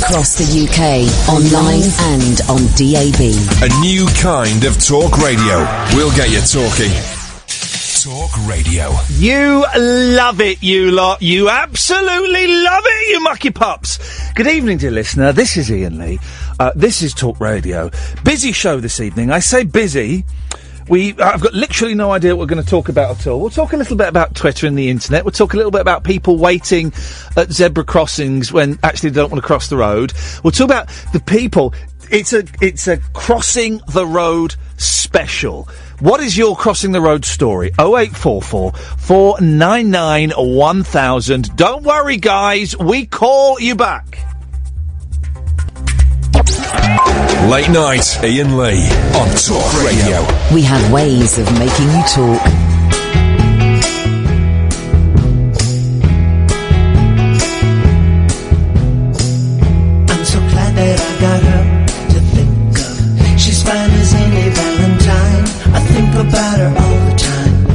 across the UK, online and on DAB. A new kind of talk radio. We'll get you talking. Talk radio. You love it, you lot. You absolutely love it, you mucky pups. Good evening, dear listener. This is Iain Lee. This is Talk Radio. Busy show this evening. I say busy. I've got literally no idea what we're going to talk about at all. We'll talk a little bit about Twitter and the internet. We'll talk a little bit about people waiting at zebra crossings when actually they don't want to cross the road. We'll talk about the people. It's a crossing the road special. What is your crossing the road story? 0844 499 1000. Don't worry, guys. We call you back. Late night, Iain Lee on Talk Radio. We have ways of making you talk. I'm so glad that I got her to think of. She's fine as any Valentine. I think about her all the time.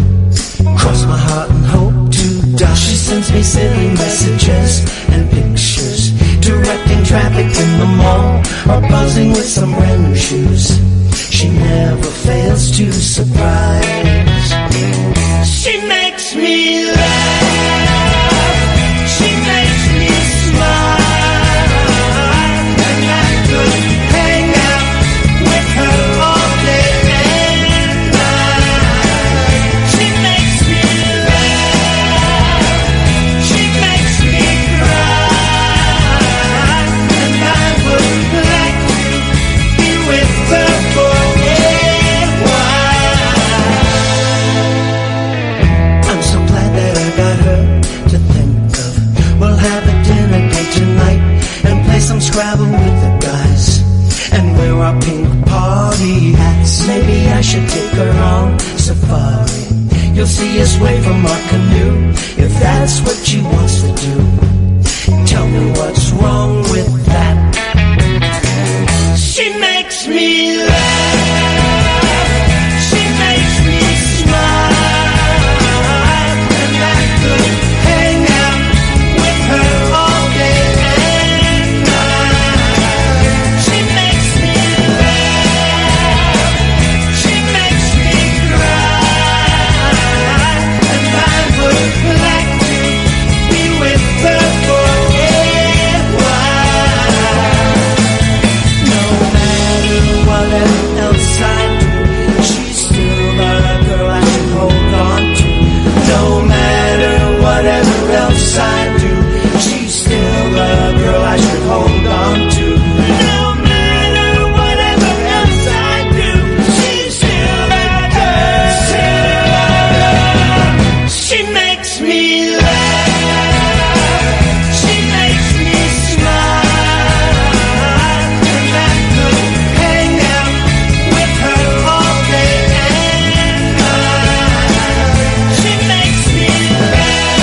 Cross my heart and hope to die. She sends me silly messages and pictures, directing traffic in the mall, or buzzing with some brand new shoes. She never fails to surprise. She makes me laugh. She makes me smile. And I could hang out with her all day and night. She makes me laugh. She makes me cry. And I would like to be with her for a while. I'm so glad that I got her to think of. We'll have a dinner date tonight and play some Scrabble with the guys, and wear our pink party hats. Maybe I should take her on safari. You'll see us wave from our canoe, if that's what she wants to do. Tell me what's wrong with that. She makes me laugh. She makes me smile. And I could hang out with her all day and night. She makes me laugh. She makes me cry. And I would like to be with her for a while. No matter what else I do, she's still the girl I should hold on to. No matter whatever else I do, she's still the girl I should hold on to. No matter whatever else I do, she's still the girl. She makes me laugh. She makes me smile. And I could hang out with her all day and night. She makes me laugh.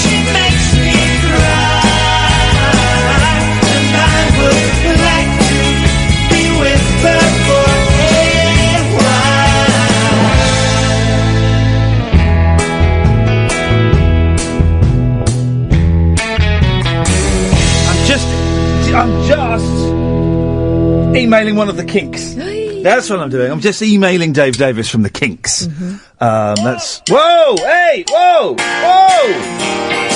She makes me cry. And I would like to be with her for a while. I'm just emailing one of the Kinks. That's what I'm doing. I'm just emailing Dave Davis from the Kinks. That's... Whoa! Hey! Whoa! Whoa!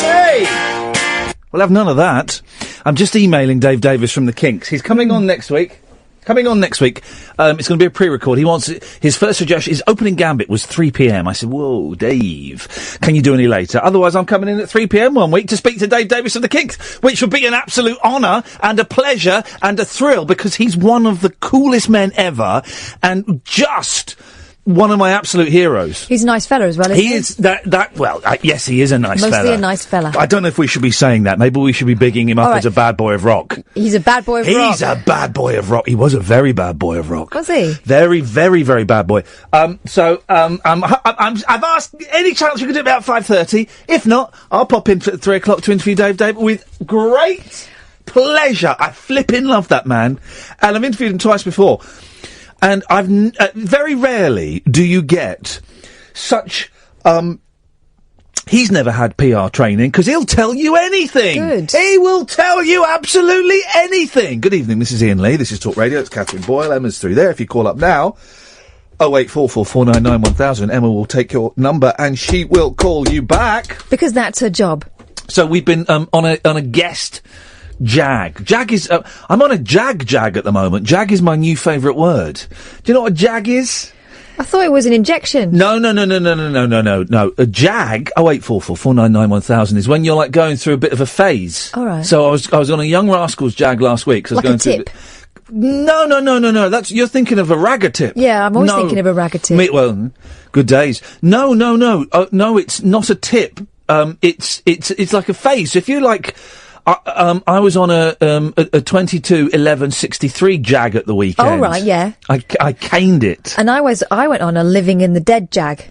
Hey! We'll have none of that. I'm just emailing Dave Davis from the Kinks. He's coming on next week. It's going to be a pre-record. He wants his first suggestion. His opening gambit was 3 p.m. I said, "Whoa, Dave, can you do any later? Otherwise, I'm coming in at 3 p.m. one week to speak to Dave Davis of the Kinks, which would be an absolute honour and a pleasure and a thrill because he's one of the coolest men ever and just one of my absolute heroes." He's a nice fella as well, isn't he? He is yes, he is a nice fella. Mostly a nice fella. I don't know if we should be saying that. Maybe we should be bigging him up as a bad boy of rock. He's a bad boy of rock. He's a bad boy of rock. He was a very bad boy of rock. Was he? Very, very, very bad boy. I've asked any chance you could do it about 5:30. If not, I'll pop in at 3 o'clock to interview Dave with great pleasure. I flipping love that man. And I've interviewed him twice before. And I've very rarely do you get such He's never had PR training because he'll tell you anything. Good. He will tell you absolutely anything. Good evening, this is Iain Lee. This is Talk Radio. It's Catherine Boyle. Emma's through there. If you call up now, 0844 499 1000, Emma will take your number and she will call you back. Because that's her job. So we've been on a guest jag. Jag is... I'm on a jag at the moment. Jag is my new favourite word. Do you know what a jag is? I thought it was an injection. No. A jag, 0844 499 1000, is when you're like going through a bit of a phase. All right. So I was on a Young Rascals jag last week. Like a tip? No. You're thinking of a ragger tip. Yeah, I'm always thinking of a ragger tip. Well, good days. No. No, it's not a tip. It's like a phase. So if you like... I was on a 22-11-63 jag at the weekend. Oh, right, yeah. I caned it. And I went on a Living in the Dead jag.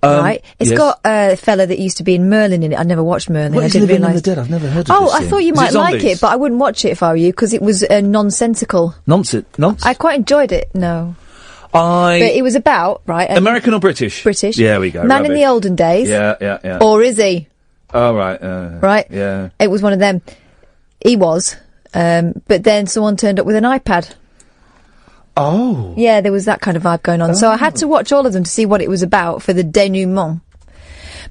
Right? It's got a fella that used to be in Merlin in it. I never watched Merlin. What I is didn't Living in realise. the Dead? I've never heard of this. Oh, I thought you might like zombies? it, but I wouldn't watch it if I were you, because it was nonsensical. Nonsense? I quite enjoyed it, no. But it was about, right... American or British? British. Yeah, we go. Man in the olden days. Yeah. Or is he? Oh, right. Right? Yeah. It was one of them. He was. But then someone turned up with an iPad. Oh. Yeah, there was that kind of vibe going on. So I had to watch all of them to see what it was about for the denouement.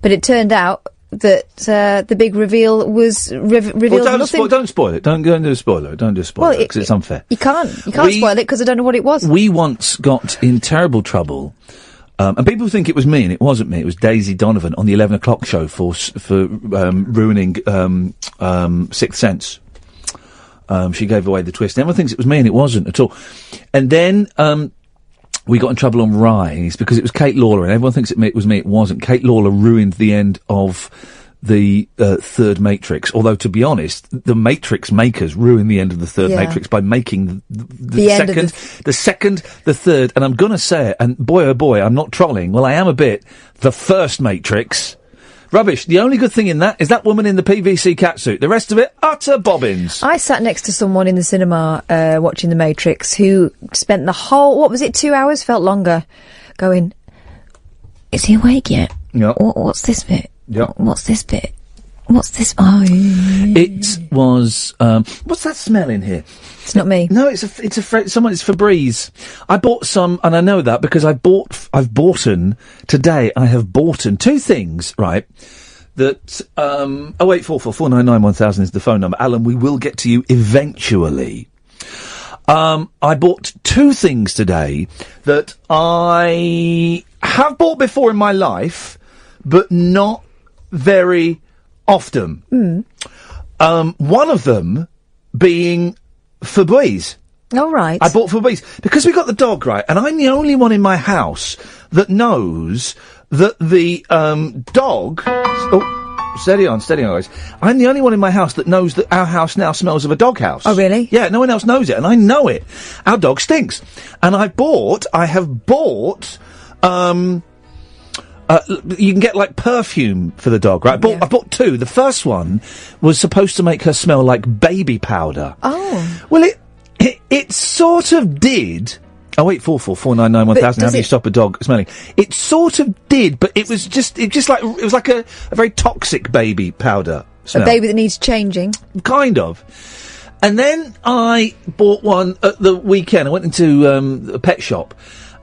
But it turned out that the big reveal was revealed nothing. Don't spoil it. Don't do a spoiler. Don't do a spoiler, because it's unfair. You can't spoil it because I don't know what it was. We once got in terrible trouble. And people think it was me, and it wasn't me. It was Daisy Donovan on the 11 o'clock show for ruining Sixth Sense. She gave away the twist. Everyone thinks it was me, and it wasn't at all. And then we got in trouble on Rise because it was Kate Lawler, and everyone thinks it was me. It wasn't. Kate Lawler ruined the end of the third Matrix. Although, to be honest, the Matrix makers ruined the end of the third Matrix by making the second, the third, and I'm going to say it, and boy oh boy, I'm not trolling. Well, I am a bit. The first Matrix. Rubbish. The only good thing in that is that woman in the PVC catsuit. The rest of it, utter bobbins. I sat next to someone in the cinema watching The Matrix who spent the whole, 2 hours, felt longer, going, is he awake yet? Yep. What's this bit? Yep. What's this bit? What's this? Oh, it was. What's that smell in here? It's not me. No, it's Febreze. I bought some, and I know that because I've bought today. I have bought two things, right? That 0844 499 1000 is the phone number. Alan, we will get to you eventually. I bought two things today that I have bought before in my life, but not very often. One of them being Febreze. Oh, right. I bought Febreze because we got the dog, right, and I'm the only one in my house that knows that the dog... Oh, steady on, guys. I'm the only one in my house that knows that our house now smells of a doghouse. Oh, really? Yeah, no one else knows it, and I know it. Our dog stinks. And I have bought... you can get, like, perfume for the dog, right? I bought two. The first one was supposed to make her smell like baby powder. Oh. Well, it sort of did. 0844 499 1000. How do you stop a dog smelling? It sort of did, but it was like a very toxic baby powder smell. A baby that needs changing. Kind of. And then I bought one at the weekend. I went into a pet shop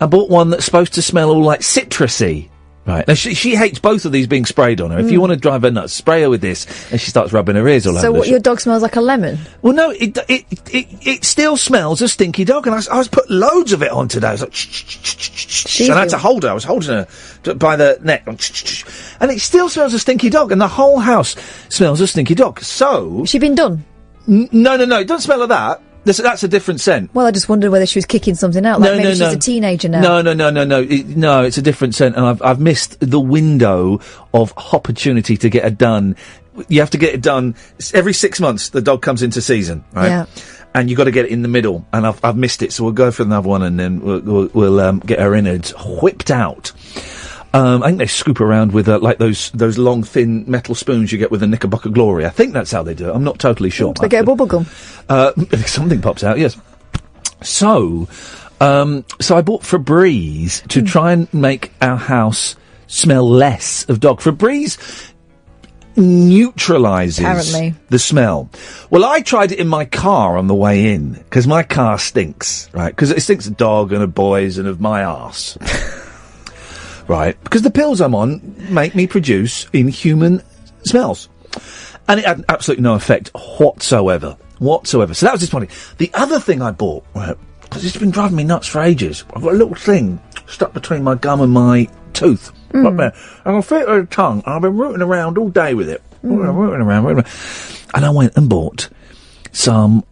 and bought one that's supposed to smell all like citrusy. Right. Now, she hates both of these being sprayed on her. If you want to drive her nuts, spray her with this, and she starts rubbing her ears all over. So what, your dog smells like a lemon? Well, no, it still smells a stinky dog, and I was put loads of it on today. I was like, shh, and I had to hold her. I was holding her by the neck, and it still smells a stinky dog, and the whole house smells a stinky dog. So... Has she been done? No, it doesn't smell of that. That's a different scent. Well, I just wondered whether she was kicking something out. Maybe she's a teenager now. No, it's a different scent, and I've missed the window of opportunity to get it done. You have to get it done every 6 months. The dog comes into season, right? Yeah. And you've got to get it in the middle, and I've missed it, so we'll go for another one, and then we'll get her innards whipped out. I think they scoop around with like those long thin metal spoons you get with a Knickerbocker Glory. I think that's how they do it. I'm not totally sure. They get a bubble gum. Something pops out, yes. So I bought Febreze to try and make our house smell less of dog. Febreze neutralises Apparently. the smell. Well, I tried it in my car on the way in, because my car stinks, right? Because it stinks of dog and of boys and of my arse. Right? Because the pills I'm on make me produce inhuman smells. And it had absolutely no effect whatsoever. So that was disappointing. The other thing I bought, right, because it's been driving me nuts for ages, I've got a little thing stuck between my gum and my tooth. Right there. I can feel it with the tongue. I've been rooting around all day with it. Rooting around. And I went and bought some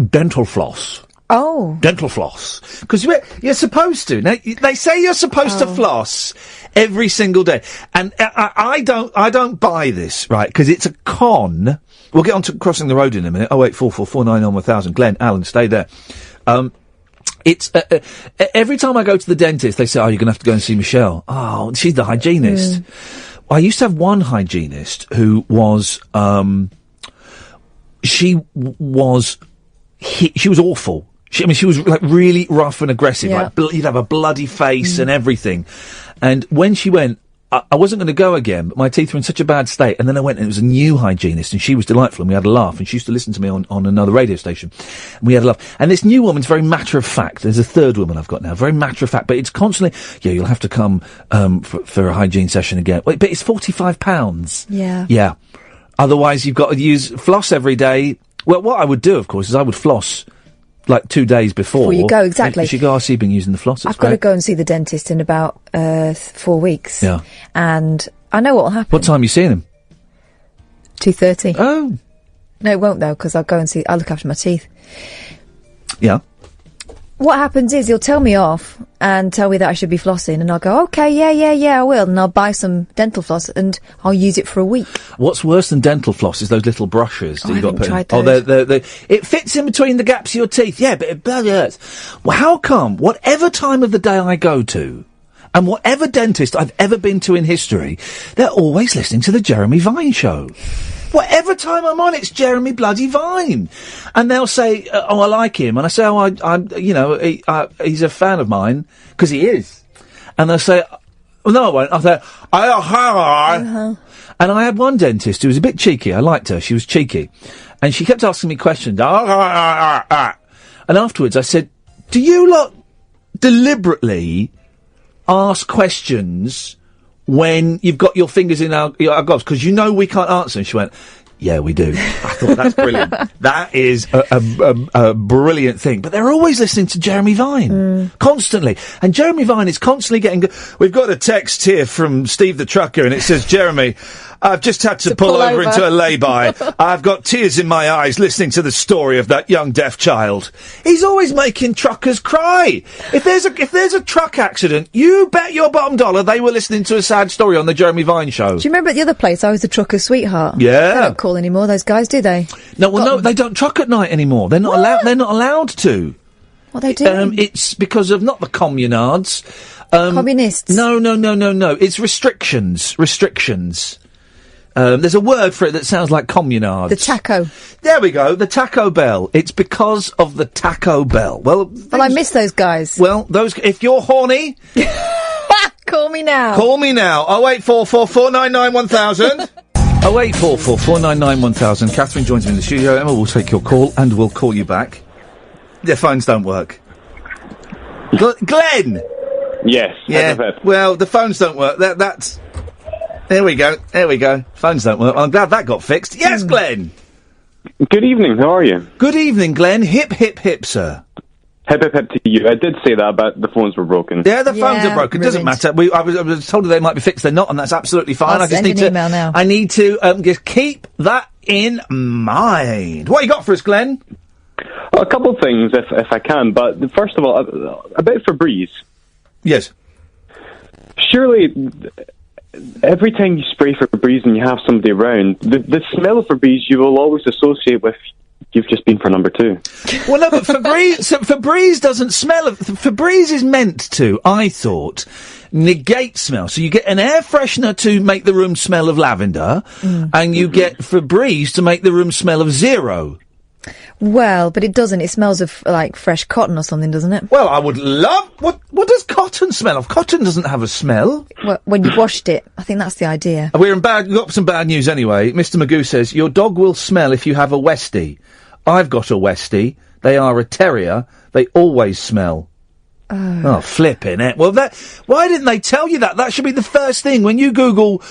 dental floss. Oh. Dental floss. Because you're supposed to. Now, they say you're supposed to floss every single day. And I don't buy this, right? Because it's a con. We'll get on to crossing the road in a minute. 08444991000. Glenn, Alan, stay there. It's every time I go to the dentist, they say, "Oh, you're going to have to go and see Michelle." Oh, she's the hygienist. I used to have one hygienist who was, she was awful. She was like really rough and aggressive. Yeah. Like you'd have a bloody face and everything. And when she went, I wasn't going to go again, but my teeth were in such a bad state. And then I went and it was a new hygienist and she was delightful and we had a laugh. And she used to listen to me on another radio station. And we had a laugh. And this new woman's very matter of fact. There's a third woman I've got now. Very matter of fact. But it's constantly, you'll have to come for a hygiene session again. Wait, but it's £45. Yeah. Yeah. Otherwise you've got to use floss every day. Well, what I would do, of course, is I would floss like 2 days before you go, exactly. And she go, you've been using the floss. I've got to go and see the dentist in about 4 weeks. Yeah. And I know what will happen. What time are you seeing him? 2:30. Oh. No, it won't though, because I'll look after my teeth. Yeah. What happens is he'll tell me off and tell me that I should be flossing, and I'll go, okay, yeah, I will, and I'll buy some dental floss and I'll use it for a week. What's worse than dental floss is those little brushes that I you got haven't put in. tried those. It fits in between the gaps of your teeth, yeah, but it bloody hurts. Well, how come, whatever time of the day I go to, and whatever dentist I've ever been to in history, they're always listening to the Jeremy Vine show. Whatever time I'm on, it's Jeremy bloody Vine. And they'll say, I like him. And I say, he's a fan of mine. Because he is. And they'll say, well, no, I won't. I'll say, And I had one dentist who was a bit cheeky. I liked her. She was cheeky. And she kept asking me questions. And afterwards I said, do you lot deliberately ask questions when you've got your fingers in our gloves, because you know we can't answer? And she went, yeah, we do. I thought, that's brilliant. That is a brilliant thing. But they're always listening to Jeremy Vine. Constantly. And Jeremy Vine is constantly getting... We've got a text here from Steve the Trucker, and it says, Jeremy, I've just had to pull over into a lay-by. I've got tears in my eyes listening to the story of that young deaf child. He's always making truckers cry. If there's a truck accident, you bet your bottom dollar they were listening to a sad story on the Jeremy Vine show. Do you remember at the other place I was the trucker's sweetheart? Yeah. They don't call anymore, those guys, do they? No, they don't truck at night anymore. They're not allowed. They're not allowed to. What are they doing? It's because of not the communards. Communists. No. It's restrictions. There's a word for it that sounds like communards. The taco. There we go, the Taco Bell. It's because of the Taco Bell. Well, I miss those guys. Well, if you're horny... Call me now. 08444991000. 08444991000. Catherine joins me in the studio. Emma will take your call and we'll call you back. Their phones don't work. Glenn! Yes. Yeah. Well, the phones don't work. That's... There we go. Phones don't work. I'm glad that got fixed. Yes, Glenn! Good evening, how are you? Good evening, Glenn. Hip, hip, hip, sir. Hip, hip, hip to you. I did say that, but the phones were broken. Yeah, the phones are broken. Doesn't matter. I was told they might be fixed. They're not, and that's absolutely fine. I'll send an email now. I need to just keep that in mind. What you got for us, Glenn? A couple of things, if I can. But first of all, a bit for Febreze. Yes. Surely, every time you spray Febreze and you have somebody around, the smell of Febreze you will always associate with you've just been for number 2. Well, no, but Febreze doesn't smell. Febreze is meant to, I thought, negate smell. So you get an air freshener to make the room smell of lavender, and you get Febreze to make the room smell of zero. Well, but it doesn't. It smells of, like, fresh cotton or something, doesn't it? Well, I would love... What does cotton smell of? Cotton doesn't have a smell. Well, when you've washed it. I think that's the idea. We've got some bad news anyway. Mr. Magoo says, your dog will smell if you have a Westie. I've got a Westie. They are a terrier. They always smell. Oh, flipping it. Well, why didn't they tell you that? That should be the first thing. When you Google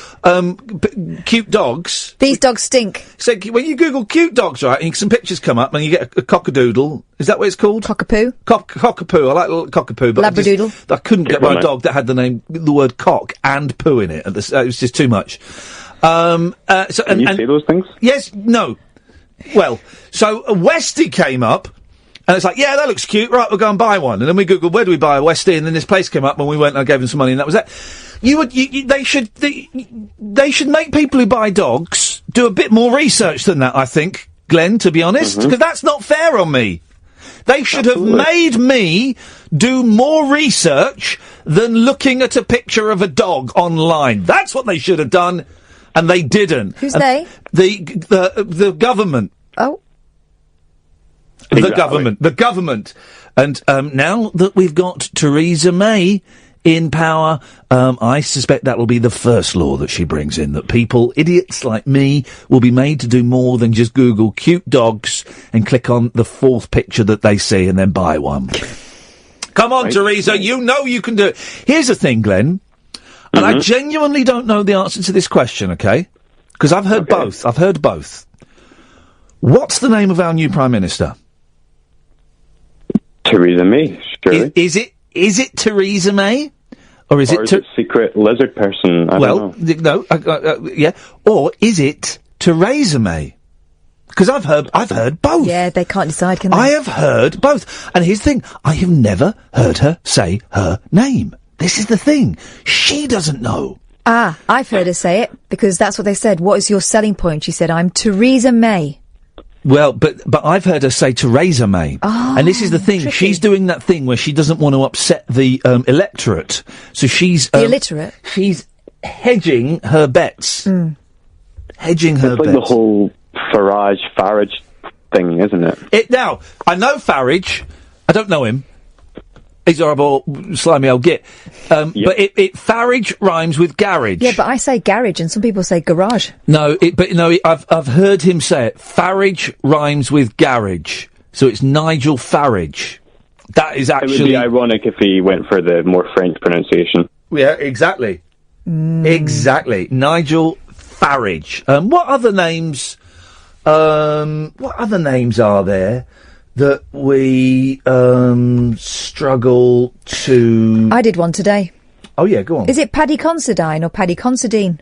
cute dogs... These dogs stink. So when you Google cute dogs, right, and some pictures come up and you get a cockadoodle. Is that what it's called? Cockapoo. Cockapoo. I like little cockapoo. But Labradoodle. I couldn't get my dog that had the word cock and poo in it. It was just too much. Can you say those things? Yes, no. Well, so a Westie came up. And it's like, yeah, that looks cute. Right, we'll go and buy one. And then we Googled, where do we buy a Westie? And then this place came up and we went and I gave them some money and that was that. They should make people who buy dogs do a bit more research than that, I think, Glenn, to be honest. Because that's not fair on me. They should have made me do more research than looking at a picture of a dog online. That's what they should have done. And they didn't. Who's they? The government. Oh. Exactly. The government. And now that we've got Theresa May in power, I suspect that will be the first law that she brings in, that people, idiots like me, will be made to do more than just Google cute dogs and click on the fourth picture that they see and then buy one. Come on, Theresa, you know you can do it. Here's the thing, Glenn, and I genuinely don't know the answer to this question, okay? Because I've heard both. I've heard both. What's the name of our new Prime Minister? Theresa May, surely. Is it Theresa May? Or is it secret lizard person? I don't know. No, yeah. Or is it Theresa May? Because I've heard both. Yeah, they can't decide, can they? I have heard both. And here's the thing, I have never heard her say her name. This is the thing. She doesn't know. Ah, I've heard her say it, because that's what they said. What is your selling point? She said, I'm Theresa May. Well, but I've heard her say Theresa May. Oh, and this is the thing. tricky. She's doing that thing where she doesn't want to upset the electorate. So she's... the illiterate? She's hedging her bets. Hedging her bets. It's like the whole Farage thing, isn't it? Now, I know Farage. I don't know him. He's a horrible, slimy old git. But Farage rhymes with garage. Yeah, but I say garage and some people say garage. I've heard him say it. Farage rhymes with garage. So it's Nigel Farage. That is actually... It would be ironic if he went for the more French pronunciation. Yeah, exactly. Exactly. Nigel Farage. What other names are there that we struggle to... I did one today. Oh, yeah, go on. Is it Paddy Considine or Paddy Considine?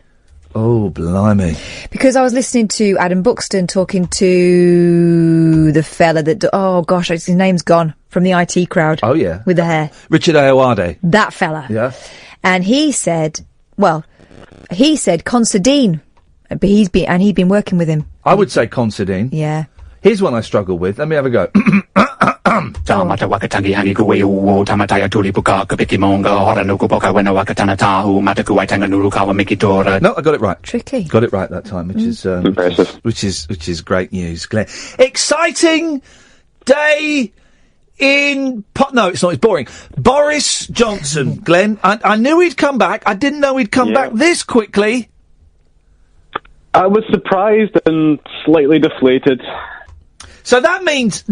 Oh, blimey. Because I was listening to Adam Buxton talking to the fella that... oh, gosh, his name's gone. From the IT crowd. Oh, yeah. With the hair. Richard Ayoade. That fella. Yeah. And he said Considine. But he'd been working with him. I would say Considine. Yeah. Here's one I struggle with. Let me have a go. No, I got it right. Tricky. Got it right that time, which is impressive. Which is great news, Glenn. Exciting day in no, it's not. It's boring. Boris Johnson, Glenn. I knew he'd come back. I didn't know he'd come back this quickly. I was surprised and slightly deflated. So that means,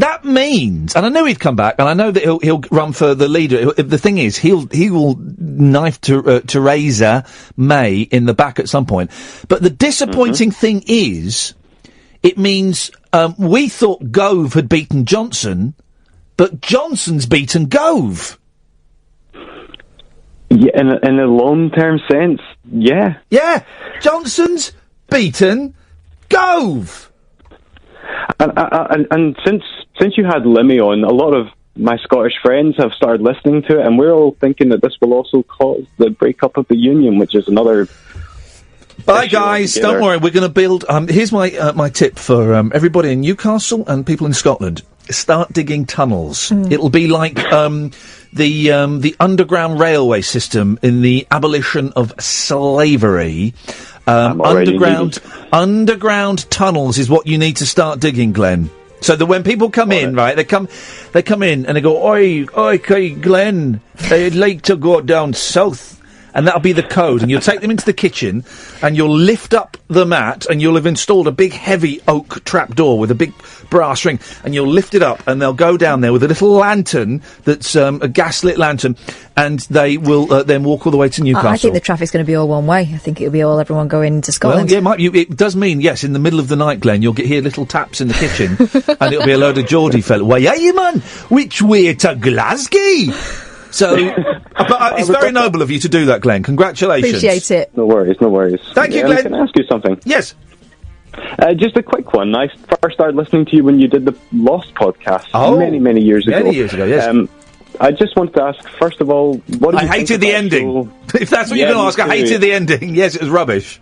and I know he'd come back, and I know that he'll run for the leader. The thing is, he will knife Theresa May in the back at some point. But the disappointing thing is, it means we thought Gove had beaten Johnson, but Johnson's beaten Gove. Yeah, in a long-term sense, yeah. Yeah, Johnson's beaten Gove. And since you had Limmy on, a lot of my Scottish friends have started listening to it, and we're all thinking that this will also cause the breakup of the union, which is another... Bye, guys. Don't worry. We're going to build... here's my tip for everybody in Newcastle and people in Scotland. Start digging tunnels. It'll be like the underground railway system in the abolition of slavery. Underground tunnels is what you need to start digging, Glenn. So that when people come in, right, they come in and they go, oi, Glenn, I'd like to go down south. And that'll be the code. And you'll take them into the kitchen and you'll lift up the mat and you'll have installed a big heavy oak trapdoor with a big brass ring. And you'll lift it up and they'll go down there with a little lantern that's a gaslit lantern. And they will then walk all the way to Newcastle. I think the traffic's going to be all one way. I think it'll be everyone going to Scotland. Well, yeah, it does mean, yes, in the middle of the night, Glenn, you'll hear little taps in the kitchen and it'll be a load of Geordie fella. Why are you, man? Which way to Glasgow? So, but it's very noble of you to do that, Glenn. Congratulations. Appreciate it. No worries. Thank you, Glenn. Can I ask you something? Yes. Just a quick one. I first started listening to you when you did the Lost podcast many years ago. Many years ago, yes. I just wanted to ask, first of all, what did you think hated the ending. If that's what you're going to ask, I hated the ending. Yes, it was rubbish.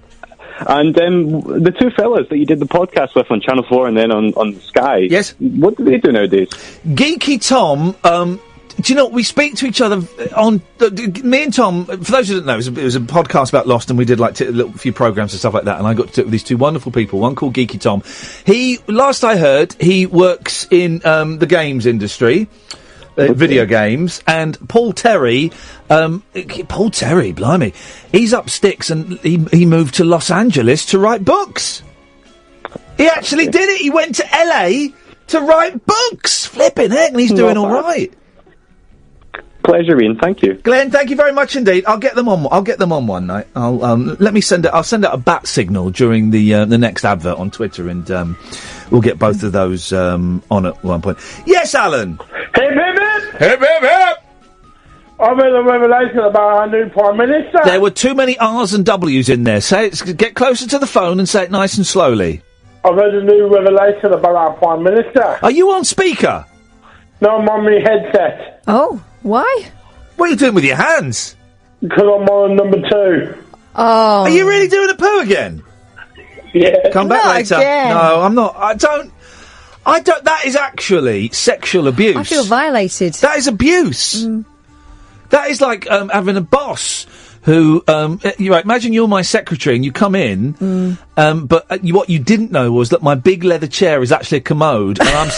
And the two fellas that you did the podcast with on Channel 4 and then on Sky. Yes. What do they do nowadays? Geeky Tom, do you know, we speak to each other on... me and Tom, for those who don't know, it was a podcast about Lost and we did like a little few programmes and stuff like that, and I got to do it with these two wonderful people, one called Geeky Tom. He, last I heard, he works in the games industry, video games, and Paul Terry, blimey, he's up sticks and he moved to Los Angeles to write books. He actually did it. He went to LA to write books. Flipping heck, and he's doing all right. Pleasure, Ian. Thank you, Glenn. Thank you very much indeed. I'll get them on one night. I'll send out a bat signal during the next advert on Twitter, and we'll get both of those on at one point. Yes, Alan. Hip hip hip! Hip hip hip! I've had a revelation about our new Prime Minister. There were too many R's and W's in there. Get closer to the phone and say it nice and slowly. I've had a new revelation about our Prime Minister. Are you on speaker? No, I'm on my headset. Oh, why? What are you doing with your hands? Because I'm on number 2. Oh. Are you really doing a poo again? Yeah. Come back later. Again. No, I'm not. I don't. That is actually sexual abuse. I feel violated. That is abuse. That is like having a boss who, imagine you're my secretary and you come in, but what you didn't know was that my big leather chair is actually a commode, and I'm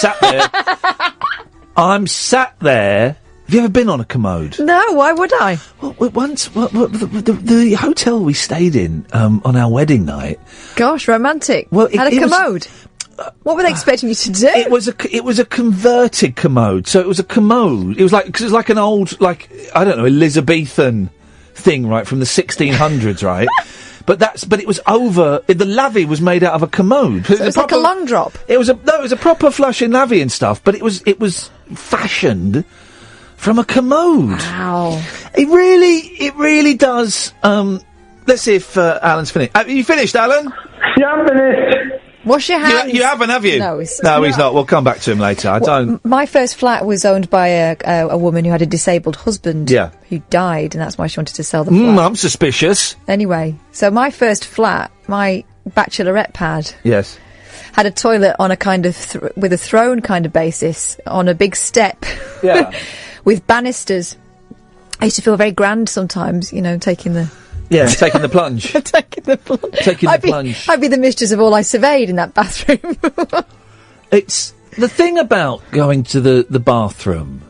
sat there. Have you ever been on a commode? No, why would I? Well, the hotel we stayed in on our wedding night. Gosh, romantic. Well, had a commode. What were they expecting you to do? It was a converted commode. So it was a commode. It was like an old, I don't know, Elizabethan thing, right, from the 1600s, right? But it was over. The lavvy was made out of a commode. So it was like a long drop. It was a proper flush in lavvy and stuff. But it was fashioned from a commode. Wow. It really does. Let's see if Alan's finished. Have you finished, Alan? Yeah, I'm finished. Wash your hands. You haven't, have you? No, he's not. We'll come back to him later. I don't. My first flat was owned by a woman who had a disabled husband. Yeah. Who died, and that's why she wanted to sell the flat. I'm suspicious. Anyway, so my first flat, my bachelorette pad. Yes. Had a toilet on a kind of with a throne kind of basis on a big step. Yeah. With banisters. I used to feel very grand sometimes, taking the... Yeah, taking the plunge. Taking the plunge. I'd be the mistress of all I surveyed in that bathroom. It's the thing about going to the bathroom.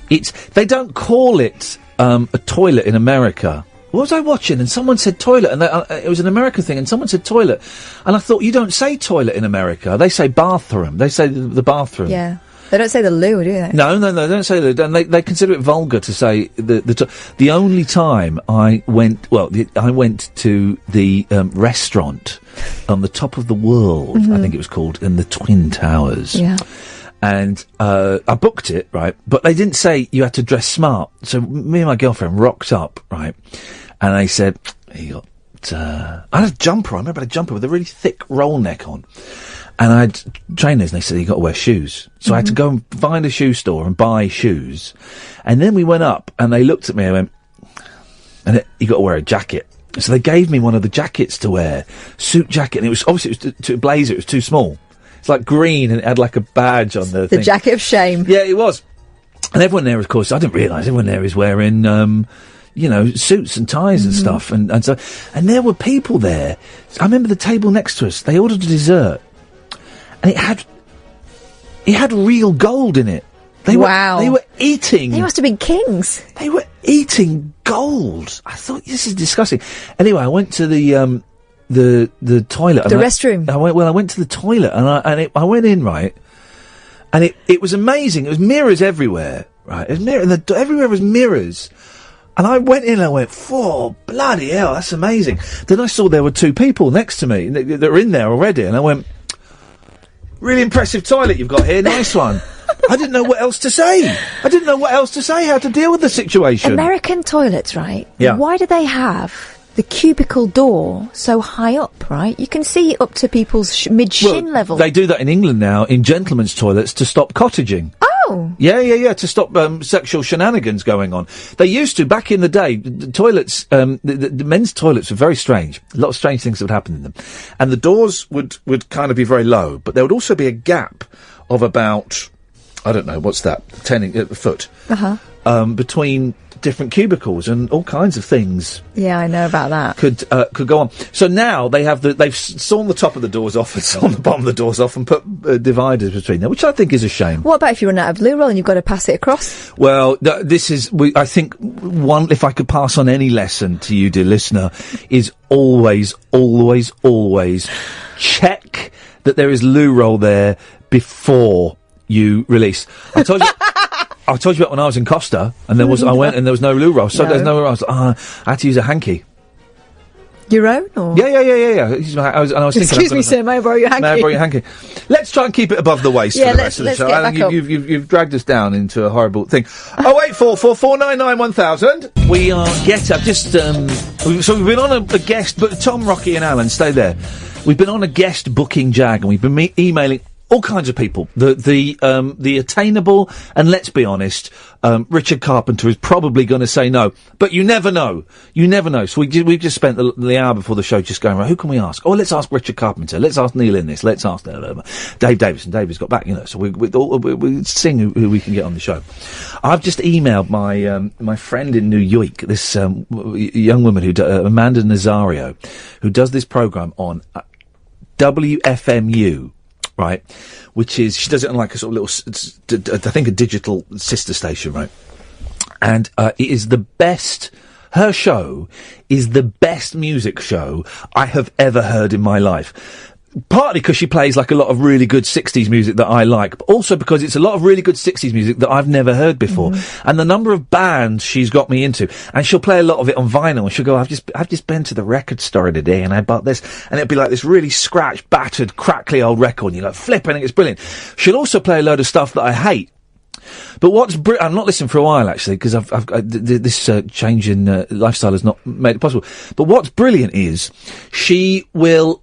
They don't call it a toilet in America. What was I watching? And someone said toilet, and it was an American thing, and someone said toilet. And I thought, you don't say toilet in America. They say bathroom. They say the bathroom. Yeah. They don't say the loo, do they? No, they don't say the. And they consider it vulgar to say the only time I went to the restaurant on the top of the world, I think it was called, in the Twin Towers. Yeah. And I booked it, right? But they didn't say you had to dress smart. So me and my girlfriend rocked up, right? And they said, I had a jumper. I remember I had a jumper with a really thick roll neck on. And I had trainers, and they said, you got to wear shoes. So I had to go and find a shoe store and buy shoes. And then we went up, and they looked at me and went, you got to wear a jacket. So they gave me one of the jackets to wear, suit jacket, and it was to blazer, it was too small. It's like green, and it had like a badge on the thing. The jacket of shame. Yeah, it was. And everyone there, of course, I didn't realise, everyone there is wearing, suits and ties and stuff. And there were people there. I remember the table next to us, they ordered a dessert. And it had It had real gold in it. They were eating. They must have been kings. They were eating gold. I thought, this is disgusting. Anyway, I went to the toilet. The restroom. I went to the toilet and I went in, right, and it was amazing. It was mirrors everywhere, right? It was everywhere was mirrors. And I went in and I went, "Oh, bloody hell, that's amazing." Then I saw there were two people next to me that were in there already, and I went, "Really impressive toilet you've got here, nice one." I didn't know what else to say. I didn't know what else to say, how to deal with the situation. American toilets, right? Yeah. Why do they have the cubicle door so high up, right? You can see up to people's mid-shin level. They do that in England now, in gentlemen's toilets, to stop cottaging. Oh! Yeah, to stop sexual shenanigans going on. They used to, back in the day, the toilets, the men's toilets were very strange. A lot of strange things would happen in them. And the doors would kind of be very low, but there would also be a gap of about, I don't know, what's that, 10 foot, between different cubicles, and all kinds of things. Yeah, I know about that. Could go on. So now they've sawn the top of the doors off and sawn the bottom of the doors off and put dividers between them, which I think is a shame. What about if you run out of loo roll and you've got to pass it across? Well, I think if I could pass on any lesson to you, dear listener, is always check that there is loo roll there before you release. I told you about when I was in Costa, and I went and there was no loo roll. So there's no loo roll. I had to use a hanky. Your own? Or? Yeah. I was thinking. Excuse me, sir. May I borrow your hanky? May I borrow your hanky? Let's try and keep it above the waist for the rest of the show. Get back up. You've dragged us down into a horrible thing. 08444991000. We are so we've been on a guest, but Tom, Rocky, and Alan, stay there. We've been on a guest booking jag, and we've been emailing all kinds of people. The attainable, and let's be honest, Richard Carpenter is probably going to say no. But you never know. You never know. So we've just spent the hour before the show just going, right, who can we ask? Oh, let's ask Richard Carpenter. Let's ask Neil Innes. Let's ask Dave Davis. And David's got back, So we sing who we can get on the show. I've just emailed my friend in New York, this young woman Amanda Nazario, who does this programme on WFMU. Right, which is, she does it on like a sort of little, I think a digital sister station, right? And it is the best, her show is the best music show I have ever heard in my life. Partly because she plays like a lot of really good 60s music that I like, but also because it's a lot of really good 60s music that I've never heard before. And the number of bands she's got me into, and she'll play a lot of it on vinyl, and she'll go, I've just been to the record store today and I bought this, and it'll be like this really scratched, battered, crackly old record, and you're like, flipping, it's brilliant. She'll also play a load of stuff that I hate. But I'm not listening for a while, actually, because this change in lifestyle has not made it possible. But what's brilliant is she will,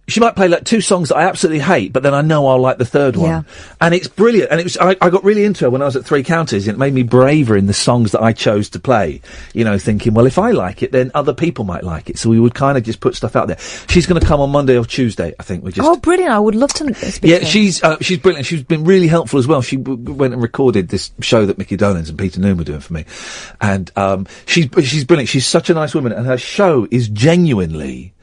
she might play like two songs that I absolutely hate, but then I know I'll like the third one. And it's brilliant. And I got really into her when I was at Three Counties, and it made me braver in the songs that I chose to play. Thinking, well, if I like it, then other people might like it. So we would kind of just put stuff out there. She's going to come on Monday or Tuesday, I think. Oh, brilliant. I would love to speak to her. She's brilliant. She's been really helpful as well. She went and recorded this show that Mickey Dolans and Peter Noon were doing for me. And she's brilliant. She's such a nice woman, and her show is genuinely...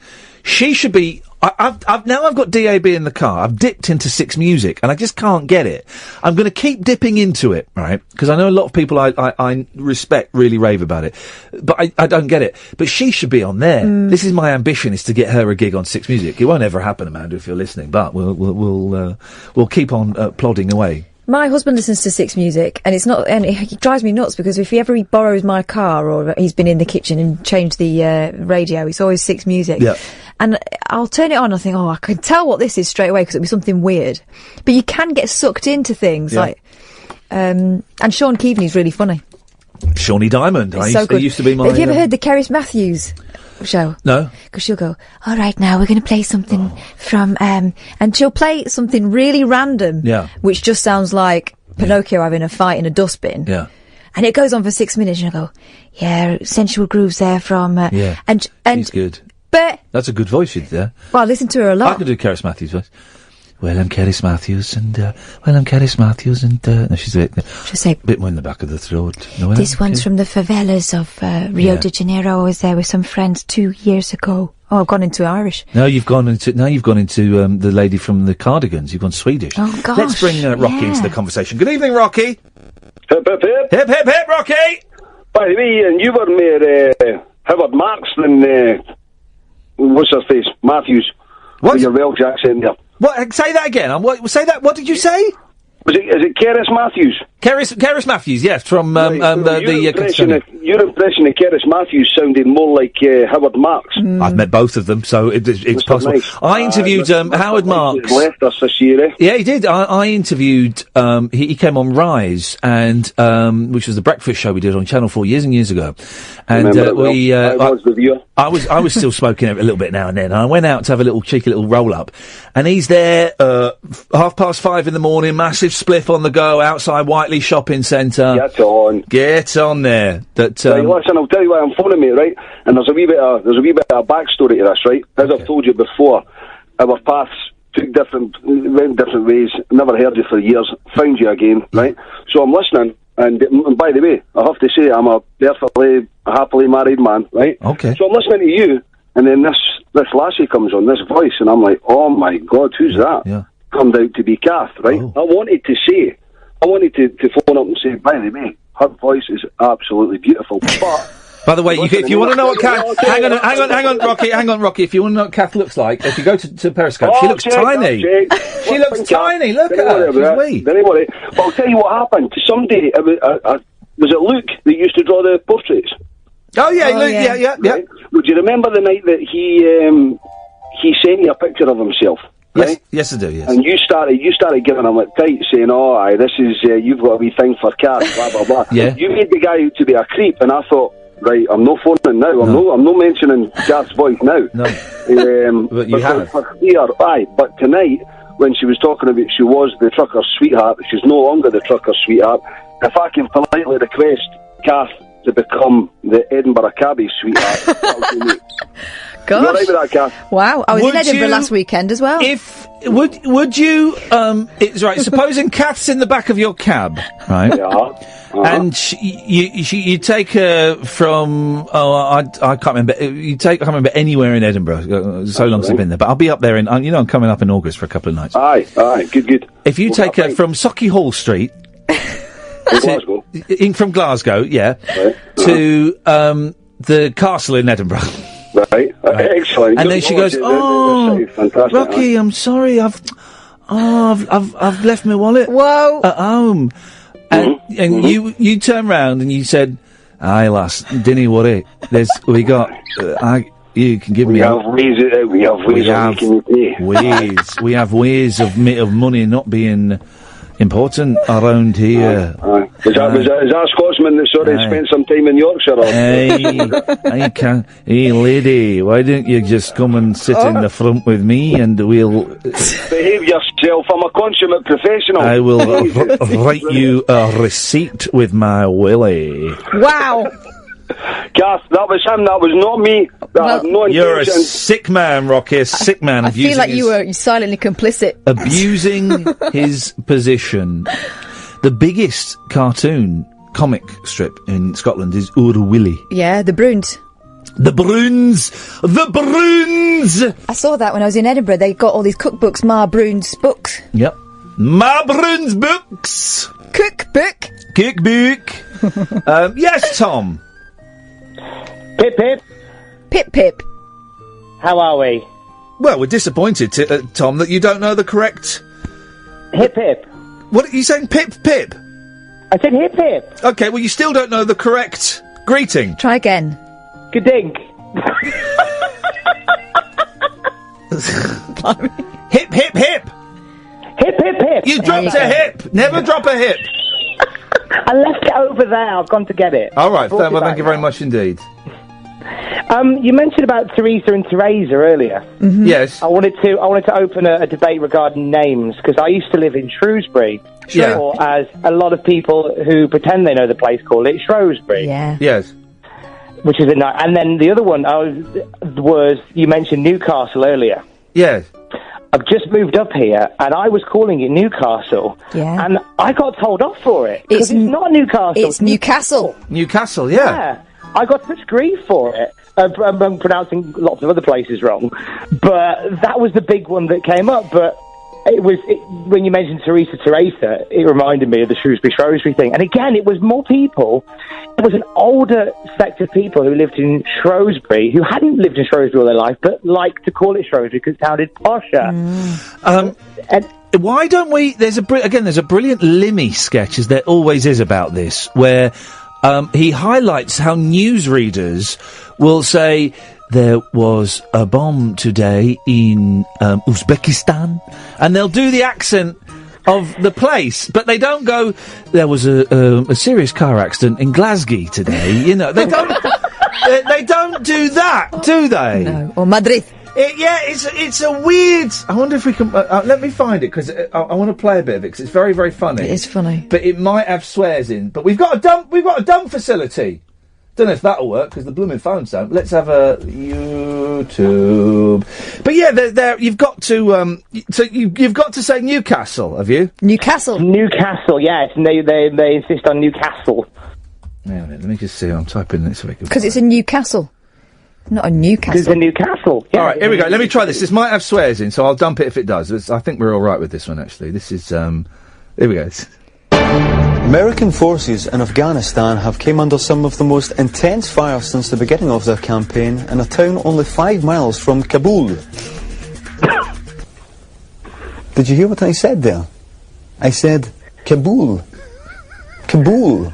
She should be... I've got DAB in the car. I've dipped into 6 Music, and I just can't get it. I'm going to keep dipping into it, right? Because I know a lot of people I respect really rave about it, but I don't get it. But she should be on there. This is my ambition: is to get her a gig on 6 Music. It won't ever happen, Amanda, if you're listening. But we'll keep on plodding away. My husband listens to 6 Music, and it drives me nuts, because if he borrows my car, or he's been in the kitchen and changed the radio, it's always 6 Music. Yeah. And I'll turn it on and I think, I can tell what this is straight away, because it'll be something weird. But you can get sucked into things, like... and Sean Keaveney's really funny. Shawnee Diamond. He used to be my... Have you ever heard the Cerys Matthews show? No. Because she'll go, all right, now we're going to play something from... and she'll play something really random, which just sounds like Pinocchio having a fight in a dustbin. Yeah. And it goes on for 6 minutes, and I'll go, sensual grooves there from... and She's good. But... That's a good voice she's there. Well, I listen to her a lot. I can do Cerys Matthews' voice. Well, I'm Cerys Matthews, and no, she's a Just say, bit more in the back of the throat. No, this one's from the favelas of Rio de Janeiro. I was there with some friends 2 years ago. Oh, I've gone into Irish. No, you've gone into the lady from the Cardigans. You've gone Swedish. Oh, gosh. Let's bring Rocky into the conversation. Good evening, Rocky. Hip, hip, hip. Hip, hip, hip, Rocky. By the way, Ian, you were more Howard Marks than what's her face, Matthews. What? With your Welsh accent there. What? Say that again. Say that. What did you say? Is it Cerys Matthews? Cerys Matthews, yes, from Right, so your impression of Cerys Matthews sounded more like Howard Marks. I've met both of them, so it's possible. Nice. I interviewed Howard Marks. He's left us this year, eh? Yeah, he did. I interviewed. He came on Rise, and which was the breakfast show we did on Channel 4 years and years ago. And I was the viewer. I was still smoking a little bit now and then. And I went out to have a cheeky little roll up, and he's there 5:30 in the morning, massive spliff on the go outside Whiteley Shopping Centre. Get on there. That right, listen, I'll tell you why I'm phoning, mate. Right, and there's a wee bit of backstory to this, right? As I've told you before, our paths went different ways. Never heard you for years. Found you again, right? So I'm listening, and by the way, I have to say I'm a perfectly happily married man, right? Okay. So I'm listening to you, and then this lassie comes on, this voice, and I'm like, oh my God, who's that? Yeah. Turned out to be Kath, right? Oh. I wanted to phone up and say, by the way, her voice is absolutely beautiful. But by the way, if you want to know what Kath, hang on, Rocky. If you want to know what Kath looks like, if you go to Periscope, she looks tiny. She looks tiny. Look at her. She's wee. Don't worry. But I'll tell you what happened. To somebody, was it Luke that used to draw the portraits? Oh yeah, Luke. Yeah. Right? Would you remember the night that he sent you a picture of himself? Right? Yes, I do. Yes. And you started giving him a tight, saying, "Oh, aye, this is you've got a wee thing for Kath." Blah blah blah. Yeah. You made the guy out to be a creep, and I thought, right, I'm not phoning now. I'm not mentioning Kath's voice now. No. But you have. For fear, aye. But tonight, when she was talking about she was the trucker's sweetheart, she's no longer the trucker's sweetheart. If I can politely request Kath to become the Edinburgh cabbie's sweetheart, that would be me. Gosh. You all right with that, Kath? Wow, I was in Edinburgh last weekend as well. Would you it's right, supposing Kath's in the back of your cab, right? Yeah. And you take her from I can't remember. I can't remember anywhere in Edinburgh. So long since I've been there, but I'll be up there I'm coming up in August for a couple of nights. Aye, good. If you take her from Sauchiehall Street, from Glasgow, yeah, right. To the castle in Edinburgh. Right. Excellent. And then she goes, Rocky, I'm sorry, I've left my wallet. Whoa. At home. And you turn round and you said, aye, lass, dinny worry. You can give me. We have ways of money not being important around here. Is that Scotsman that spent some time in Yorkshire? I can't. Hey, lady, why don't you just come and sit in the front with me and we'll behave yourself. I'm a consummate professional. I will write you a receipt with my willy. Wow. Kath, that was him, that was not me. You're a sick man, Rocky, a sick man. I feel like you were silently complicit. Abusing his position. The biggest comic strip in Scotland is Oor Willie. Yeah, the Bruins. The Bruins! The Bruins! I saw that when I was in Edinburgh. They got all these cookbooks, Ma Bruins books. Yep. Ma Bruins books! Cookbook! Yes, Tom? Pip, pip. Pip, pip. How are we? Well, we're disappointed, Tom, that you don't know the correct... Hip, hip. What are you saying? Pip, pip? I said hip, hip. Okay, well, you still don't know the correct greeting. Try again. Gadink. Hip, hip, hip. Hip, hip, hip. You dropped a hip. Never drop a hip. I left it over there. I've gone to get it. All right. Well, thank you very much indeed. You mentioned about Teresa and Teresa earlier. Mm-hmm. Yes. I wanted to open a debate regarding names, because I used to live in Shrewsbury. Yeah. Or as a lot of people who pretend they know the place call it, Shrewsbury. Yeah. Yes. Which is and then the other one was you mentioned Newcastle earlier. Yes. I've just moved up here, and I was calling it Newcastle. Yeah. And I got told off for it. It's not Newcastle. It's Newcastle. Newcastle, yeah. I got such grief for it. I'm pronouncing lots of other places wrong. But that was the big one that came up. But when you mentioned Teresa, it reminded me of the Shrewsbury thing. And again, it was more people. It was an older sect of people who lived in Shrewsbury, who hadn't lived in Shrewsbury all their life, but liked to call it Shrewsbury because it sounded posher. Why don't we... There's a brilliant Limmy sketch, as there always is about this, where he highlights how newsreaders will say... There was a bomb today in Uzbekistan, and they'll do the accent of the place, but they don't go, there was a serious car accident in Glasgow today. They don't they don't do that, do they? No, or Madrid. It's a weird... I wonder if we can... let me find it, because I want to play a bit of it, because it's very, very funny. It is funny. But it might have swears in. But we've got a dump facility. Don't know if that'll work, because the blooming phones don't. Let's have a YouTube. But yeah, there you've got to you've got to say Newcastle, have you? Newcastle, yes, and they insist on Newcastle. Yeah, let me just see. I'm typing it so we can. Because it's a Newcastle, not a Newcastle. It's a Newcastle. Yeah. All right, here we go. Let me try this. This might have swears in, so I'll dump it if it does. I think we're all right with this one, actually. This is here we go. American forces in Afghanistan have came under some of the most intense fire since the beginning of their campaign in a town only 5 miles from Kabul. Did you hear what I said there? I said Kabul. Kabul.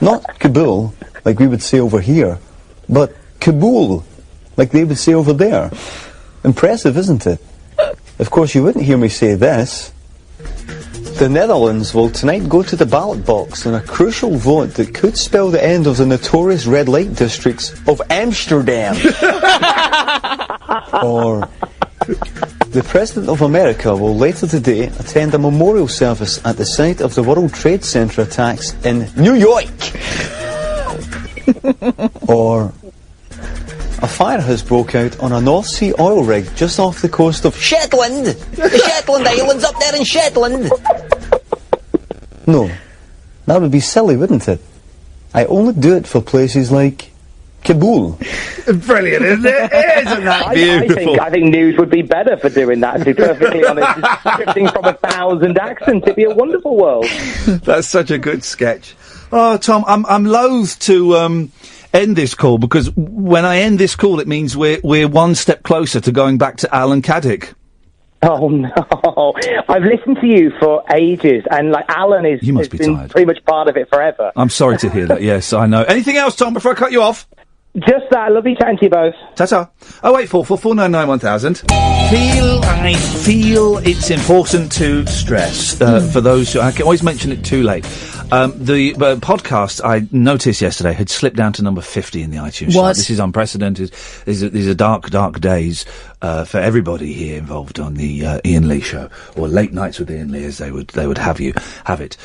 Not Kabul, like we would say over here, but Kabul, like they would say over there. Impressive, isn't it? Of course, you wouldn't hear me say this. The Netherlands will tonight go to the ballot box in a crucial vote that could spell the end of the notorious red light districts of Amsterdam. Or the President of America will later today attend a memorial service at the site of the World Trade Center attacks in New York. Or a fire has broke out on a North Sea oil rig just off the coast of Shetland. The Shetland Islands up there in Shetland. No, that would be silly, wouldn't it? I only do it for places like Kabul. Brilliant, isn't it? Isn't that beautiful? I think news would be better for doing that, to be perfectly honest. Just drifting from 1,000 accents, it'd be a wonderful world. That's such a good sketch. Oh, Tom, I'm loath to end this call, because when I end this call, it means we're one step closer to going back to Alan Caddick. Oh no! I've listened to you for ages, and Alan has been pretty much part of it forever. I'm sorry to hear that. Yes, I know. Anything else, Tom? Before I cut you off. Just that. Lovely chatting to you both. Ta-ta. 0844 I feel it's important to stress for those who... I can always mention it too late. The podcast, I noticed yesterday, had slipped down to number 50 in the iTunes chart. This is unprecedented. These are dark, dark days for everybody here involved on the Iain Lee show, or late nights with Iain Lee, as they would have it.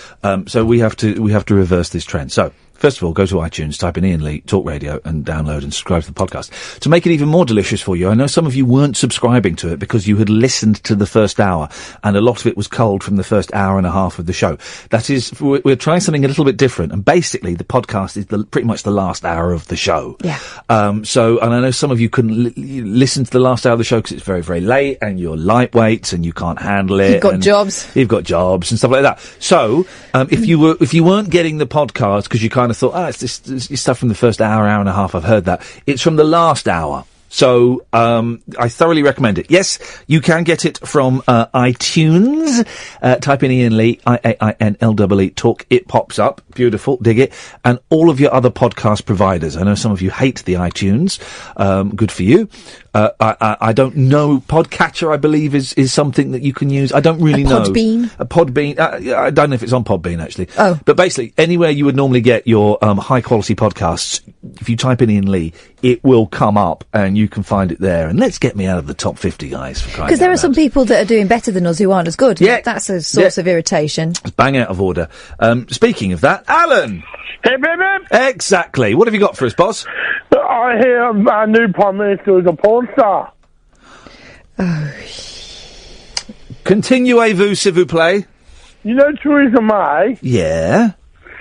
So we have to reverse this trend. So first of all, go to iTunes, type in Iain Lee Talk Radio, and download and subscribe to the podcast. To make it even more delicious for you, I know some of you weren't subscribing to it because you had listened to the first hour, and a lot of it was cold from the first hour and a half of the show. That is, we're trying something a little bit different, and basically the podcast is pretty much the last hour of the show. Yeah. And I know some of you couldn't listen to the last hour of the show because it's very, very late, and you're lightweights and you can't handle it. You've got jobs and stuff like that. So, if you weren't getting the podcast because you kind of thought, it's this stuff from the first hour and a half, I've heard that. It's from the last hour. So, I thoroughly recommend it. Yes, you can get it from, iTunes. Type in Iain Lee, IAINLEE, Talk. It pops up. Beautiful. Dig it. And all of your other podcast providers. I know some of you hate the iTunes. Good for you. I don't know. Podcatcher, I believe, is something that you can use. I don't really know. Podbean. I don't know if it's on Podbean, actually. Oh. But basically, anywhere you would normally get your, high-quality podcasts, if you type in Iain Lee, it will come up, and you can find it there. And let's get me out of the top 50, guys, for crying out loud. Because there are some people that are doing better than us who aren't as good. Yeah. That's a source of irritation. It's bang out of order. Speaking of that, Alan! Hey, baby! Exactly. What have you got for us, boss? I hear our new Prime Minister is a porn star. Oh. Continuez-vous, s'il vous plaît? You know Theresa May? Yeah.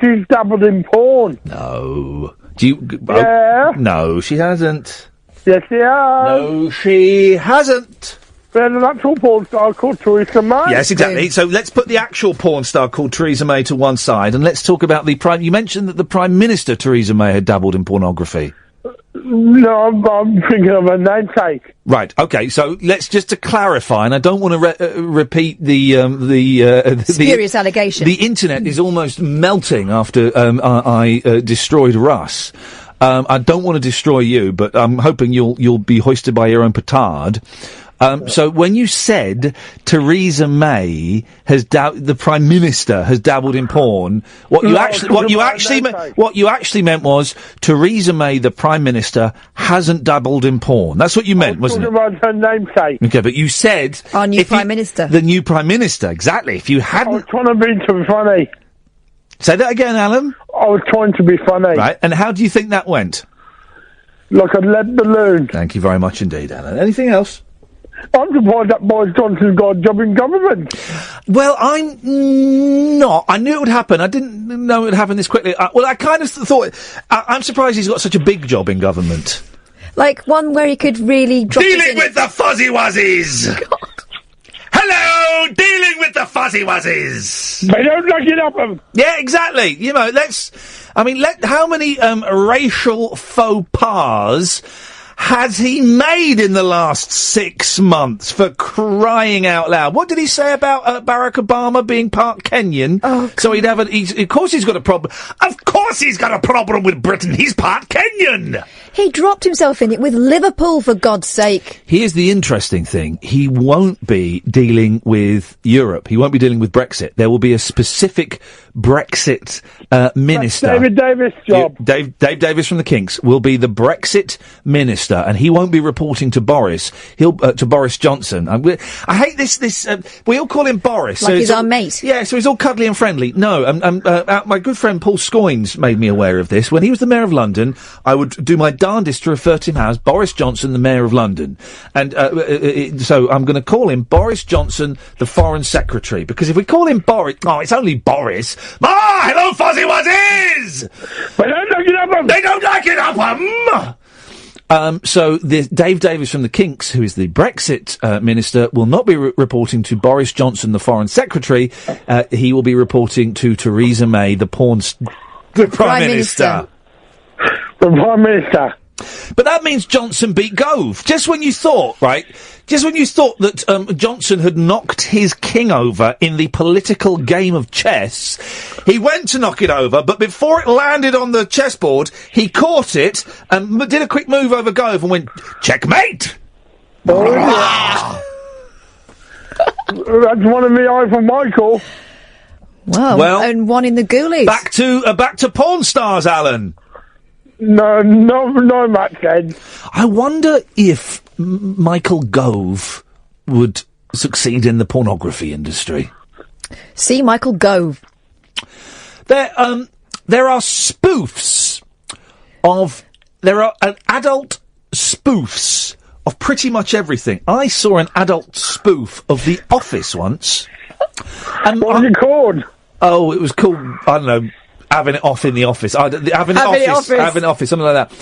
She's dabbled in porn. No. Do you... Yeah. No, she hasn't. Yes, she has. No, she hasn't. There's an actual porn star called Theresa May. Yes, exactly. So let's put the actual porn star called Theresa May to one side, and let's talk about the Prime... You mentioned that the Prime Minister, Theresa May, had dabbled in pornography. No, I'm thinking of her namesake. Right. Okay. So let's just to clarify, and I don't want to repeat the spurious allegation. The internet is almost melting after I destroyed Russ. I don't want to destroy you, but I'm hoping you'll be hoisted by your own petard. So when you said Theresa May has the Prime Minister has dabbled in porn, what you actually meant was Theresa May, the Prime Minister, hasn't dabbled in porn. That's what you meant, wasn't it? About her namesake. Okay, but you said our new Prime Minister, the new Prime Minister, exactly. If you hadn't, I was trying to be funny. Say that again, Alan. I was trying to be funny. Right, and how do you think that went? Like a lead balloon. Thank you very much indeed, Alan. Anything else? I'm surprised that Boris Johnson's got a job in government. Well, I'm not. I knew it would happen. I didn't know it would happen this quickly. Well, I kind of thought... I'm surprised he's got such a big job in government. Like one where he could really drop Dealing with the fuzzy wuzzies! Hello! Dealing with the fuzzy wuzzies! They don't like it up them! Yeah, exactly. You know, how many racial faux pas has he made in the last 6 months, for crying out loud? What did he say about Barack Obama being part Kenyan? Oh, so he'd have of course he's got a problem. Of course he's got a problem with Britain. He's part Kenyan. He dropped himself in it with Liverpool, for God's sake. Here's the interesting thing. He won't be dealing with Europe. He won't be dealing with Brexit. There will be a specific Brexit minister. That's David Davis' job. Dave Davis from the Kinks will be the Brexit minister, and he won't be reporting to Boris. He'll to Boris Johnson. I hate this. We all call him Boris. Like he's our mate. Yeah, so he's all cuddly and friendly. No, my good friend Paul Scoynes made me aware of this. When he was the Mayor of London, I would do my darndest to refer to him as Boris Johnson, the Mayor of London. And so I'm going to call him Boris Johnson, the Foreign Secretary, because if we call him Boris... Oh, it's only Boris. Hello, fuzzy wuzzies! They don't like it up them! They don't like it up them! So Dave Davis from the Kinks, who is the Brexit minister, will not be reporting to Boris Johnson, the Foreign Secretary. He will be reporting to Theresa May, the Prime Minister. The Prime Minister. But that means Johnson beat Gove. Just when you thought that Johnson had knocked his king over in the political game of chess, he went to knock it over, but before it landed on the chessboard, he caught it and did a quick move over Gove and went, checkmate! Oh, yeah. That's one in the eye for Michael. Well, and one in the ghoulies. Back to porn stars, Alan. No much, Ed. I wonder if Michael Gove would succeed in the pornography industry. See, Michael Gove. There are spoofs there are adult spoofs of pretty much everything. I saw an adult spoof of The Office once. What was it called? Oh, it was called, I don't know, Having It Off in the Office. Having It Office, something like that.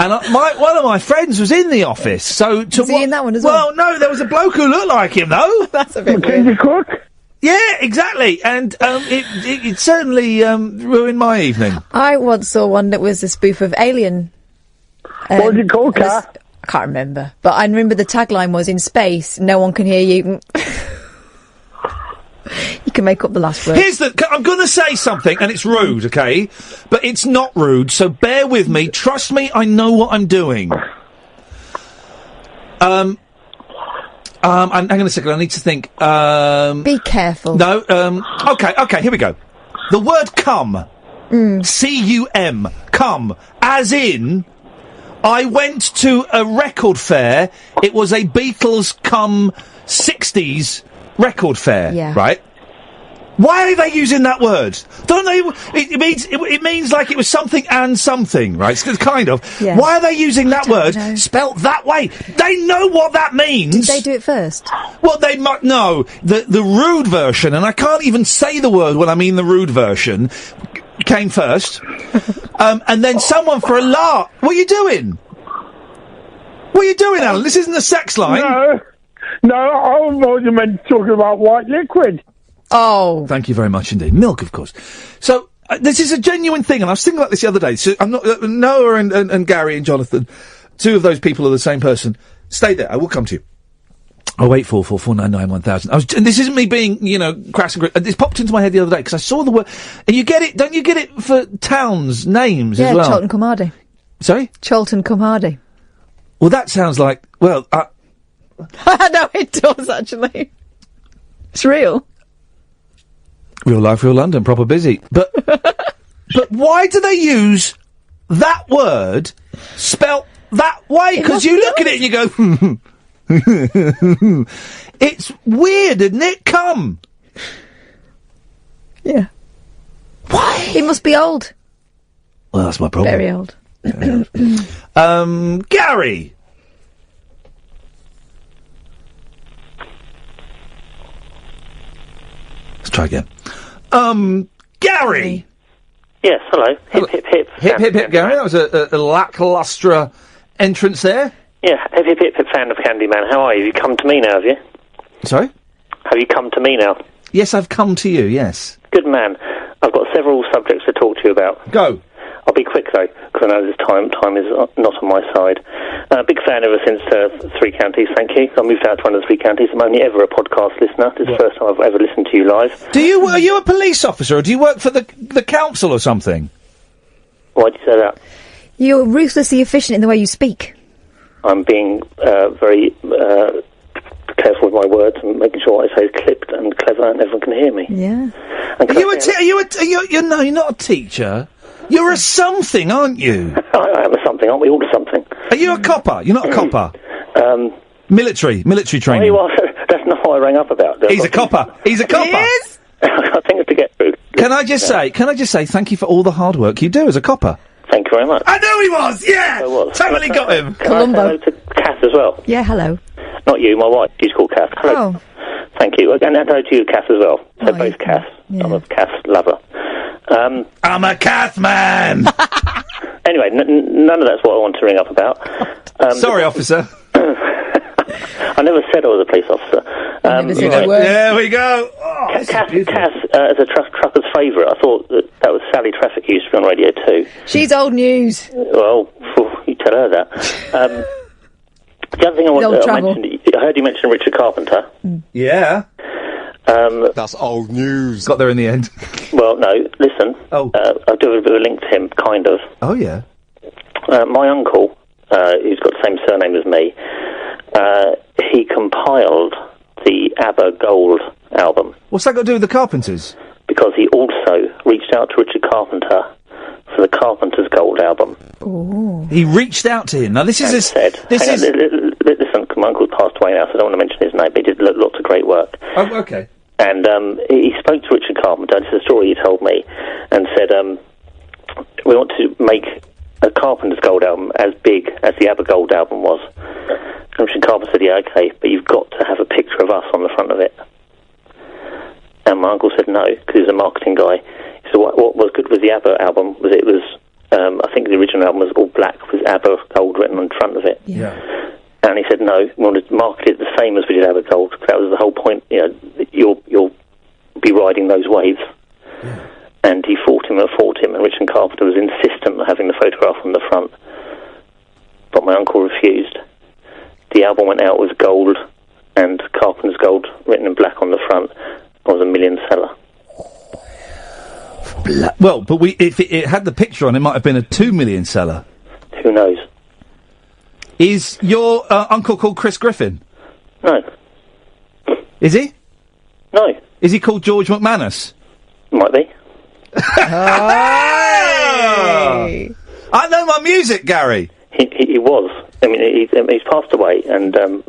And one of my friends was in The Office, so... Was he in that one as well? Well, no, there was a bloke who looked like him, though. That's a bit Mackenzie weird. Cook? Yeah, exactly. And it certainly ruined my evening. I once saw one that was a spoof of Alien. What was it called, Kat? I can't remember. But I remember the tagline was, in space, no one can hear you. You can make up the last word. I'm going to say something, and it's rude, okay? But it's not rude, so bear with me. Trust me, I know what I'm doing. Hang on a second, I need to think. Be careful. No, okay, here we go. The word cum. C-U-M. Cum. As in, I went to a record fair. It was a Beatles cum 60s record fair, Yeah. right? Why are they using that word? Don't they? It means like it was something and something, right? It's kind of. Yeah. Why are they using that word spelt that way? They know what that means. Did they do it first? Well, they might know the rude version, and I can't even say the word when I mean the rude version. Came first, and then someone for a laugh. What are you doing? What are you doing, Alan? This isn't a sex line. No, I thought you meant talking about white liquid. Oh. Thank you very much indeed. Milk, of course. So, this is a genuine thing, and I was thinking about this the other day. So, I'm not, Noah and Gary and Jonathan, two of those people are the same person. Stay there, I will come to you. 0844 499 1000. And this isn't me being, crass and grit. This popped into my head the other day, because I saw the word, and you get it, don't you get it for towns, names as well? Yeah, Cholton cum Hardy. Sorry? Cholton cum Hardy. Well, that sounds like, well, No, it does, actually. It's real. Real life, real London, proper busy. But why do they use that word spelt that way? Because you look at it and you go, it's weird, isn't it? Come. Yeah. Why? It must be old. Well, that's my problem. Very old. Gary. Let's try again. Gary. Yes, hello. Hip, hip, hip. Hip, hip, hip, Gary. That was a lacklustre entrance there. Yeah, hip, hip, hip, hip, fan of Candyman. How are you? Have you come to me now, have you? Sorry? Have you come to me now? Yes, I've come to you, yes. Good man. I've got several subjects to talk to you about. Go. I'll be quick, though, because I know this time is not on my side. Big fan ever since Three Counties, thank you. I moved out to one of the Three Counties. I'm only ever a podcast listener. This is the first time I've ever listened to you live. Are you a police officer, or do you work for the council or something? Why'd you say that? You're ruthlessly efficient in the way you speak. I'm being very careful with my words and making sure what I say is clipped and clever and everyone can hear me. Yeah. You're not a teacher. You're a something, aren't you? I am a something, aren't we all a something? Are you a copper? You're not a copper. Military training. Well, that's not what I rang up about. He's a copper. He's a copper. He is? I've got things to get through. Can I just say thank you for all the hard work you do as a copper. Thank you very much. I knew he was, yeah! I was. Totally got him. Can I say hello to Kath as well? Yeah, hello. Not you, my wife. She's called Kath. Hello. Oh. Thank you. And hello to you, Kath, as well. So both Kath. Yeah. I'm a Kath lover. I'm a Kath man! Anyway, none of that's what I want to ring up about. Sorry, officer. I never said I was a police officer. There we go. Oh, Kath, as a trucker's favourite, I thought that was Sally Traffic used to be on Radio 2. She's old news. Well, you tell her that. The other thing I wanted to mention, I heard you mention Richard Carpenter. Yeah. That's old news. Got there in the end. Well, no, listen. I'll do a bit of a link to him, kind of. Oh, yeah. My uncle, who's got the same surname as me, he compiled the ABBA Gold album. What's that got to do with the Carpenters? Because he also reached out to Richard Carpenter for the Carpenters Gold album. Ooh. He reached out to him. Now, this is... Listen, my uncle passed away now, so I don't want to mention his name, but he did lots of great work. Oh, okay. And he spoke to Richard Carpenter, this is a story he told me, and said, we want to make a Carpenter's Gold album as big as the ABBA Gold album was. And Richard Carpenter said, yeah, okay, but you've got to have a picture of us on the front of it. And my uncle said no, because he was a marketing guy. He said, what was good with the ABBA album was it was, I think the original album was all black with ABBA Gold written on the front of it. Yeah. And he said, no, we wanted to market it the same as we did ABBA Gold, because that was the whole point, you'll be riding those waves. Yeah. And he fought him, and Richard Carpenter was insistent on having the photograph on the front. But my uncle refused. The album went out with gold, and Carpenter's Gold written in black on the front. It was a million seller. Well, but if it had the picture on, it might have been a 2 million seller. Who knows? Is your uncle called Chris Griffin? No. Is he? No. Is he called George McManus? Might be. Hey! I know my music, Gary. He was. I mean, he's passed away, and I'm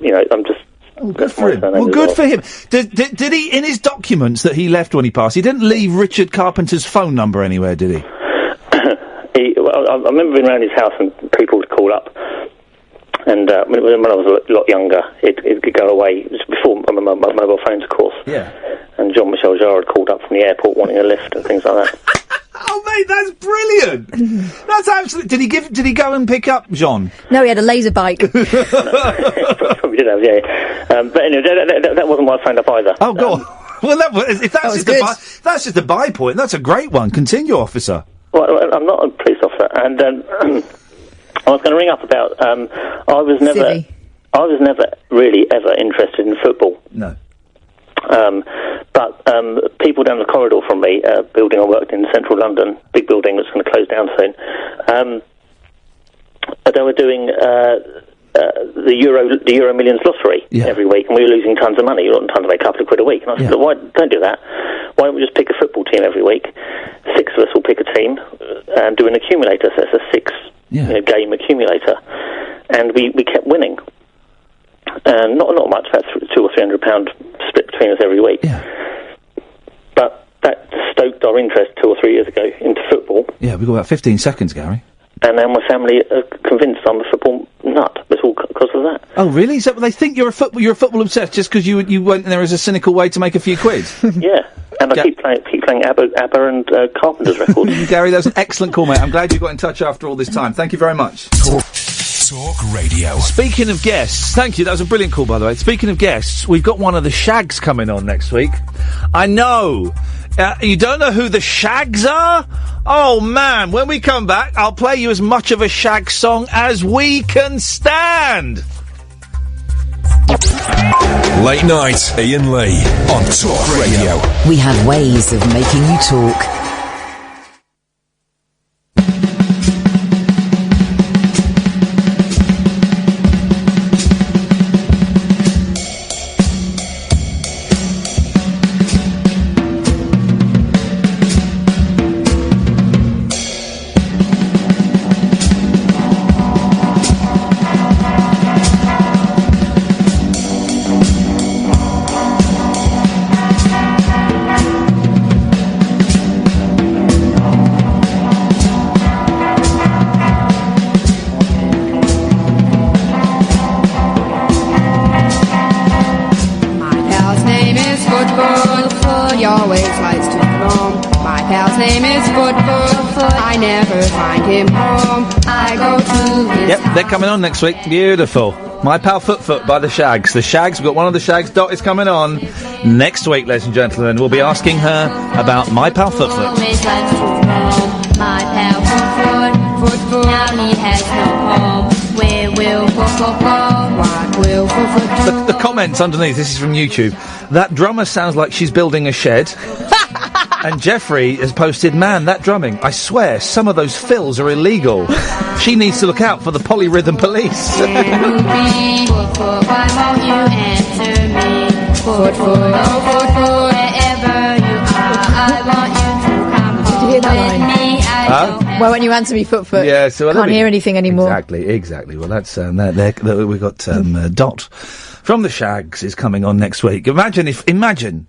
just Oh, good for him. Well, good for him. Did he, in his documents that he left when he passed, he didn't leave Richard Carpenter's phone number anywhere, did he? I remember being around his house and people would call up. And when I was a lot younger, it could go away. It was before my mobile phones, of course. Yeah. And Jean-Michel Jarre called up from the airport wanting a lift and things like that. Oh, mate, that's brilliant! That's absolutely... Did he go and pick up Jean? No, he had a laser bike. Probably did have, yeah. But anyway, that wasn't why I phoned up either. Oh, go on. Well, if that's just a buy point, that's a great one. Continue, officer. Well, I'm not a police officer, and I was going to ring up about. I was never really ever interested in football. No. But people down the corridor from me, building I worked in central London, big building that's going to close down soon. They were doing the Euro Millions lottery every week, and we were losing tons of money. Not tons of money, a couple of quid a week. And I said, "Why don't do that? Why don't we just pick a football team every week? 6 of us will pick a team and do an accumulator. So it's a 6 game accumulator." And we kept winning. And not much, about £200 or £300 split between us every week. Yeah. But that stoked our interest 2 or 3 years ago into football. Yeah, we've got about 15 seconds, Gary. And now my family are convinced I'm a football nut. It's all because of that. Oh, really? So they think you're a football obsessed just because you went in there as a cynical way to make a few quid? Yeah. And I keep playing ABBA and Carpenter's records. Gary, that was an excellent call, mate. I'm glad you got in touch after all this time. Thank you very much. Talk Radio. Speaking of guests, thank you, that was a brilliant call, by the way. Speaking of guests, we've got one of the Shags coming on next week. I know. You don't know who the Shags are? Oh, man, when we come back, I'll play you as much of a Shag song as we can stand. Late night, Iain Lee on Talk Radio. We have ways of making you talk. They're coming on next week. Beautiful. My Pal Foot by the Shags. The Shags, we've got one of the Shags. Dot is coming on next week, ladies and gentlemen. We'll be asking her about My Pal Foot. My pal Foot, now he has no home. Where will Foot go? What will Foot do? The comments underneath, this is from YouTube. That drummer sounds like she's building a shed. And Jeffrey has posted, man, that drumming, I swear, some of those fills are illegal. She needs to look out for the polyrhythm police. Where will be Foot, why won't you answer me? Foot, wherever you are, I want you to come home with me. Why won't you answer me, Foot? Yeah, so can't hear anything anymore. Exactly. Well, that's we've got Dot from the Shags is coming on next week. Imagine.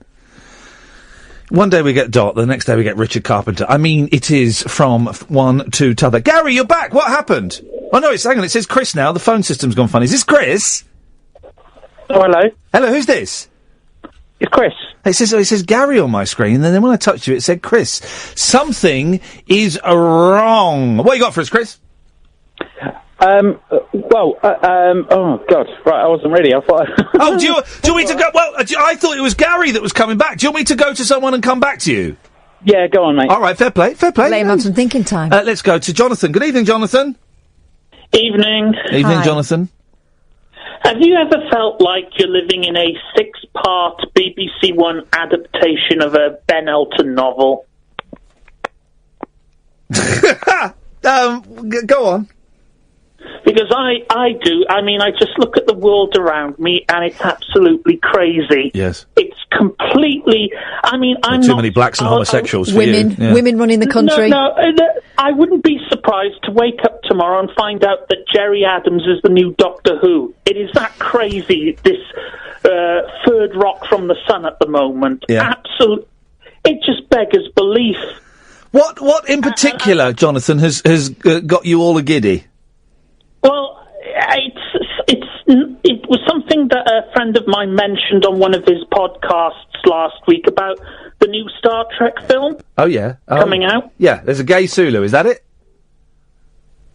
One day we get Dot, the next day we get Richard Carpenter. I mean, it is from one to t'other. Gary, you're back! What happened? Oh no, hang on, it says Chris now. The phone system's gone funny. Is this Chris? Oh, hello. Hello, who's this? It's Chris. It says Gary on my screen, and then when I touched you, it said Chris. Something is wrong. What you got for us, Chris? Oh God! Right, I wasn't ready. I thought. Oh, do you want me to go? Well, I thought it was Gary that was coming back. Do you want me to go to someone and come back to you? Yeah, go on, mate. All right, fair play. Lay him on some thinking time. Let's go to Jonathan. Good evening, Jonathan. Evening. Evening, Jonathan. Have you ever felt like you're living in a 6-part BBC One adaptation of a Ben Elton novel? Go on. Because I do. I mean, I just look at the world around me, and it's absolutely crazy. Yes. It's completely... I mean, I'm too not... many blacks and homosexuals for women, you. Yeah. Women running the country. No, I wouldn't be surprised to wake up tomorrow and find out that Jerry Adams is the new Doctor Who. It is that crazy, this third rock from the sun at the moment. Yeah. Absolutely. It just beggars belief. What in particular, Jonathan, has got you all a giddy? Well, it was something that a friend of mine mentioned on one of his podcasts last week about the new Star Trek film. Oh, yeah. Coming out? Yeah, there's a gay Sulu, is that it?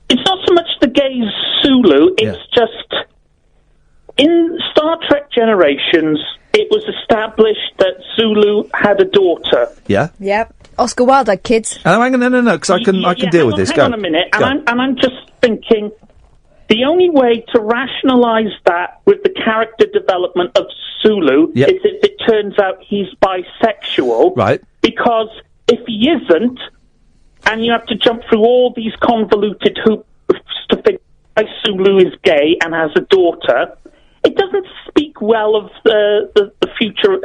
It's not so much the gay Sulu, it's just... In Star Trek Generations, it was established that Sulu had a daughter. Yeah? Yep. Oscar Wilde had kids. Oh, hang on, no, because I can deal with this. Hang Go. on a minute, Go. and I'm just thinking... The only way to rationalise that with the character development of Sulu is if it turns out he's bisexual. Right. Because if he isn't, and you have to jump through all these convoluted hoops to figure out Sulu is gay and has a daughter, it doesn't speak well of the future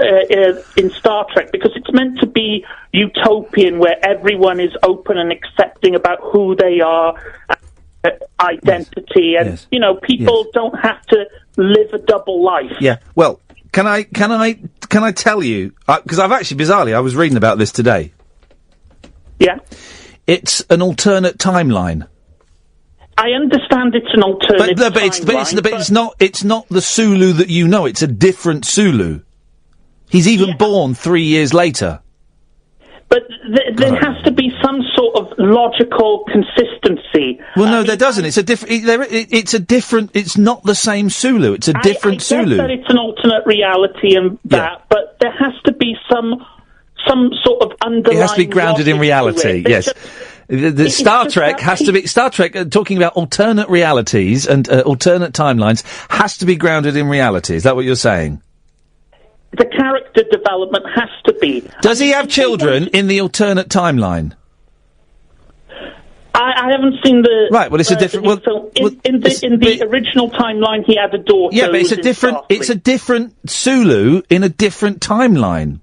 in Star Trek, because it's meant to be utopian where everyone is open and accepting about who they are, identity, and people don't have to live a double life. Yeah. Well, can I tell you? Because I've actually, bizarrely, I was reading about this today. Yeah. It's an alternate timeline. I understand it's an alternate timeline, but it's not the Sulu that you know. It's a different Sulu. He's even born 3 years later. But there has to be some sort of logical consistency. Well, no, there doesn't. It's a different. It's a different. It's not the same Sulu. It's a different Sulu. I get that it's an alternate reality and that, but there has to be some sort of underlying. It has to be grounded in reality. Yes. The Star Trek has to be Star Trek. Talking about alternate realities and alternate timelines has to be grounded in reality. Is that what you're saying? The character development has to be. Does he have children in the alternate timeline? I haven't seen the right. Well, it's a different. In the original timeline, he had a daughter. Yeah, but it's a different. It's a different Sulu in a different timeline.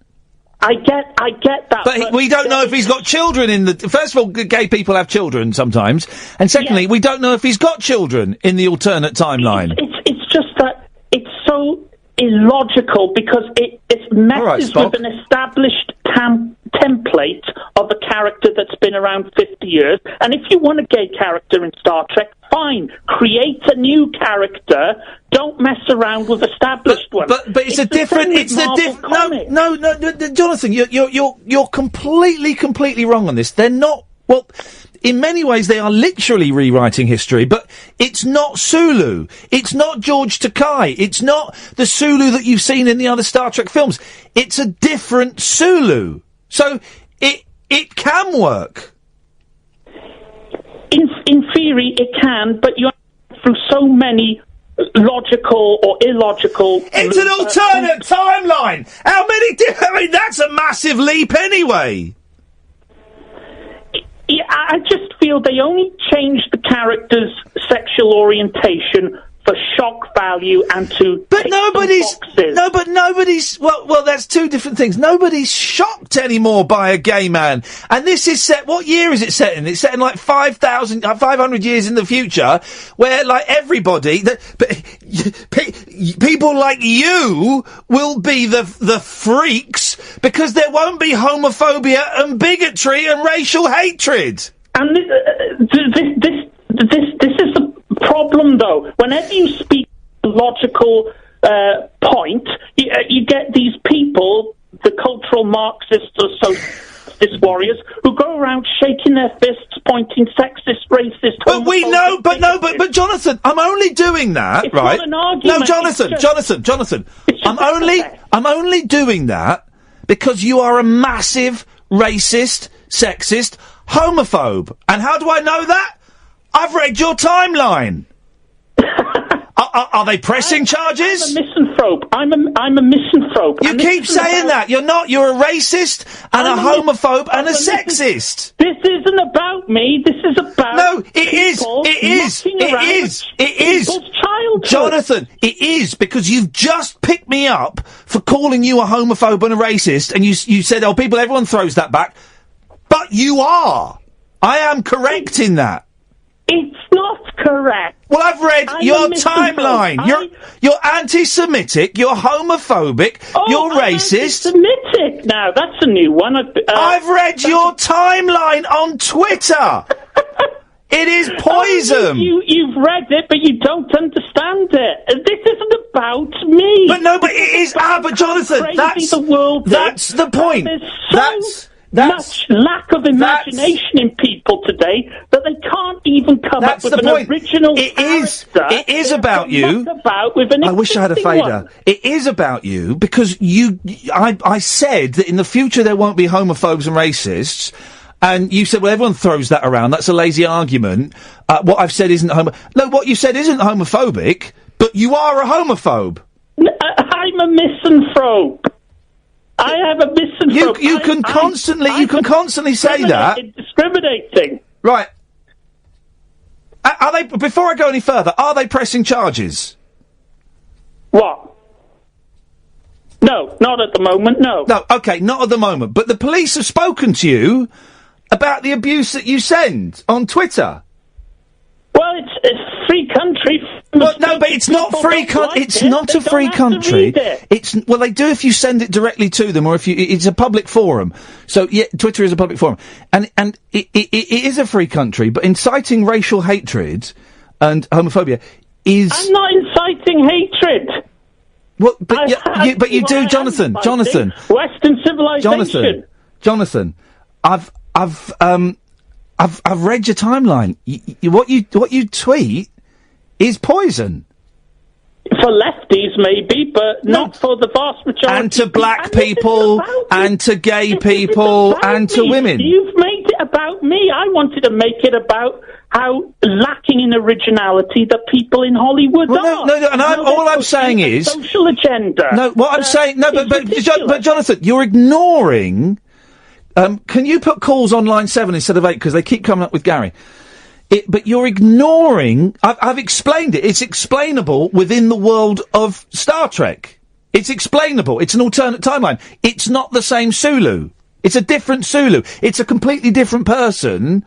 I get that. But we don't know if he's got children in the. First of all, gay people have children sometimes, and secondly, we don't know if he's got children in the alternate timeline. It's just that it's so illogical because it messes with an established template of a character that's been around 50 years. And if you want a gay character in Star Trek, fine, create a new character. Don't mess around with established ones. But it's a different. It's a different. No, Jonathan, you're completely wrong on this. They're not. Well, in many ways, they are literally rewriting history, but it's not Sulu. It's not George Takei. It's not the Sulu that you've seen in the other Star Trek films. It's a different Sulu. So it can work. In theory, it can, but you have through so many logical or illogical. It's an alternate timeline. How many? I mean, that's a massive leap anyway. Yeah, I just feel they only changed the character's sexual orientation for shock value and to. But nobody's. Well, that's two different things. Nobody's shocked anymore by a gay man. And this is set. What year is it set in? It's set in like 500 years in the future, where like everybody, people like you will be the freaks because there won't be homophobia and bigotry and racial hatred. And this is the problem, though. Whenever you speak logical point, you get these people, the cultural Marxists or socialist warriors, who go around shaking their fists, pointing sexist, racist. But we know, but Jonathan, I'm only doing that, it's right? Not an argument. No, Jonathan, I'm only doing that because you are a massive racist, sexist, homophobe. And how do I know that? I've read your timeline. Are they pressing charges? I'm a misanthrope. I'm a misanthrope. You keep saying that. You're not. You're a racist and a homophobe and a sexist. This isn't about me. This is about. No, it is. It is. Childhood. Jonathan, it is because you've just picked me up for calling you a homophobe and a racist, and you said, "Oh, everyone throws that back," but you are. I am correct in that. It's not correct. Well, I've read I'm your a misanthrope. timeline. You're anti-Semitic. You're homophobic. You're racist. Anti-Semitic. Now that's a new one. I've read your timeline on Twitter. It is poison. You've read it, but you don't understand it. This isn't about me. But no, but it is. But Jonathan, that's the point. There's much lack of imagination in people today that they can't even come up with an original character. It is about you. I wish I had a fader. It is about you because I said that in the future there won't be homophobes and racists. And you said, well, everyone throws that around. That's a lazy argument. What I've said isn't No, what you said isn't homophobic, but you are a homophobe. I'm a misanthrope. I have a misanthrope. You can constantly say that. Discriminating. Right. Are they? Before I go any further, are they pressing charges? What? No, not at the moment. No. No. Okay, not at the moment. But the police have spoken to you about the abuse that you send on Twitter. Well, it's a free country. Well, no, but it's not free. It's not a free country. It's they do if you send it directly to them, or if it's a public forum. So yeah, Twitter is a public forum, and it is a free country. But inciting racial hatred and homophobia is. I'm not inciting hatred. Well, but you do, Jonathan. Western civilization. Jonathan, I've read your timeline. What you tweet is poison. For lefties, maybe, but not for the vast majority. And to black people, and to gay people, and to women. You've made it about me. I wanted to make it about how lacking in originality that people in Hollywood are. No, and all I'm saying is social agenda. No, what I'm saying, but Jonathan, you're ignoring. Can you put calls on line 7 instead of 8 because they keep coming up with Gary? But you're ignoring. I've explained it. It's explainable within the world of Star Trek. It's explainable. It's an alternate timeline. It's not the same Sulu. It's a different Sulu. It's a completely different person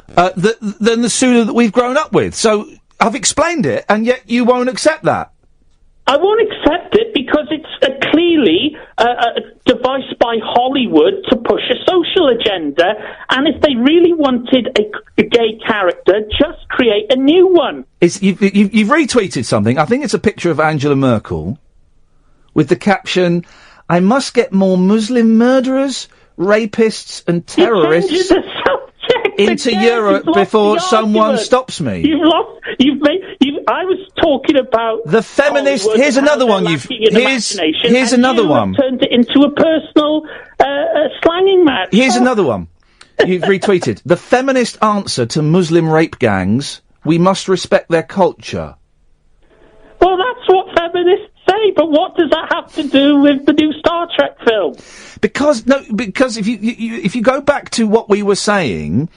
than the Sulu that we've grown up with. So I've explained it, and yet you won't accept that. I won't accept it because it's clearly a device by Hollywood to push a social agenda, and if they really wanted a gay character, just create a new one. You've retweeted something. I think it's a picture of Angela Merkel with the caption, "I must get more Muslim murderers, rapists and terrorists into Europe before someone stops me." I was talking about the feminist. Here's another one. Here's another one. Turned it into a personal slanging match. Here's another one. You've retweeted the feminist answer to Muslim rape gangs. We must respect their culture. Well, that's what feminists say, but what does that have to do with the new Star Trek film? Because if you go back to what we were saying,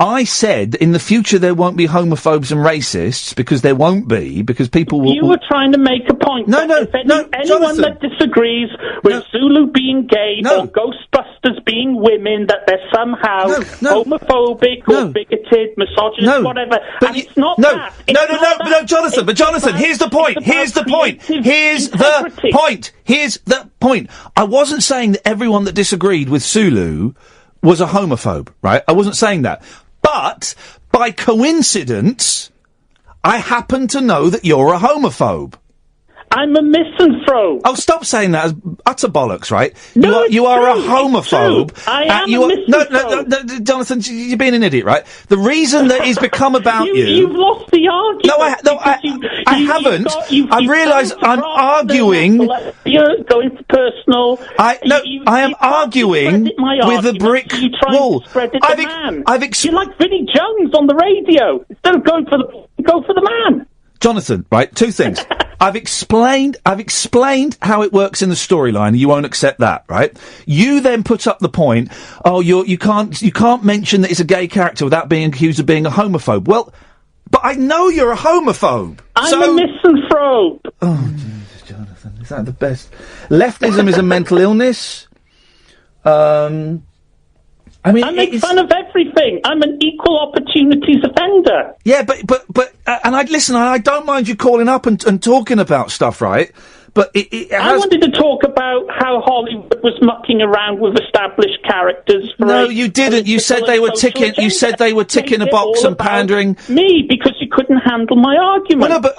I said in the future there won't be homophobes and racists because there won't be, because people will. You were trying to make a point. No, anyone Jonathan. that disagrees with Sulu being gay or Ghostbusters being women, that they're somehow homophobic or bigoted, misogynist, whatever. And it's not that. No, Jonathan. But Jonathan, here's the point. Here's the point. I wasn't saying that everyone that disagreed with Sulu was a homophobe, right? I wasn't saying that. But, by coincidence, I happen to know that you're a homophobe. I'm a misanthrope. Oh, stop saying that as utter bollocks, right? No, you are a homophobe. I am a misanthrope. No, Jonathan, you're being an idiot, right? The reason that it's become about you... You've lost the argument. I haven't. I realise I'm arguing... You're going for personal... I am arguing with a brick wall. You're like Vinny Jones on the radio. Instead of going for the man. Jonathan, right, two things. I've explained how it works in the storyline, and you won't accept that, right? You then put up the point, you can't mention that it's a gay character without being accused of being a homophobe. Well, but I know you're a homophobe. I'm a misanthrope. Oh, Jesus, Jonathan, is that the best? Leftism is a mental illness. I mean, I make fun of everything. I'm an equal opportunities offender. Yeah, but and I don't mind you calling up and talking about stuff, right? But it has... I wanted to talk about how Hollywood was mucking around with established characters. For No, you didn't. You said they were ticking. You said they were ticking a box and pandering. Me, because you couldn't handle my argument. Well, no,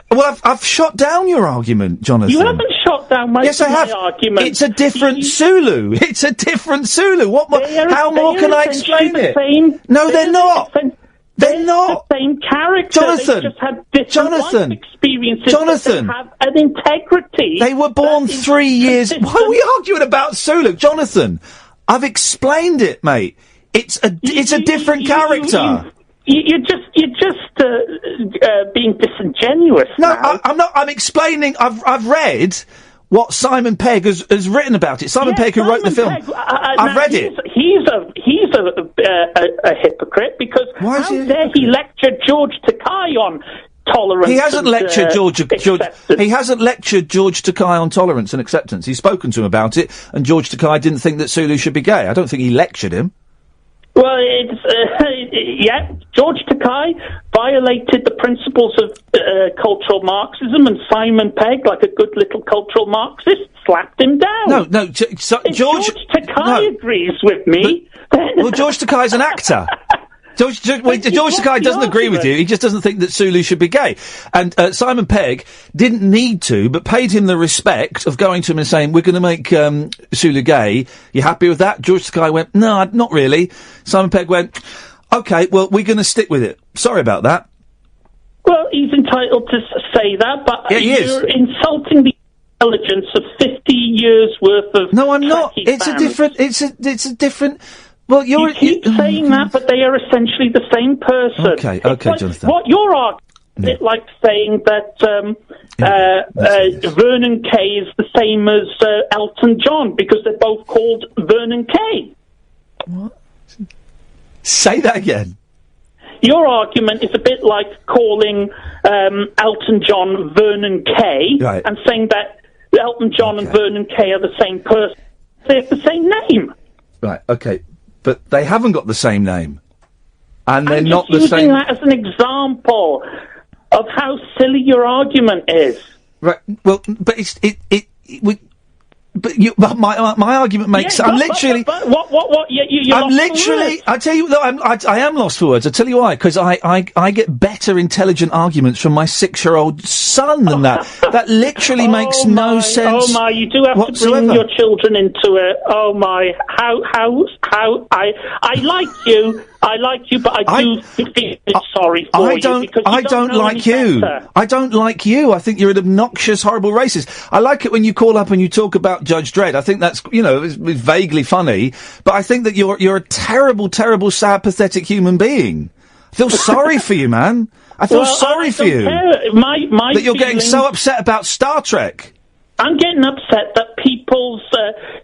but I've shot down your argument, Jonathan. You haven't shot down my argument. It's a different Sulu. It's a different Sulu. What more? How more can I explain it? No, they're not. They're not the same character. Jonathan. They just had different life experiences. Jonathan. They have an integrity. They were born 3 years. Why are we arguing about Sulu, Jonathan? I've explained it, mate. It's a different character. You're just being disingenuous. No, I'm not. I'm explaining. I've read what Simon Pegg has written about it. Simon Pegg, who wrote the film. I've read it. He's a hypocrite because how dare he lecture George Takei on tolerance? He hasn't lectured George. He hasn't lectured George Takei on tolerance and acceptance. He's spoken to him about it, and George Takei didn't think that Sulu should be gay. I don't think he lectured him. Well, George Takei violated the principles of cultural Marxism, and Simon Pegg, like a good little cultural Marxist, slapped him down. No, George Takei agrees with me. Well, George Takei's an actor. George Takei doesn't agree with you. He just doesn't think that Sulu should be gay. And Simon Pegg didn't need to, but paid him the respect of going to him and saying, we're going to make Sulu gay. You happy with that? George Takei went, no, not really. Simon Pegg went, OK, well, we're going to stick with it. Sorry about that. Well, he's entitled to say that, but you're insulting the intelligence of 50 years worth of... No, I'm not. It's a different... Well, you keep saying that, but they are essentially the same person. Okay, like, Jonathan. What you're arguing, it's like saying that Vernon Kay is the same as Elton John because they're both called Vernon Kay. What? Say that again. Your argument is a bit like calling Elton John Vernon Kay and saying that Elton John and Vernon Kay are the same person. They have the same name. Right, okay. But they haven't got the same name. And they're not the I'm same... using that as an example of how silly your argument is. Right, well, but my argument makes... Yeah, I'm literally... But what? You're I'm literally... I tell you, I am lost for words. I tell you why. Because I get better intelligent arguments from my 6-year-old son than that. That literally makes no sense. Oh my, you do have whatsoever. to bring your children into it. Oh my, how I like you, but I do feel sorry for you because I don't like you. I don't like you. I think you're an obnoxious, horrible racist. I like it when you call up and you talk about Judge Dredd. I think that's, it's vaguely funny, but I think that you're a terrible, terrible, sad, pathetic human being. I feel sorry for you, man. I feel sorry for you. That you're getting so upset about Star Trek. I'm getting upset that people's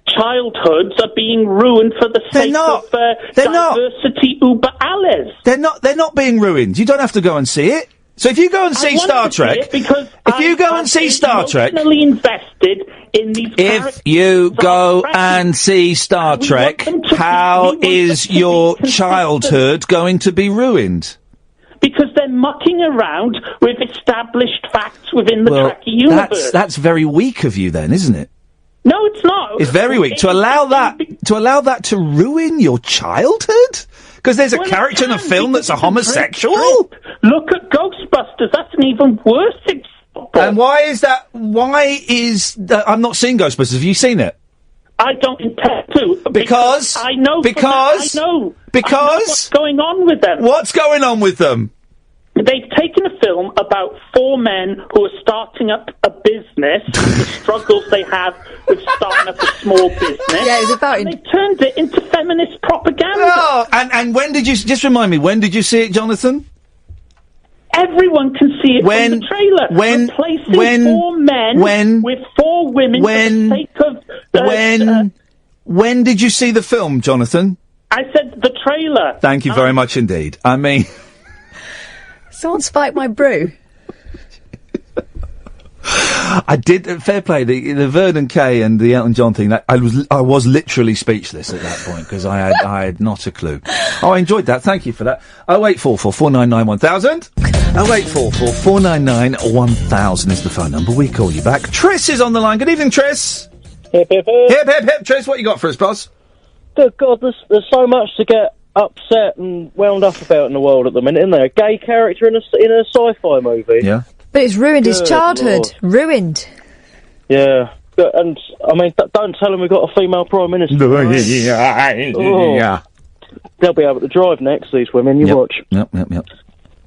childhoods are being ruined for the sake of diversity uber alles. They're not being ruined. You don't have to go and see it. So if you go and see Star Trek, if you go and see Star Trek, invested in these if you go and see Star Trek, how is your childhood going to be ruined? Because they're mucking around with established facts within the Trekkie universe. That's very weak of you, then, isn't it? No, it's not. It's very weak to allow that to ruin your childhood. Because there's a character in a film that's a homosexual? Look at Ghostbusters, that's an even worse example. And why is that? I'm not seeing Ghostbusters, have you seen it? I don't intend to. Because? I know. Because? I know. Because? What's going on with them. What's going on with them? They've taken a film about 4 men who are starting up a business, the struggles they have with starting up a small business. Yeah, it was about... And they turned it into feminist propaganda. Oh, and when did you... Just remind me, when did you see it, Jonathan? Everyone can see it from the trailer. Replacing 4 men with 4 women for the sake of... when did you see the film, Jonathan? I said the trailer. Thank you very much indeed. I mean... Someone spiked my brew. I did. Fair play. The Vernon Kay and the Elton John thing. I was literally speechless at that point because I had not a clue. Oh, I enjoyed that. Thank you for that. 0844 499 1000. 0844 499 1000 is the phone number. We call you back. Triss is on the line. Good evening, Triss. Hip, hip, hip. Hip, hip, hip. Triss, what you got for us, boss? Good God, there's so much to get upset and wound up about in the world at the minute, isn't there? A gay character in a sci-fi movie. Yeah. But it's ruined his Good childhood. Lord. Ruined. Yeah. And, I mean, don't tell him we've got a female Prime Minister. Yeah. They'll be able to drive next, these women. You watch. Yep.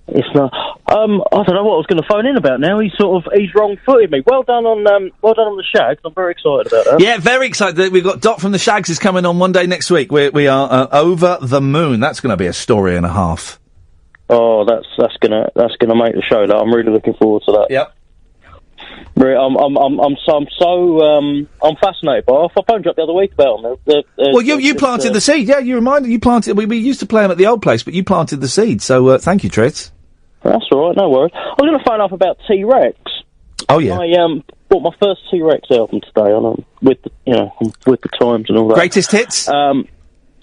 It's not. I don't know what I was going to phone in about now. He's wrong-footed me. Well done on the Shags. I'm very excited about that. Yeah, very excited. We've got Dot from the Shags is coming on one day next week. We are over the moon. That's going to be a story and a half. Oh, that's gonna make the show. That I'm really looking forward to that. Yep. I'm fascinated by it. I phoned you up the other week about them. Well, you planted the seed. Yeah, you reminded. You planted. We used to play them at the old place, but you planted the seed. So thank you, Tritz. That's all right. No worries. I was going to phone up about T-Rex. Oh yeah. I bought my first T-Rex album today. With the times and all that. Greatest hits.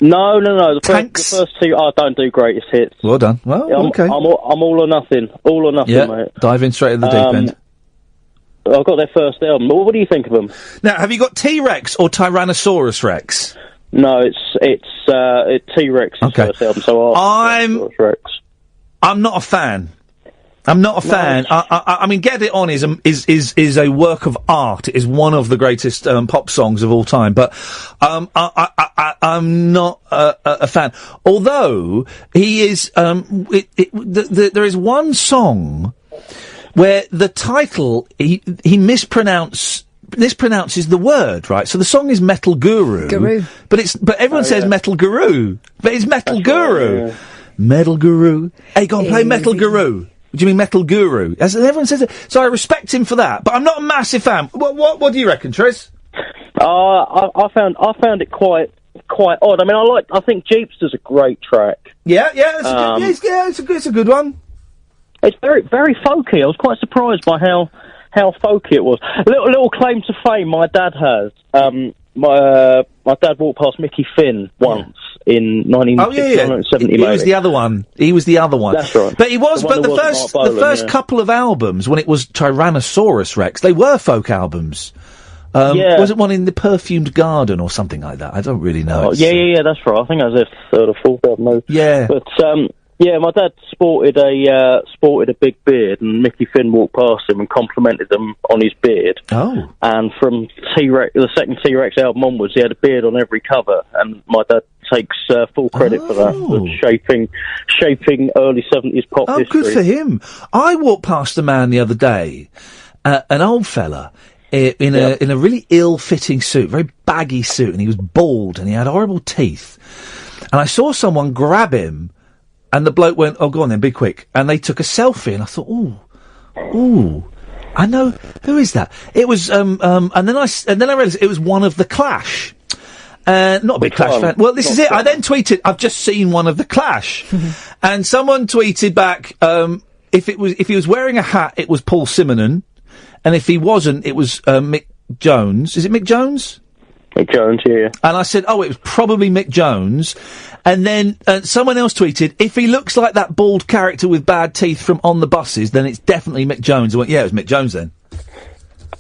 No. The first two. I don't do greatest hits. Well done. Well, okay. I'm all or nothing. All or nothing, Yeah. mate. Dive in straight at the deep end. I've got their first album. What do you think of them? Now, have you got T-Rex or Tyrannosaurus Rex? No, it's T-Rex's first album. So Rex. I'm not a fan. I mean, Get It On is a work of art. It is one of the greatest pop songs of all time. But I'm not a fan. Although he is, there is one song where the title he mispronounces the word, right? So the song is Metal Guru. But everyone says Metal Guru. But it's Metal Guru. Right, yeah. Metal Guru. Hey, go on, play Metal Guru. What do you mean Metal Guru? As everyone says it. So I respect him for that, but I'm not a massive fan. What do you reckon, Tris? I found it quite odd. I mean, I think Jeepster's a great track. Yeah, it's a good one. It's very, very folky. I was quite surprised by how folky it was. Little claim to fame my dad has. My dad walked past Mickey Finn once in 1970. He was the other one. That's right. But he was. But the first couple of albums, when it was Tyrannosaurus Rex, they were folk albums. Wasn't one in the Perfumed Garden or something like that? I don't really know. Yeah, that's right. I think that was their third or fourth album. Yeah. But my dad sported a big beard, and Mickey Finn walked past him and complimented him on his beard. Oh. And from the second T-Rex album onwards, he had a beard on every cover, and my dad takes full credit for that, for shaping early 70s pop history. Oh, good for him. I walked past a man the other day, an old fella, in a really ill-fitting suit, very baggy suit, and he was bald, and he had horrible teeth. And I saw someone grab him, and the bloke went, "Oh, go on then, be quick." And they took a selfie, and I thought, ooh, I know, who is that? It was, and then I realised it was one of The Clash. Not a big Clash fan. Well, this is it. I then tweeted, "I've just seen one of The Clash." And someone tweeted back, if he was wearing a hat, it was Paul Simonon. And if he wasn't, it was, Mick Jones. Is it Mick Jones? Mick Jones, yeah. And I said, it was probably Mick Jones. And then someone else tweeted, if he looks like that bald character with bad teeth from On the Buses, then it's definitely Mick Jones. I went, yeah, it was Mick Jones then.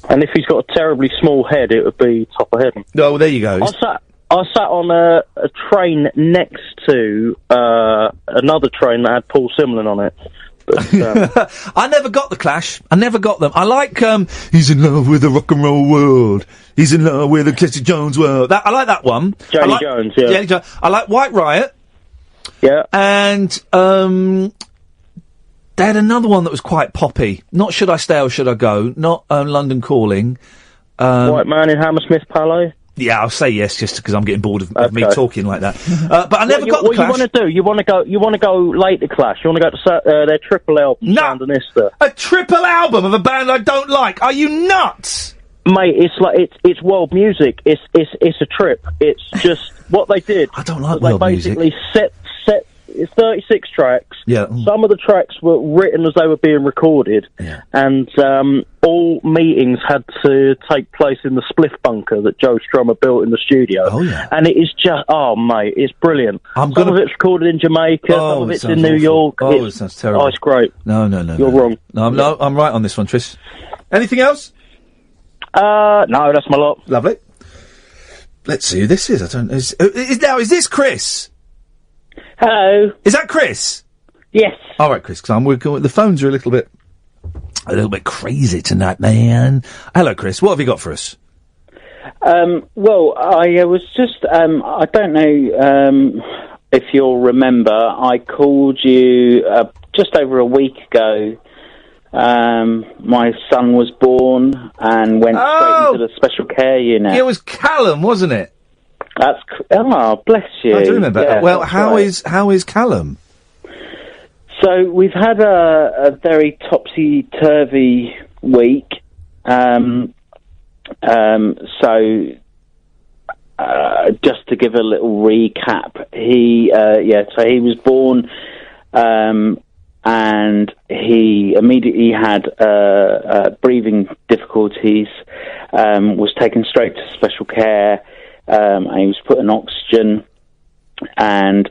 And if he's got a terribly small head, it would be Top of Heaven. Oh, well, there you go. I sat on a train next to another train that had Paul Simonon on it. But, I never got The Clash. I never got them. I like, he's in love with the rock and roll world. He's in love with the Jesse Jones world. I like that one. Janie Jones, yeah. Janie Jones. I like White Riot. Yeah. And, they had another one that was quite poppy. Not Should I Stay or Should I Go? Not, London Calling. White Man in Hammersmith Palais? Yeah, I'll say yes, just because I'm getting bored of me talking like that. But I never got The Clash. What you want to do? You want to go late to Clash? You want to go to their triple album, Sandinista? A triple album of a band I don't like? Are you nuts? Mate, it's world music. It's a trip. It's just what they did. I don't like world music. They basically It's 36 tracks. Yeah. Some of the tracks were written as they were being recorded, and all meetings had to take place in the spliff bunker that Joe Strummer built in the studio. Oh, yeah. And it is just, mate, it's brilliant. Some of it's recorded in Jamaica, some of it it's sounds in New awful. York. Oh, it sounds terrible. Oh, it's great. No. You're wrong. No, I'm right on this one, Tris. Anything else? No, that's my lot. Lovely. Let's see who this is. I don't. Is this Chris? Hello. Is that Chris? Yes. All right, Chris. Because the phones are a little bit crazy tonight, man. Hello, Chris. What have you got for us? Well, I was just. I don't know if you'll remember. I called you just over a week ago. My son was born and went straight into the special care unit. It was Callum, wasn't it? Bless you. I do remember. Yeah, well, that's how right. is Callum? So we've had a very topsy-turvy week. Just to give a little recap, he was born, and he immediately had breathing difficulties, was taken straight to special care, and he was put on oxygen, and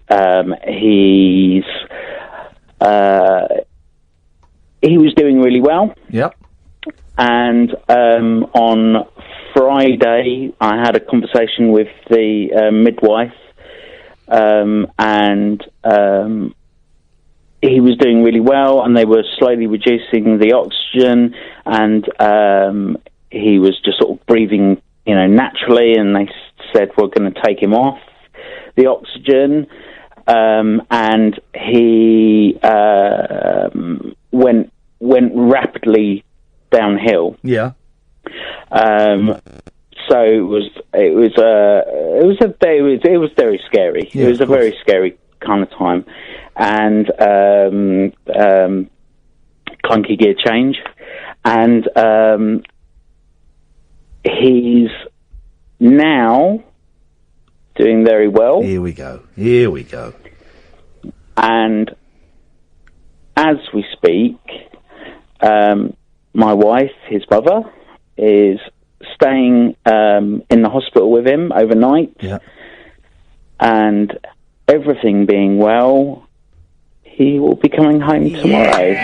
he was doing really well. Yep. And on Friday, I had a conversation with the midwife, and he was doing really well, and they were slowly reducing the oxygen, and he was just sort of breathing, naturally, and they said, we're going to take him off the oxygen, and he went rapidly downhill. Yeah. So it was very scary. Yeah, it was a very scary kind of time, and clunky gear change, and he's now doing very well. Here we go. And as we speak, my wife, his mother, is staying in the hospital with him overnight. Yeah. And everything being well, he will be coming home tomorrow.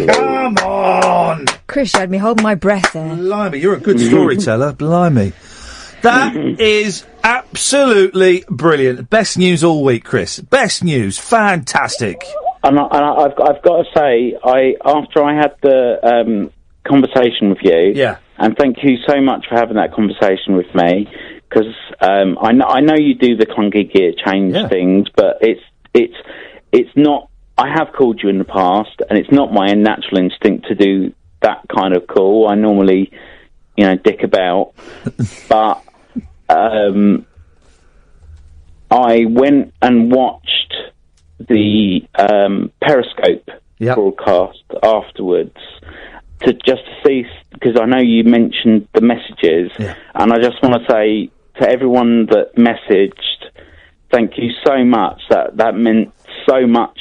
Come on! Chris, you had me holding my breath there. Blimey, you're a good storyteller. Blimey. That is absolutely brilliant. Best news all week, Chris. Best news. Fantastic. And I've got to say, after I had the conversation with you, and thank you so much for having that conversation with me, because I know you do the clunky gear change things, but it's not. I have called you in the past, and it's not my natural instinct to do that kind of call. I normally, dick about, but I went and watched the Periscope broadcast afterwards to see, because I know you mentioned the messages, and I just want to say to everyone that messaged, thank you so much. That meant so much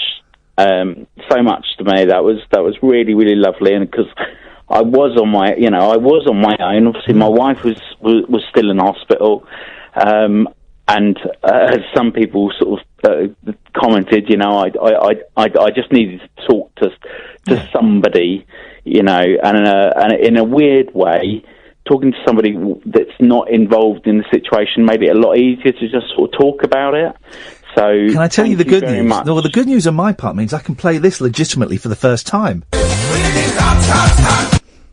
to me. That was really, really lovely, and because I was on my own. Obviously, my wife was still in hospital, and as some people sort of commented, I just needed to talk to somebody, and in a weird way, talking to somebody that's not involved in the situation made it a lot easier to just sort of talk about it. So, can I tell you the good news? Much. No, well, the good news on my part means I can play this legitimately for the first time.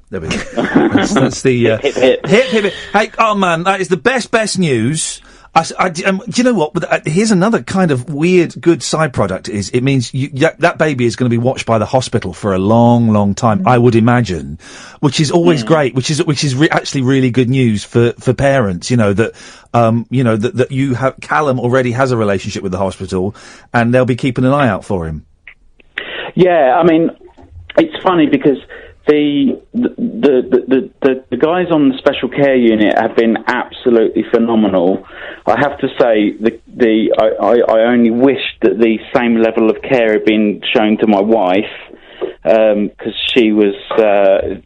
There we go. That's the hip, hip. Hey, oh man, that is the best news. Do you know what? Here's another kind of weird, good side product. It means that baby is going to be watched by the hospital for a long, long time. I would imagine, which is always great. Which is actually really good news for parents. That you have Callum already has a relationship with the hospital, and they'll be keeping an eye out for him. Yeah, I mean, it's funny because the guys on the special care unit have been absolutely phenomenal. I have to say, I only wish that the same level of care had been shown to my wife, because she was, her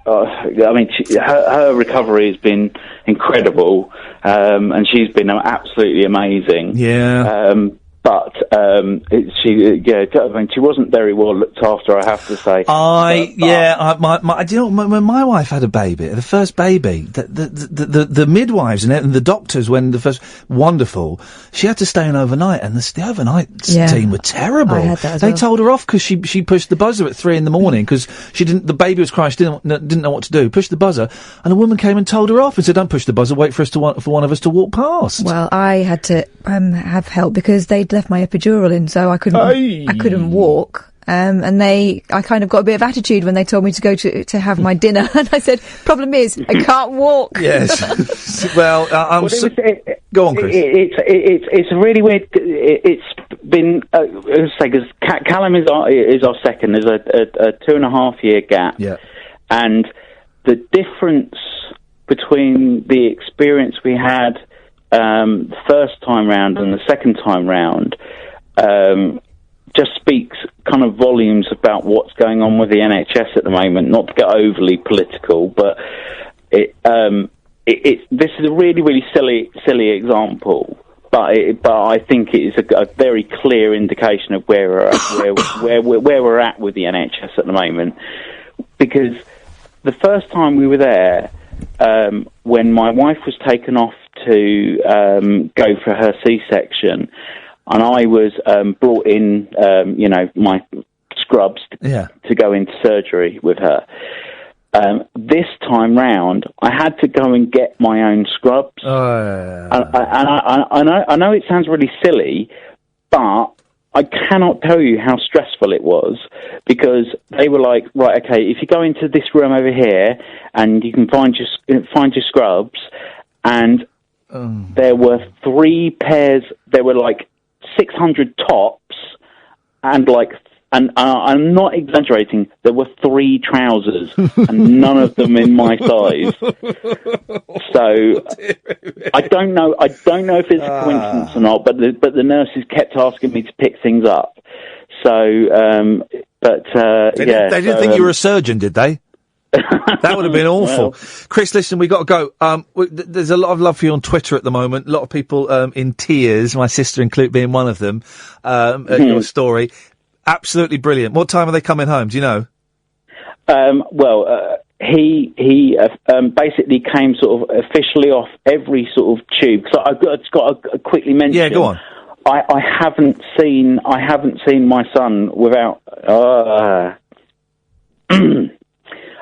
recovery has been incredible, and she's been absolutely amazing. Yeah. But she wasn't very well looked after, I have to say. When my wife had a baby, the first baby, the midwives and the doctors, when the first, wonderful, she had to stay in overnight, and the overnight team were terrible. I had that as they well. told her off because she pushed the buzzer at 3 a.m. because the baby was crying, she didn't know what to do, pushed the buzzer, and a woman came and told her off and said, don't push the buzzer, wait for one of us to walk past. Well, I had to have help because they'd left my epidural in, so I couldn't walk. And I kind of got a bit of attitude when they told me to go to have my dinner, and I said, problem is, I can't walk. Yes. Well, go on, Chris. It's really weird. It's been, because Callum is our second. There's a 2.5 year gap. Yeah. And the difference between the experience we had the first time round and the second time round just speaks kind of volumes about what's going on with the NHS at the moment. Not to get overly political, but this is a really, really silly example. But I think it is a very clear indication of where we're at with the NHS at the moment. Because the first time we were there, when my wife was taken off to go for her C-section, and I was brought in, my scrubs to go into surgery with her. This time round, I had to go and get my own scrubs. I know it sounds really silly, but I cannot tell you how stressful it was, because they were like, right, okay, if you go into this room over here and you can find your scrubs, and there were 3 pairs, there were like 600 tops, and I'm not exaggerating, there were 3 trousers, and none of them in my size. So I don't know if it's a coincidence or not, but the nurses kept asking me to pick things up. So, they didn't think you were a surgeon, did they? That would have been awful. Well, Chris, listen, we got to go. There's a lot of love for you on Twitter at the moment. A lot of people in tears, my sister included being one of them, at your story. Absolutely brilliant. What time are they coming home? Do you know? He basically came sort of officially off every sort of tube. So I've got to quickly mention. Yeah, go on. I haven't seen my son without.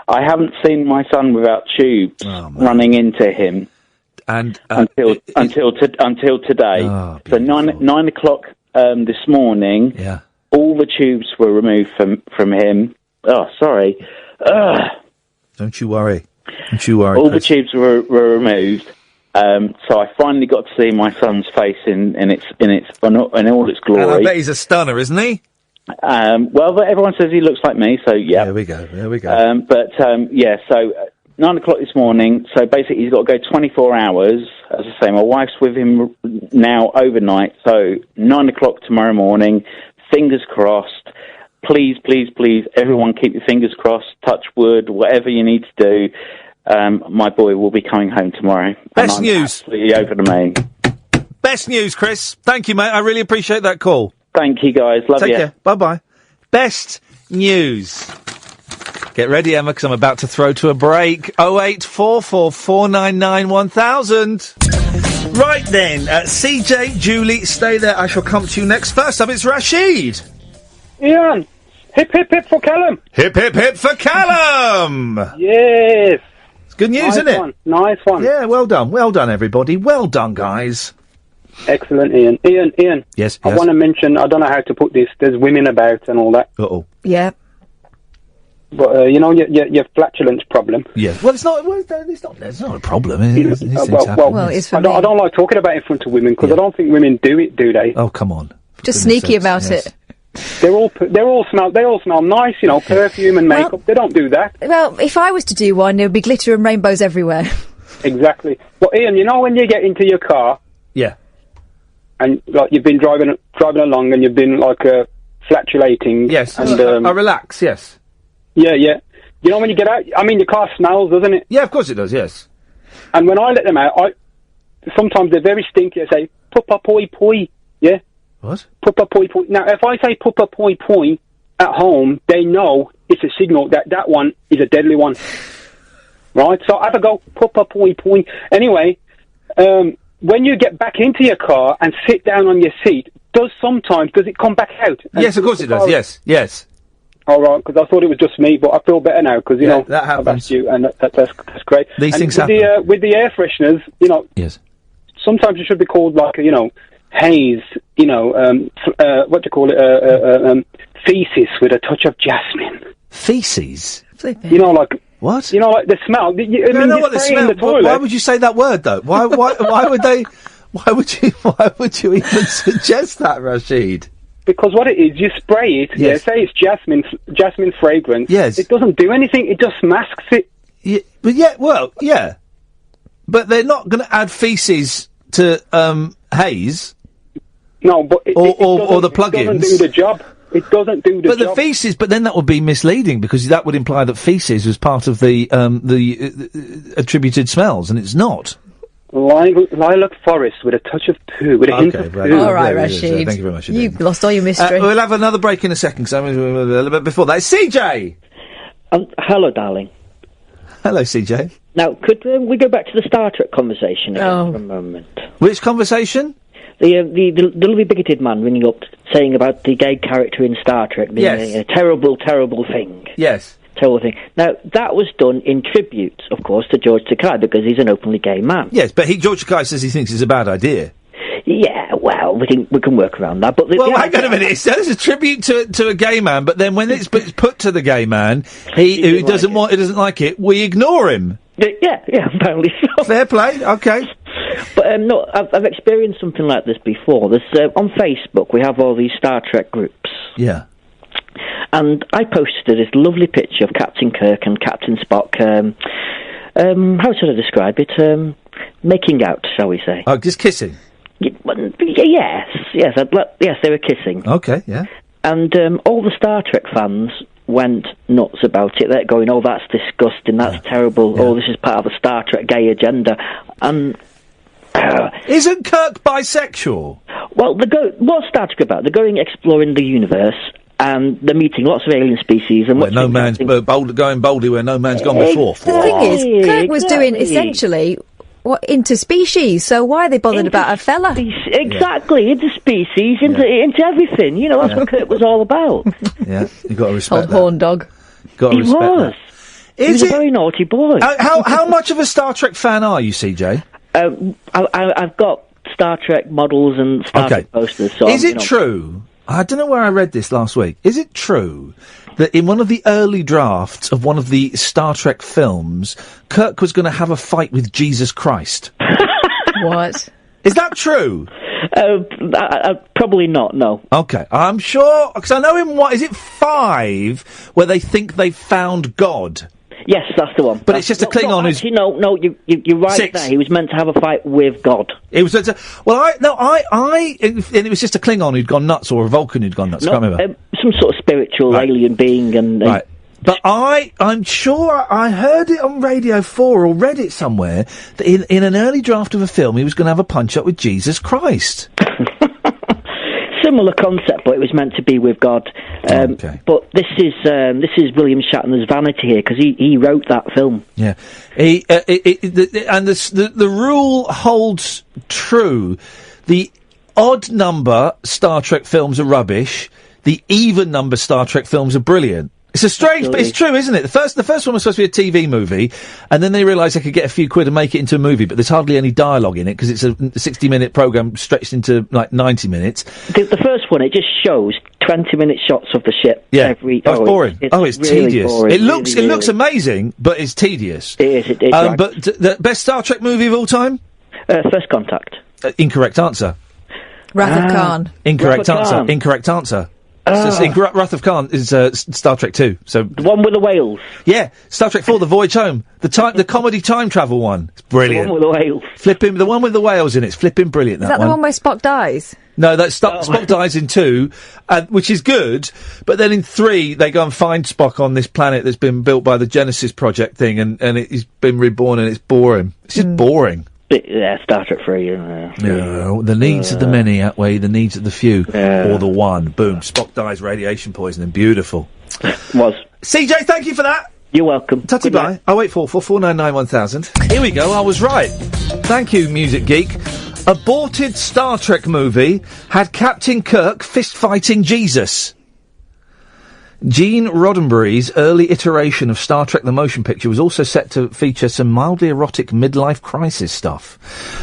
I haven't seen my son without tubes running into him, and until today. So 9 o'clock this morning. Yeah. All the tubes were removed from him. Oh, sorry. Don't you worry. All the tubes were removed. So I finally got to see my son's face in all its glory. And I bet he's a stunner, isn't he? But everyone says he looks like me, so yeah. There we go. So 9 o'clock this morning, so basically he's got to go 24 hours. As I say, my wife's with him now overnight, so 9 o'clock tomorrow morning, fingers crossed. Please, everyone keep your fingers crossed, touch wood, whatever you need to do. My boy will be coming home tomorrow. Best news. Absolutely over the moon. Best news, Chris. Thank you, mate. I really appreciate that call. Thank you, guys. Love you. Take care. Bye-bye. Best news. Get ready, Emma, because I'm about to throw to a break. 0844 499 1000. Right then, CJ, Julie, stay there. I shall come to you next. First up, it's Rashid. Iain, hip, hip, hip for Callum. Hip, hip, hip for Callum. Yes. It's good news, isn't it? Nice one. Yeah, well done. Well done, everybody. Well done, guys. Excellent, Iain. Iain. Yes. I want to mention, I don't know how to put this, there's women about and all that. Uh-oh. Yeah. But, your flatulence problem. Yeah. Well, it's not a problem. It's for me. I don't like talking about it in front of women, because I don't think women do it, do they? Oh, come on. Just sneaky about it. They all smell nice, you know, perfume and makeup. They don't do that. Well, if I was to do one, there would be glitter and rainbows everywhere. Exactly. Well, Ian, you know when you get into your car, Yeah. and like you've been driving along, and you've been like flatulating. Yes. And I relax. Yes. yeah. You know when you get out, I mean, your car smells, doesn't it? Yeah, of course it does. Yes. And when I let them out, sometimes they're very stinky. I say, "Puppa poi poi," yeah. What? Puppa poi poi. Now, if I say "Puppa poi poi" at home, they know it's a signal that one is a deadly one. Right, so I have to go, "Puppa poi poi." Anyway, when you get back into your car and sit down on your seat, does it come back out? Yes, of course it does. Yes. All right, because I thought it was just me, but I feel better now, because, you know, that happens. I've asked you, and that's great. These things happen. With the air fresheners, you know, yes. Sometimes it should be called, like, you know, haze, you know, what do you call it, feces with a touch of jasmine. Feces? You know, like... What? You know, like the smell. I don't know what the smell. Why would you say that word though? Why would they? Why would you even suggest that, Rashid? Because what it is, you spray it. Yes. Yeah, say it's jasmine fragrance. Yes. It doesn't do anything. It just masks it. Yeah, but they're not going to add feces to haze. No, but or the plugins. It doesn't do the job. It doesn't do the job. But the feces, but then that would be misleading, because that would imply that feces was part of the attributed smells, and it's not. Lilac forest with a touch of poo, with a hint of poo. All right, Rashid. Thank you very much. You've lost all your mystery. We'll have another break in a second, so a little bit before that. It's CJ! Hello, darling. Hello, CJ. Now, could we go back to the Star Trek conversation again for a moment? Which conversation? The lovely bigoted man ringing up saying about the gay character in Star Trek being a terrible, terrible thing. Yes. Terrible thing. Now, that was done in tribute, of course, to George Takei, because he's an openly gay man. Yes, but George Takei says he thinks it's a bad idea. Yeah, well, we can work around that. But hang on a minute. It says a tribute to a gay man, but then when it's put to the gay man, who doesn't like it, we ignore him. Yeah, apparently so. Fair play. Okay. But no, I've experienced something like this before. There's on Facebook we have all these Star Trek groups. Yeah. And I posted this lovely picture of Captain Kirk and Captain Spock. How should I describe it? Making out, shall we say? Oh, just kissing. Yes, they were kissing. Okay, yeah. And all the Star Trek fans went nuts about it. They're going, "Oh, that's disgusting. That's terrible. Oh, this is part of the Star Trek gay agenda." And isn't Kirk bisexual? Well, what's Star Trek about? They're going exploring the universe, and they're meeting lots of alien species. And no man's going boldly where no man's gone before. The thing is, Kirk was doing essentially interspecies. So why are they bothered about a fella? Exactly, interspecies, into everything. You know, that's what Kirk was all about. Yeah, you got to respect Old horn dog. Got to respect was. That. He was a very naughty boy. How much of a Star Trek fan are you, CJ? I've got Star Trek models and Star Trek posters. So is it true? I don't know where I read this last week. Is it true that in one of the early drafts of one of the Star Trek films, Kirk was going to have a fight with Jesus Christ? What? Is that true? Probably not, no. Okay, I'm sure, because I know in is it 5, where they think they've found God? Yes, that's the one. But it's just a Klingon who's... No, you're right 6. there. He was meant to have a fight with God. It was... and it was just a Klingon who'd gone nuts, or a Vulcan who'd gone nuts, I can't remember. Some sort of spiritual alien being, and... Right. But I'm sure I heard it on Radio 4 or read it somewhere, that in an early draft of a film, he was going to have a punch-up with Jesus Christ. Similar concept, but it was meant to be with God. Okay. But this is William Shatner's vanity here, because he wrote that film. Yeah, the rule holds true. The odd number Star Trek films are rubbish. The even number Star Trek films are brilliant. It's a strange, but it's true, isn't it? The first one was supposed to be a TV movie, and then they realised they could get a few quid and make it into a movie, but there's hardly any dialogue in it, because it's a 60-minute programme stretched into, 90 minutes. The first one, it just shows 20-minute shots of the ship. Yeah, it's boring. It's really tedious. Boring. It looks amazing, but it's tedious. It is, right. But the best Star Trek movie of all time? First Contact. Incorrect answer. Wrath of Khan. Incorrect answer. Incorrect answer. Wrath of Khan is Star Trek 2. So the one with the whales. Yeah, Star Trek 4, The Voyage Home. The comedy time travel one. It's brilliant. The one with the whales. The one with the whales in it. It's flipping brilliant. Is that the one where Spock dies? No, Spock dies in 2, which is good, but then in 3, they go and find Spock on this planet that's been built by the Genesis Project thing, and he's been reborn, and it's boring. It's just boring. Yeah, Star Trek 3, the needs of the many outweigh the needs of the few, or the one. Boom, Spock dies, radiation poisoning. Beautiful. Was. CJ, thank you for that. You're welcome. Tutty bye. 0844 499 1000. Here we go, I was right. Thank you, Music Geek. Aborted Star Trek movie had Captain Kirk fist-fighting Jesus. Gene Roddenberry's early iteration of Star Trek the Motion Picture was also set to feature some mildly erotic midlife crisis stuff.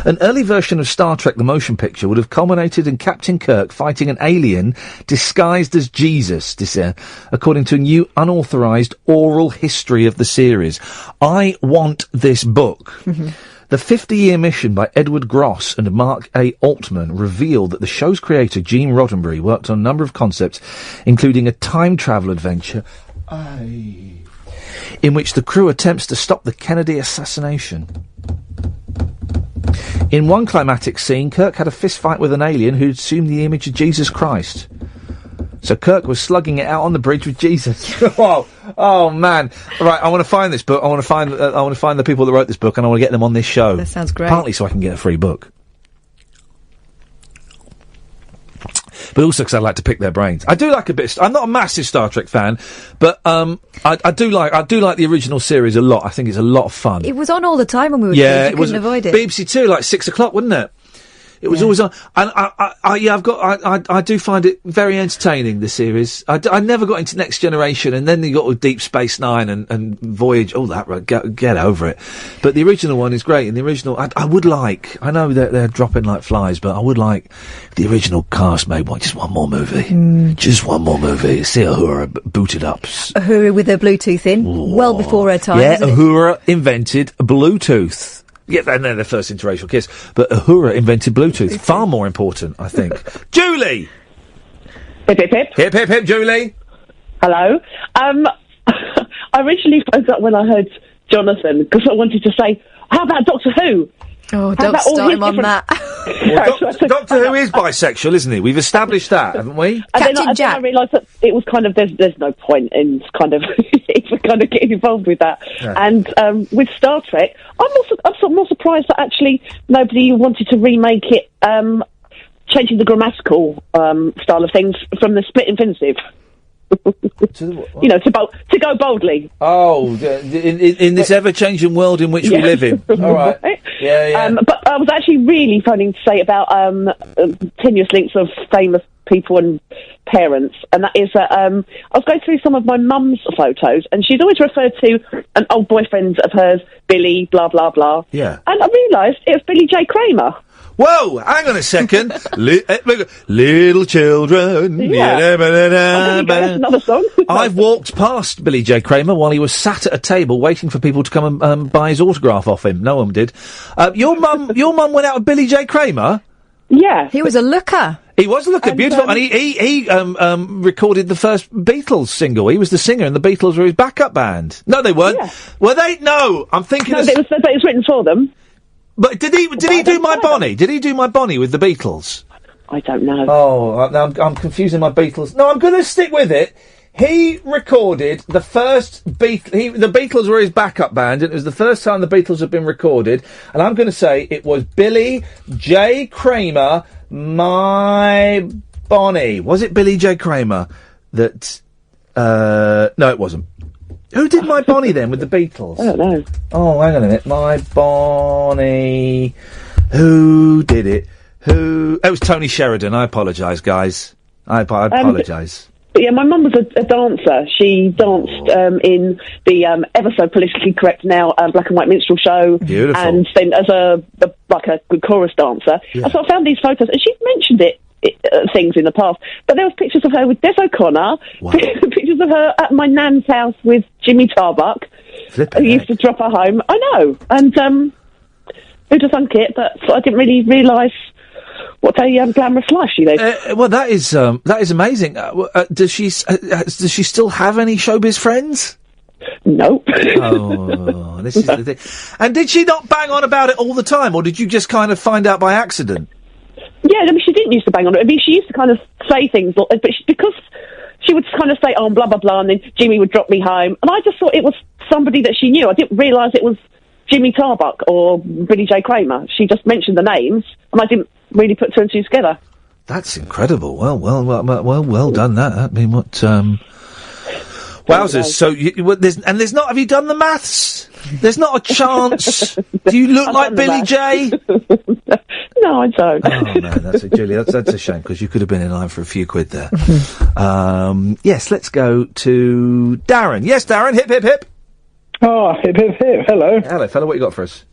An early version of Star Trek the Motion Picture would have culminated in Captain Kirk fighting an alien disguised as Jesus, according to a new unauthorised oral history of the series. I want this book. The 50-year mission by Edward Gross and Mark A. Altman revealed that the show's creator, Gene Roddenberry, worked on a number of concepts, including a time travel adventure in which the crew attempts to stop the Kennedy assassination. In one climatic scene, Kirk had a fistfight with an alien who assumed the image of Jesus Christ. So Kirk was slugging it out on the bridge with Jesus. Oh man! Right, I want to find this book. I want to find the people that wrote this book, and I want to get them on this show. That sounds great. Partly so I can get a free book, but also because I like to pick their brains. I do like a bit. I'm not a massive Star Trek fan, but I do like the original series a lot. I think it's a lot of fun. It was on all the time when we were kids. You couldn't avoid it. BBC Two, like 6 o'clock, wasn't it? It was always on, and I do find it very entertaining, the series. I never got into Next Generation, and then you got with Deep Space Nine and Voyage, all that, right, get over it. But the original one is great, and the original, I would like, I know they're dropping like flies, but I would like the original cast made just one more movie. Just one more movie. See Uhura booted up. Uhura with her Bluetooth in, well before her time, yeah, isn't it? Uhura invented Bluetooth. Yeah, and then their first interracial kiss. But Uhura invented Bluetooth. Far more important, I think. Julie! Hip, hip, hip. Hip, hip, hip, Julie. Hello. I originally phoned up when I heard Jonathan, because I wanted to say, how about Doctor Who? Oh, don't start him on that. Well, Doctor Who is bisexual, isn't he? We've established that, haven't we? And then I realised that it was kind of, there's no point in kind of getting involved with that. Yeah. And with Star Trek, I'm sort of more surprised that actually nobody wanted to remake it, changing the grammatical style of things from the split infinitive. You know, to go boldly. Oh, in this ever-changing world in which we live in. All right. Yeah. But I was actually really phoning to say about tenuous links of famous people and parents, and that is that I was going through some of my mum's photos, and she'd always referred to an old boyfriend of hers, Billy, blah, blah, blah. Yeah. And I realised it was Billy J. Kramer. Whoa, hang on a second. Little children. Yeah. That's another song. I've walked past Billy J. Kramer while he was sat at a table waiting for people to come and buy his autograph off him. No one did. Your mum went out with Billy J. Kramer? Yeah. He was a looker. He was a looker, beautiful. And he recorded the first Beatles single. He was the singer and the Beatles were his backup band. No, they weren't. Yeah. Were they? No, I'm thinking... No, it was written for them. But did he do My Bonnie? Did he do My Bonnie with the Beatles? I don't know. Oh, I'm confusing my Beatles. No, I'm going to stick with it. He recorded the first the Beatles were his backup band, and it was the first time the Beatles had been recorded. And I'm going to say it was Billy J. Kramer, My Bonnie. Was it Billy J. Kramer that... no, it wasn't. Who did My Bonnie then with the Beatles? I don't know. Oh, hang on a minute. My Bonnie. Who did it? It was Tony Sheridan. I apologise, guys. I apologise. But yeah, my mum was a dancer. She danced in the ever so politically correct now black and white minstrel show. Beautiful. And then as a good chorus dancer. Yeah. And so I found these photos, and she's mentioned things in the past. But there was pictures of her with Des O'Connor, pictures of her at my nan's house with Jimmy Tarbuck, who used to drop her home. I know. And who'd have thunk it? But I didn't really realise what a glamorous life she lives. Well, that is amazing. Does she still have any showbiz friends? Nope. Oh, this is the thing. And did she not bang on about it all the time, or did you just kind of find out by accident? Yeah, I mean, she didn't used to bang on it. I mean, she used to kind of say things, but because she would kind of say, oh, blah, blah, blah, and then Jimmy would drop me home. And I just thought it was somebody that she knew. I didn't realise it was Jimmy Tarbuck or Billy J. Kramer. She just mentioned the names, and I didn't really put two and two together. That's incredible. Well done, that. I mean, what, wowzers. So, there's not, have you done the maths? There's not a chance. Do you look like Billy J? No, I don't. Oh, no, Julie, that's a shame, because you could have been in line for a few quid there. Yes, let's go to Darren. Yes, Darren, hip, hip, hip. Oh, hip, hip, hip. Hello. Hello, fella, what you got for us?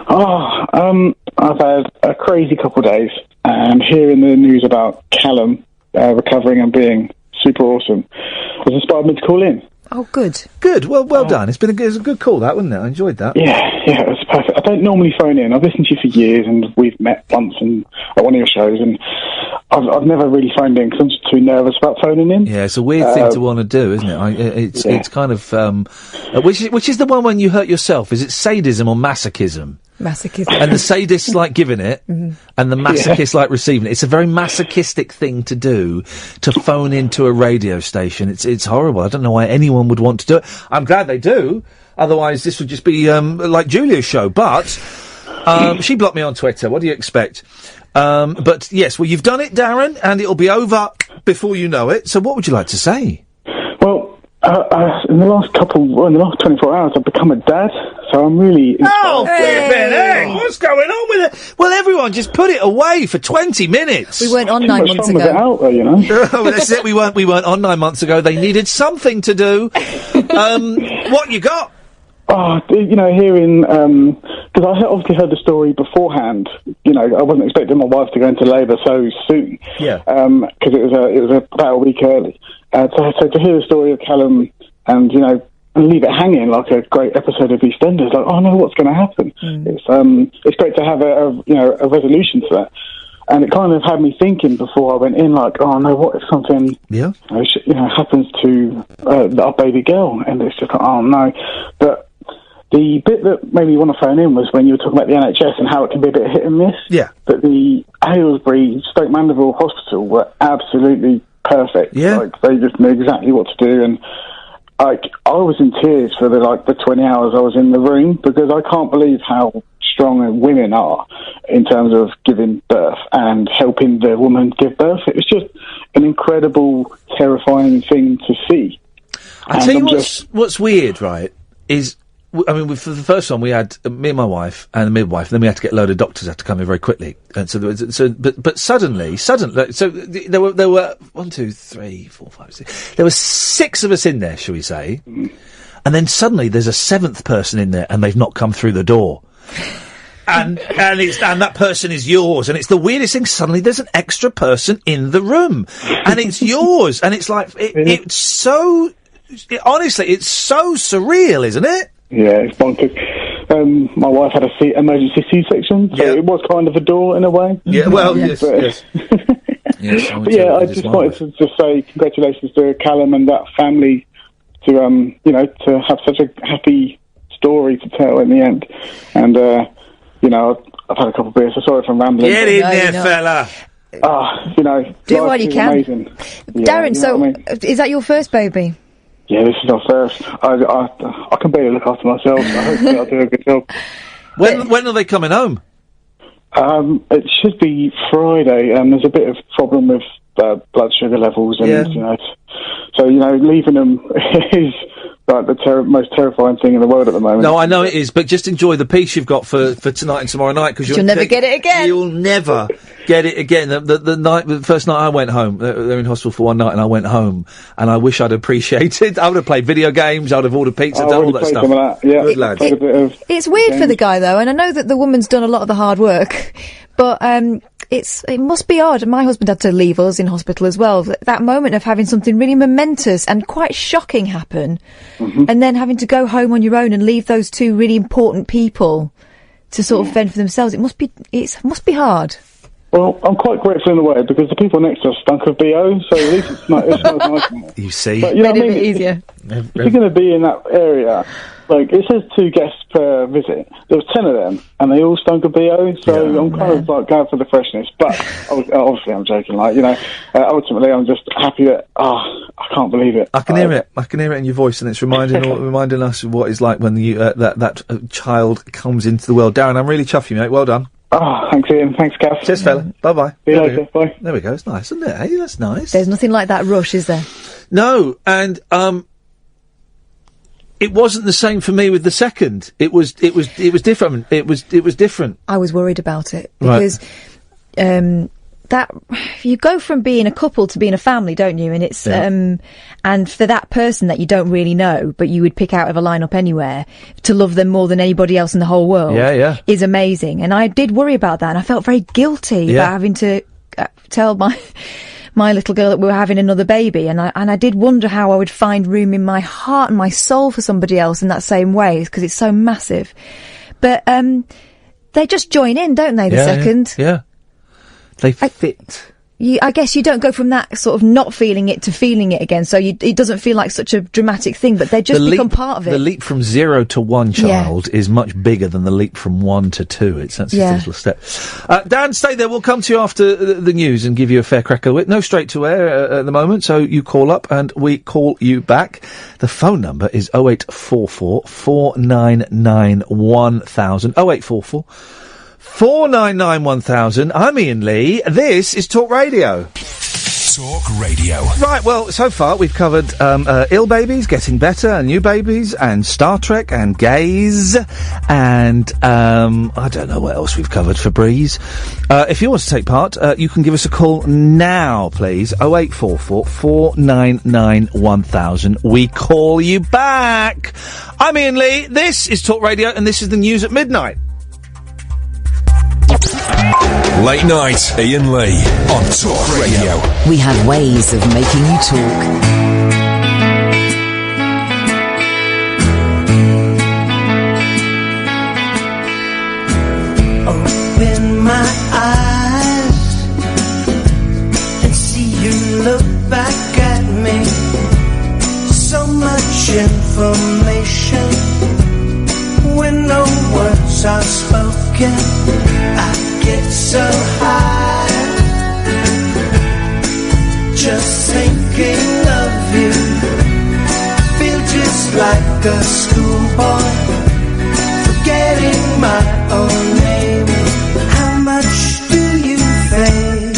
I've had a crazy couple of days, and hearing the news about Callum recovering and being super awesome has inspired me to call in. Oh, good. Good. Well done. It was a good call, that, wasn't it? I enjoyed that. Yeah, it was perfect. I don't normally phone in. I've listened to you for years, and we've met once at one of your shows, and I've never really phoned in because I'm just too nervous about phoning in. Yeah, it's a weird thing to want to do, isn't it? It's kind of which is the one when you hurt yourself? Is it sadism or masochism? Masochism. And the sadists like giving it, and the masochists like receiving it. It's a very masochistic thing to do, to phone into a radio station. It's horrible. I don't know why anyone would want to do it. I'm glad they do. Otherwise, this would just be like Julia's show. But she blocked me on Twitter. What do you expect? But yes, well, you've done it, Darren, and it'll be over before you know it. So what would you like to say? Well, in the last 24 hours, I've become a dad, so I'm really inspired. Oh, hey, what's going on with it? Well, everyone, just put it away for 20 minutes. We weren't on 9 months ago. Out there, you know? Well, that's it. We weren't on 9 months ago. They needed something to do. What you got? Oh, you know, hearing, because I obviously heard the story beforehand. You know, I wasn't expecting my wife to go into labour so soon. Yeah. Because it was about a week early. So to hear the story of Callum and, you know, leave it hanging like a great episode of EastEnders, like, oh no, what's going to happen? It's great to have a resolution to that. And it kind of had me thinking before I went in, like, oh no, what if something happens to our baby girl? And it's just like, oh no. But the bit that made me want to phone in was when you were talking about the NHS and how it can be a bit hit and miss. Yeah. But the Aylesbury, Stoke Mandeville Hospital were absolutely perfect. Yeah. Like, they just knew exactly what to do. And I was in tears for the 20 hours I was in the room, because I can't believe how strong women are in terms of giving birth and helping the woman give birth. It was just an incredible, terrifying thing to see. I tell you what's weird, right, is, I mean, for the first one, we had me and my wife and the midwife, and then we had to get a load of doctors had to come in very quickly. And but suddenly, so there were 1, 2, 3, 4, 5, 6. There were 6 of us in there, shall we say? And then suddenly there's a 7th person in there, and they've not come through the door. And that person is yours, and it's the weirdest thing. Suddenly, there's an extra person in the room, and it's yours, and it's like it's so. Honestly, it's so surreal, isn't it? Yeah, it's bonkers. My wife had a emergency C-section, so it was kind of a door in a way. Yeah, well, yes. Yes, I just wanted to just say congratulations to Callum and that family to to have such a happy story to tell in the end, and I've had a couple of beers, so sorry if I'm rambling. Get in there, fella. Do what you can. Amazing. Darren, is that your first baby? Yeah, this is our first. I can barely look after myself, so hopefully I'll do a good job. When are they coming home? It should be Friday. There's a bit of problem with blood sugar levels, and so leaving them is like the most terrifying thing in the world at the moment. No, I know it is, but just enjoy the peace you've got for tonight and tomorrow night, because you'll never get it again. You'll never get it again. The first night I went home, they were in hospital for one night, and I went home, and I wish I'd appreciated. I would have played video games. I would have ordered pizza, done all that stuff. Some of that. Yeah, good lads. It's weird for the guy though, and I know that the woman's done a lot of the hard work, but it must be odd. My husband had to leave us in hospital as well. That moment of having something really momentous and quite shocking happen, and then having to go home on your own and leave those 2 really important people to sort of fend for themselves. It must be hard. Well, I'm quite grateful in a way because the people next to us stunk of BO, so at least it's nice in here. You see? But, you know Made what I it a mean? bit easier. If you're going to be in that area, like, it says 2 guests per visit. There was 10 of them, and they all stunk of BO, so I'm kind of, like, going for the freshness. But, obviously, I'm joking, like, you know, ultimately, I'm just happy that, I can't believe it. I can hear it. I can hear it in your voice, and it's reminding us of what it's like when that child comes into the world. Darren, I'm really chuffed you, mate. Well done. Oh, thanks, Ian. Thanks, Kath. Cheers, fella. Bye-bye. See you later. Bye. There we go. It's nice, isn't it? Hey, that's nice. There's nothing like that rush, is there? No, and it wasn't the same for me with the second. It was different. It was different. I was worried about it because that you go from being a couple to being a family, don't you? And it's and for that person that you don't really know, but you would pick out of a lineup anywhere, to love them more than anybody else in the whole world, is amazing. And I did worry about that, and I felt very guilty about having to tell my little girl that we were having another baby, and I did wonder how I would find room in my heart and my soul for somebody else in that same way, because it's so massive. But they just join in, don't they? The second, they fit. I guess you don't go from that sort of not feeling it to feeling it again, so it doesn't feel like such a dramatic thing, but they just become part of it. The leap from 0 to 1 child is much bigger than the leap from 1 to 2. That's just a little step. Dan, stay there. We'll come to you after the news and give you a fair crack of it. No straight to air at the moment, so you call up and we call you back. The phone number is 0844 499 1000. 0844 499 1000. I'm Iain Lee. This is Talk Radio. Talk Radio. Right, well, so far we've covered ill babies, getting better, and new babies, and Star Trek, and gays, and I don't know what else we've covered for Breeze. If you want to take part, you can give us a call now, please. 0844 499 1000. We call you back. I'm Iain Lee. This is Talk Radio, and this is the news at midnight. Late night, Iain Lee on Talk Radio. We have ways of making you talk. Open my eyes and see you look back at me. So much information when no words are spoken. I get so high just thinking of you. Feel just like a schoolboy forgetting my own name. How much do you think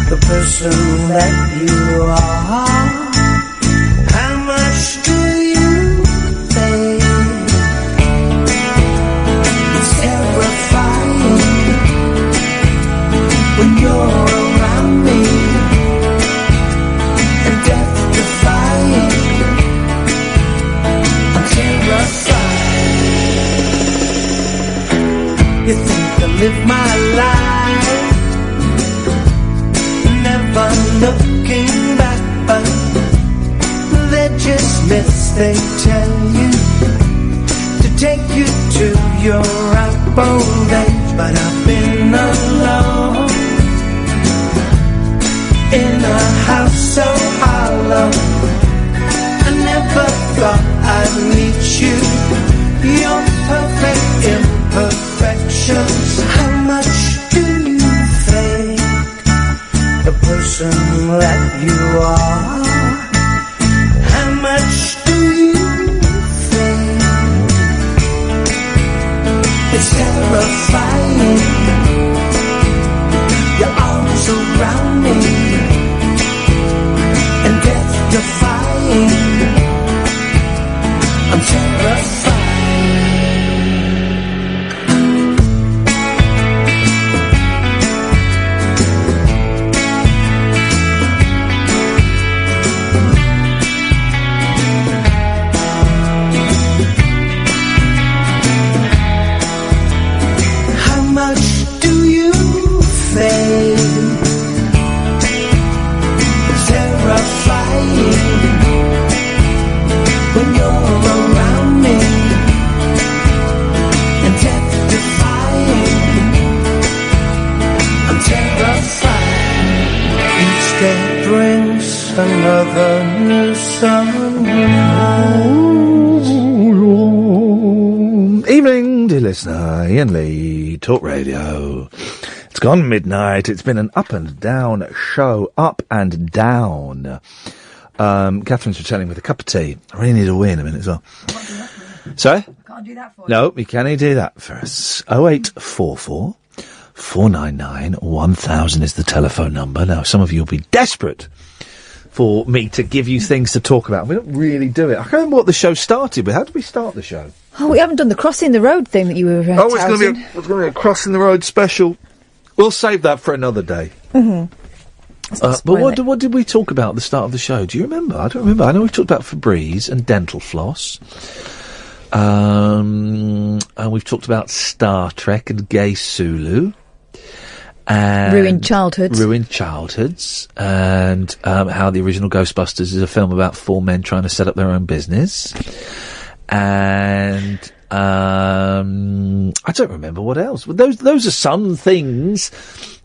the person that you are? How much do you think? It's terrifying when you're around me, and death-defying. I'm terrified. You think I live my life never looking back, but they're just myths they tell you to take you to your ripe old age. But I've been alone in a house so hollow. I never thought I'd meet you. Your perfect imperfections. How much do you think the person that you are? How much do you think? It's terrifying. Your arms around me, and death-defying. I'm terrified. another new sunrise. Evening, dear listener. Iain Lee, Talk Radio. It's gone midnight. It's been an up and down show. Up and down. Catherine's returning with a cup of tea. I really need a wee in a minute as well. Sorry? Can't do that for you. No, we can't do that for us. 0844 499 1000 is the telephone number. Now, some of you will be desperate for me to give you things to talk about. We don't really do it. I can't remember what the show started with. How did we start the show? Oh, we haven't done the crossing the road thing that you were it's going to be a crossing the road special. We'll save that for another day. Mm-hmm. But what did we talk about at the start of the show? Do you remember? I don't remember. I know we talked about Febreze and dental floss. And we've talked about Star Trek and gay Sulu. And ruined childhoods. And how the original Ghostbusters is a film about four men trying to set up their own business. And I don't remember what else. Those are some things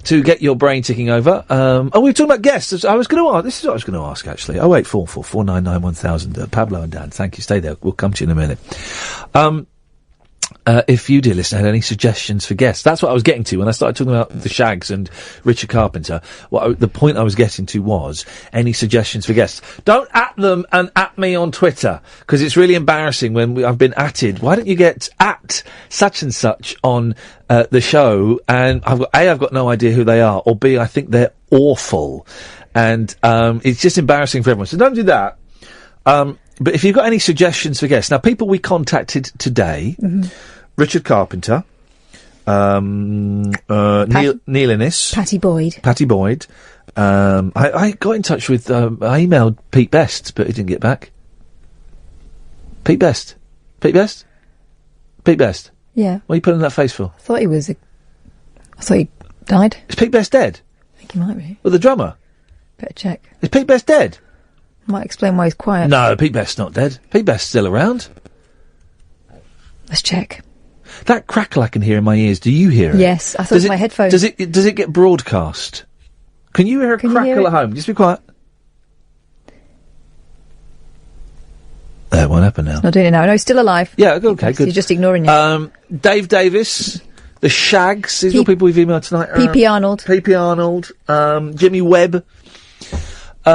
to get your brain ticking over. We were talking about guests. This is what I was going to ask, actually. 0844 499 1000. Pablo and Dan, thank you. Stay there. We'll come to you in a minute. If you, dear listener, had any suggestions for guests, that's what I was getting to when I started talking about the Shags and Richard Carpenter. The point I was getting to was any suggestions for guests. Don't at them and at me on Twitter, because it's really embarrassing when I've been atted. Why don't you get at such and such on the show? And I've got no idea who they are, or B, I think they're awful, and it's just embarrassing for everyone. So don't do that. But if you've got any suggestions for guests, now people we contacted today, Richard Carpenter, Neil Innes, Patty Boyd. I got in touch with, I emailed Pete Best, but he didn't get back. Pete Best. Yeah. What are you putting that face for? I thought he died. Is Pete Best dead? I think he might be. Well, the drummer? Better check. Is Pete Best dead? Might explain why he's quiet. No, Pete Best's not dead. Pete Best's still around. Let's check. That crackle I can hear in my ears, do you hear it? Yes, I thought it was my headphones. Does it get broadcast? Can you hear a crackle at home? Just be quiet. It won't happen now. Not doing it now. No, he's still alive. Yeah, okay, good. He's just ignoring you. Dave Davis, the Shags, these are all people we've emailed tonight. PP Arnold. Jimmy Webb. We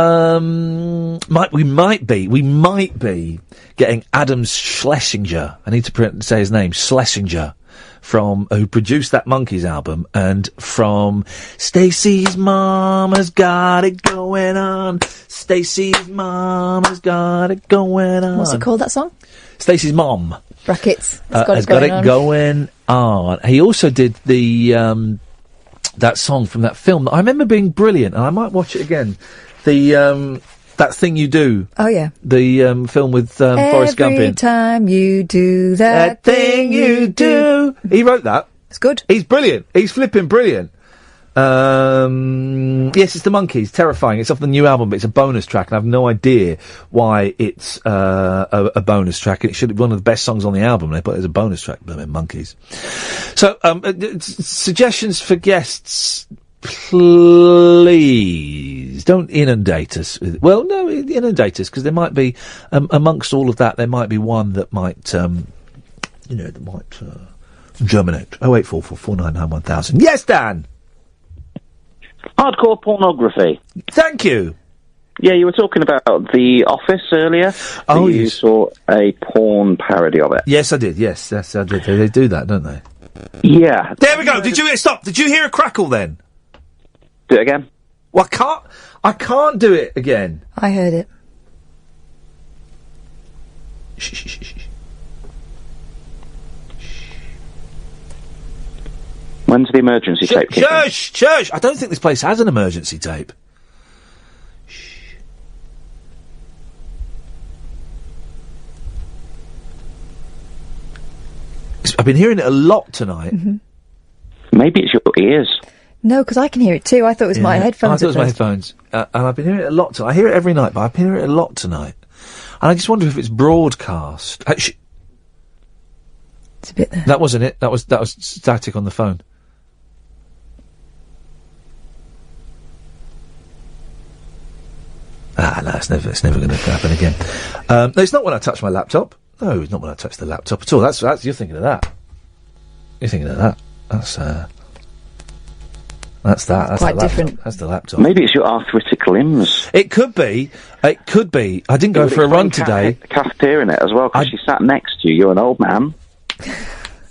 might be getting Adam Schlesinger. I need to say his name, Schlesinger, who produced that Monkeys album, and from Stacey's Mama's Got It Going On. Stacey's Mama's Got It Going On. What's it called, that song? Stacey's Mom. Brackets. Has got it going on. He also did the that song from that film that I remember being brilliant, and I might watch it again. That Thing You Do. Oh, yeah. The film with Forrest Gump in. Every time you do that thing you do. He wrote that. It's good. He's brilliant. He's flipping brilliant. Yes, it's the Monkeys. Terrifying. It's off the new album, but it's a bonus track, and I have no idea why it's a bonus track. It should be one of the best songs on the album, but it's a bonus track, but Monkeys. So, suggestions for guests, please don't inundate us with, well, no, inundate us, because there might be, amongst all of that, there might be one that might, that might germinate. 0844 499 1000. Yes, Dan! Hardcore pornography. Thank you. Yeah, you were talking about The Office earlier. Oh, you saw a porn parody of it. Yes, I did. Yes, I did. They do that, don't they? Yeah. There we go. Stop. Did you hear a crackle then? Do it again. Well, I can't do it again. I heard it. Shh. When's the emergency tape kicking? Shush! I don't think this place has an emergency tape. Shh. I've been hearing it a lot tonight. Mm-hmm. Maybe it's your ears. No, because I can hear it too. I thought it was my headphones. I thought it was my headphones. And I've been hearing it a lot tonight. I hear it every night, but I've been hearing it a lot tonight. And I just wonder if it's broadcast. It's a bit there. That wasn't it. That was static on the phone. No, it's never going to happen again. No, it's not when I touch my laptop. No, it's not when I touch the laptop at all. That's you're thinking of that. You're thinking of that. That's that. That's quite the different. laptop. That's the laptop. Maybe it's your arthritic limbs. It could be. It could be. I didn't go for a run today. Kath hearing it as well, because she sat next to you. You're an old man.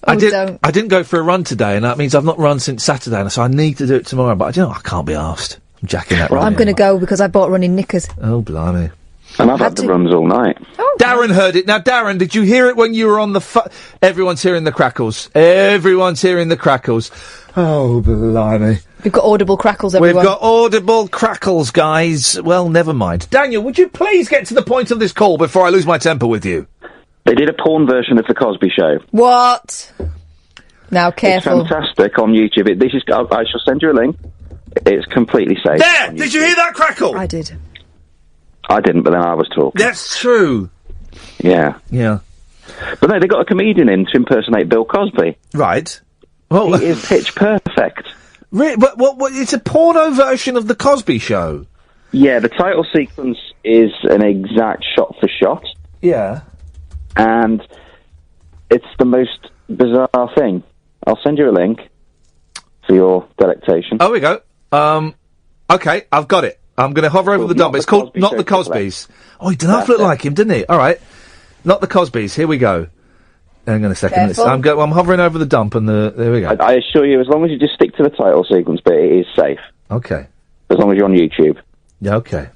I didn't go for a run today, and that means I've not run since Saturday, and so I need to do it tomorrow. But I can't be arsed. I'm jacking that. I'm going to go because I bought running knickers. Oh blimey! And I've had the runs all night. Darren heard it. Now, Darren, did you hear it when you were on the... Everyone's hearing the crackles. Everyone's hearing the crackles. Oh, blimey. We've got audible crackles, everyone. We've got audible crackles, guys. Well, never mind. Daniel, would you please get to the point of this call before I lose my temper with you? They did a porn version of The Cosby Show. What? Now, careful. It's fantastic on YouTube. I shall send you a link. It's completely safe. There! Did you hear that crackle? I did. I didn't, but then I was talking. That's true. Yeah. Yeah. But no, they got a comedian in to impersonate Bill Cosby. Right. Well, he is pitch perfect. Really? But what? It's a porno version of The Cosby Show. Yeah, the title sequence is an exact shot for shot. Yeah. And it's the most bizarre thing. I'll send you a link for your delectation. Oh, we go. Okay, I've got it. I'm going to hover over the dump. It's called Not the Cosbys. Oh, he did not look like him, didn't he? All right. Not the Cosbys. Here we go. Hang on a second. I'm hovering over the dump and there we go. I assure you, as long as you just stick to the title sequence bit, it is safe. Okay. As long as you're on YouTube. Yeah, okay.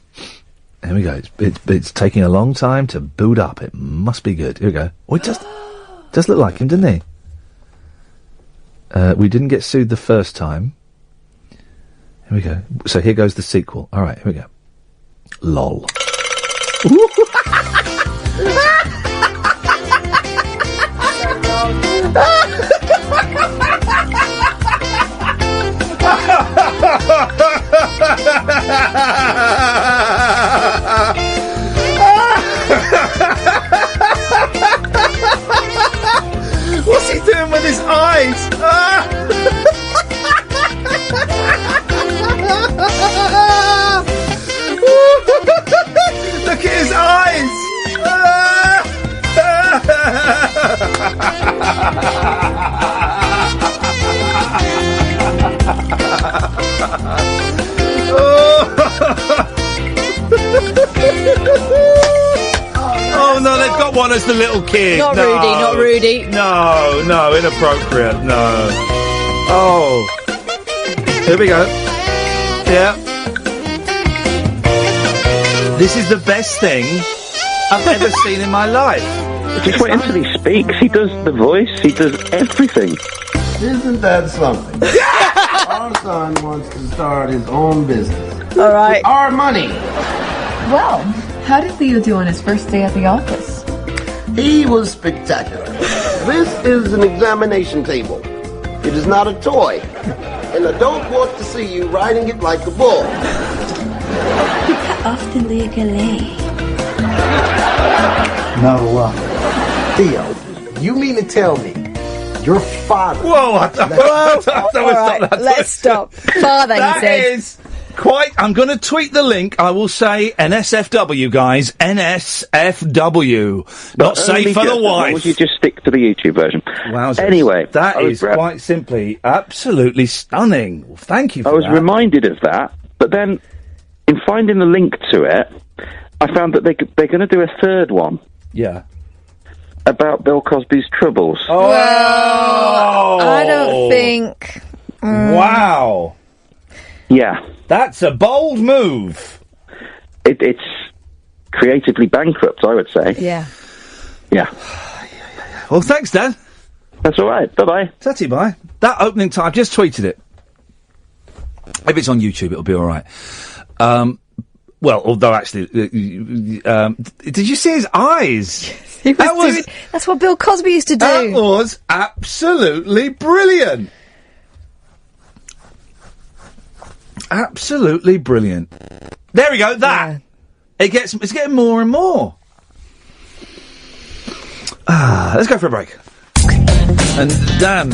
Here we go. It's taking a long time to boot up. It must be good. Here we go. Oh, it does look like him, didn't he? We didn't get sued the first time. Here we go. So here goes the sequel. All right, here we go. LOL. What's he doing with his eyes? Look at his eyes! Oh no, they've got one as the little kid. Not Rudy, not Rudy. No, inappropriate, no. Oh. Here we go. Yeah. This is the best thing I've ever seen in my life. Just wait until he speaks. He does the voice. He does everything. Isn't that something? Our son wants to start his own business. All right. With our money. Well, how did Leo do on his first day at the office? He was spectacular. This is an examination table. It is not a toy. And I don't want to see you riding it like a bull. You cut off the ukulele. No, Theo, you mean to tell me your father... Whoa, Let's stop. Father, he says. That is quite... I'm going to tweet the link. I will say NSFW, guys. NSFW. Not safe for the wife. Or would you just stick to the YouTube version? Wowzers. Anyway. That is quite simply absolutely stunning. Well, thank you for I was that. reminded of that, but then in finding the link to it, I found that they're going to do a third one. Yeah. About Bill Cosby's troubles. Oh! Well, I don't think... Wow. Yeah. That's a bold move. It's creatively bankrupt, I would say. Yeah. Yeah. Well, thanks, Dan. That's all right. Bye-bye. Tatty bye. That opening time, I've just tweeted it. If it's on YouTube, it'll be all right. Well, although actually, did you see his eyes? Yes, that's what Bill Cosby used to do. That was absolutely brilliant. Absolutely brilliant. There we go. That it's getting more and more. Let's go for a break. And Dan,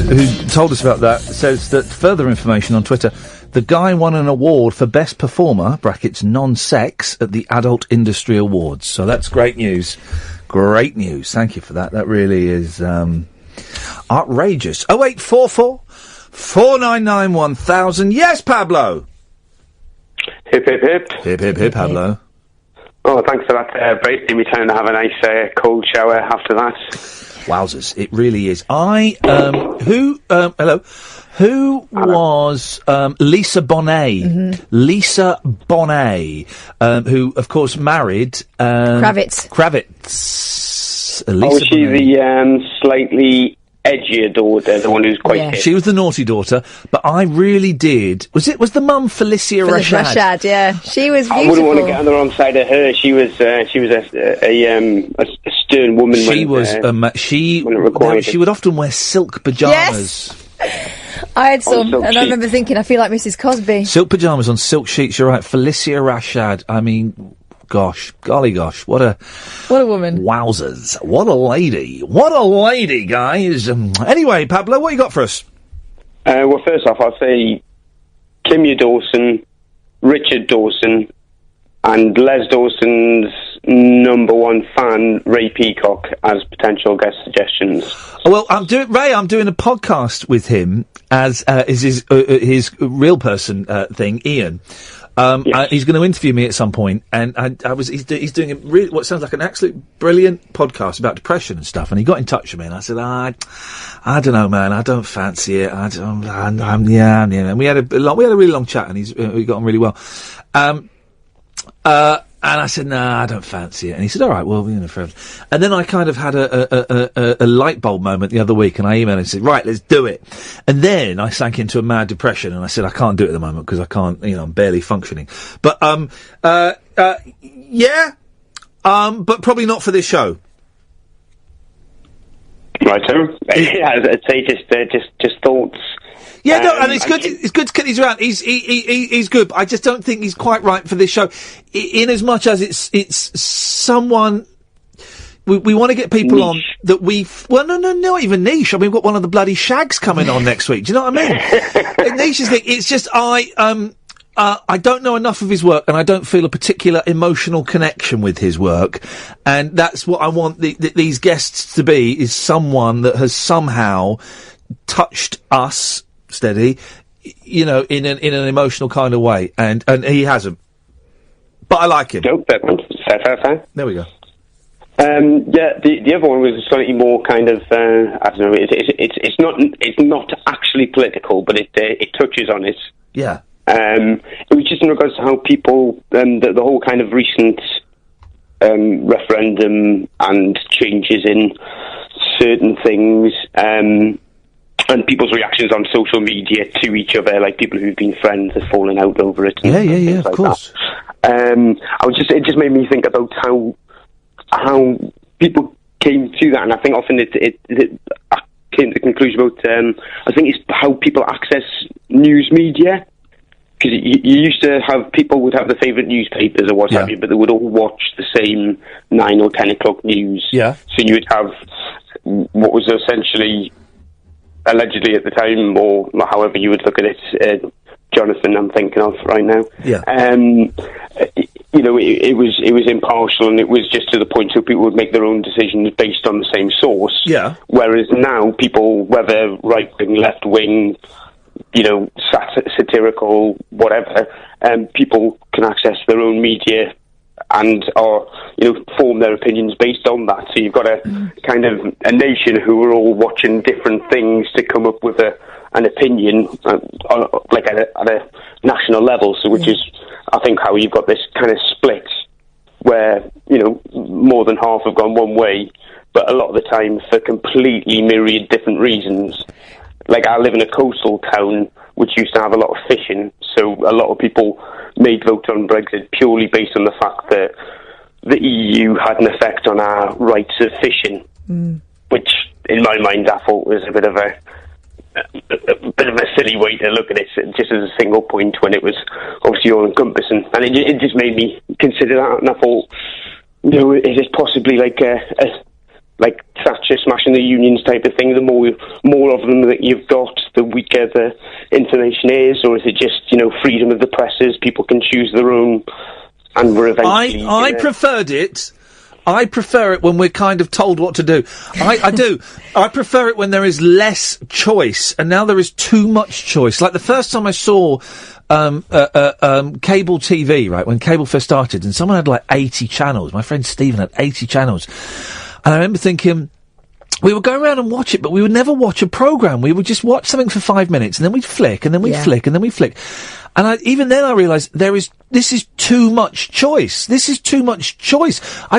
who told us about that, says that further information on Twitter The guy won an award for Best Performer, brackets, non-sex, at the Adult Industry Awards. So that's great news. Great news. Thank you for that. That really is outrageous. 0844 499 1000. Yes, Pablo! Hip, hip, hip. Hip, hip, hip, Pablo. Oh, thanks for that break. In return to have a nice cold shower after that. Wowzers, it really is. Hello. Who was Lisa Bonet? Mm-hmm. Lisa Bonet, who, of course, married Kravitz. Lisa she the slightly edgier daughter, the one who's quite hip? She was the naughty daughter, but I really did. Was the mum Felicia Rashad? Rashad, yeah. She was beautiful. I wouldn't want to get on the wrong side of her. She was a stern woman. She would often wear silk pyjamas. Yes! I had some, and I remember thinking, I feel like Mrs. Cosby. Silk pyjamas on silk sheets, you're right. Felicia Rashad. I mean, golly gosh, what a woman. Wowzers. What a lady, guys. Anyway, Pablo, what you got for us? Well, first off, I'll say Kimya Dawson, Richard Dawson, and Les Dawson's #1 fan, Ray Peacock, as potential guest suggestions. Well, I'm doing a podcast with him as is his real person thing, Iain. He's going to interview me at some point, and he's doing a really, what sounds like an absolute brilliant podcast about depression and stuff. And he got in touch with me, and I said, I don't know, man, I don't fancy it. And we had a really long chat, and we got on really well. And I said, nah, I don't fancy it. And he said, all right, well, forever. And then I kind of had a light bulb moment the other week, and I emailed him and said, right, let's do it. And then I sank into a mad depression, and I said, I can't do it at the moment because I can't, I'm barely functioning. But, but probably not for this show. Right, so I'd say just thoughts. Yeah, no, and it's good to get these around. He's good, but I just don't think he's quite right for this show. In as much as it's someone we want to get people on that not even niche. I mean, we've got one of the bloody Shags coming on next week. Do you know what I mean? Niche is the thing. It's just I don't know enough of his work, and I don't feel a particular emotional connection with his work, and that's what I want these guests to be, is someone that has somehow touched us. Steady, in an emotional kind of way, and he hasn't. But I like him. Fair. There we go. The other one was slightly more kind of I don't know. It's not actually political, but it touches on it. Yeah. It was just in regards to how people the whole kind of recent referendum and changes in certain things. And people's reactions on social media to each other, like people who've been friends have fallen out over it. Yeah, of course. It just made me think about how people came to that, and I think often I came to the conclusion about I think it's how people access news media. Because you used to have people would have their favourite newspapers or what have you, but they would all watch the same 9 or 10 o'clock news. Yeah. So you would have what was essentially, allegedly at the time, or however you would look at it, Jonathan, I'm thinking of right now. Yeah. It was impartial, and it was just to the point so people would make their own decisions based on the same source. Yeah. Whereas now people, whether right wing, left wing, satirical, whatever, people can access their own media and form their opinions based on that. So you've got a kind of a nation who are all watching different things to come up with an opinion, like at a national level. So which is, I think, how you've got this kind of split where more than half have gone one way, but a lot of the time for completely myriad different reasons. Like, I live in a coastal town which used to have a lot of fishing, so a lot of people made vote on Brexit purely based on the fact that the EU had an effect on our rights of fishing, which, in my mind, I thought was a bit of a silly way to look at it, just as a single point, when it was obviously all-encompassing. And it just made me consider that, and I thought, is it possibly like like Thatcher smashing the unions type of thing, the more of them that you've got, the weaker the information is? Or is it just, freedom of the press is people can choose their own, and we're eventually... I preferred it. I prefer it when we're kind of told what to do. I do. I prefer it when there is less choice, and now there is too much choice. Like the first time I saw cable TV, right, when cable first started, and someone had like 80 channels. My friend Stephen had 80 channels. And I remember thinking, we would go around and watch it, but we would never watch a programme. We would just watch something for 5 minutes, and then we'd flick, and then we'd flick, and then we'd flick. And even then I realised this is too much choice. This is too much choice. I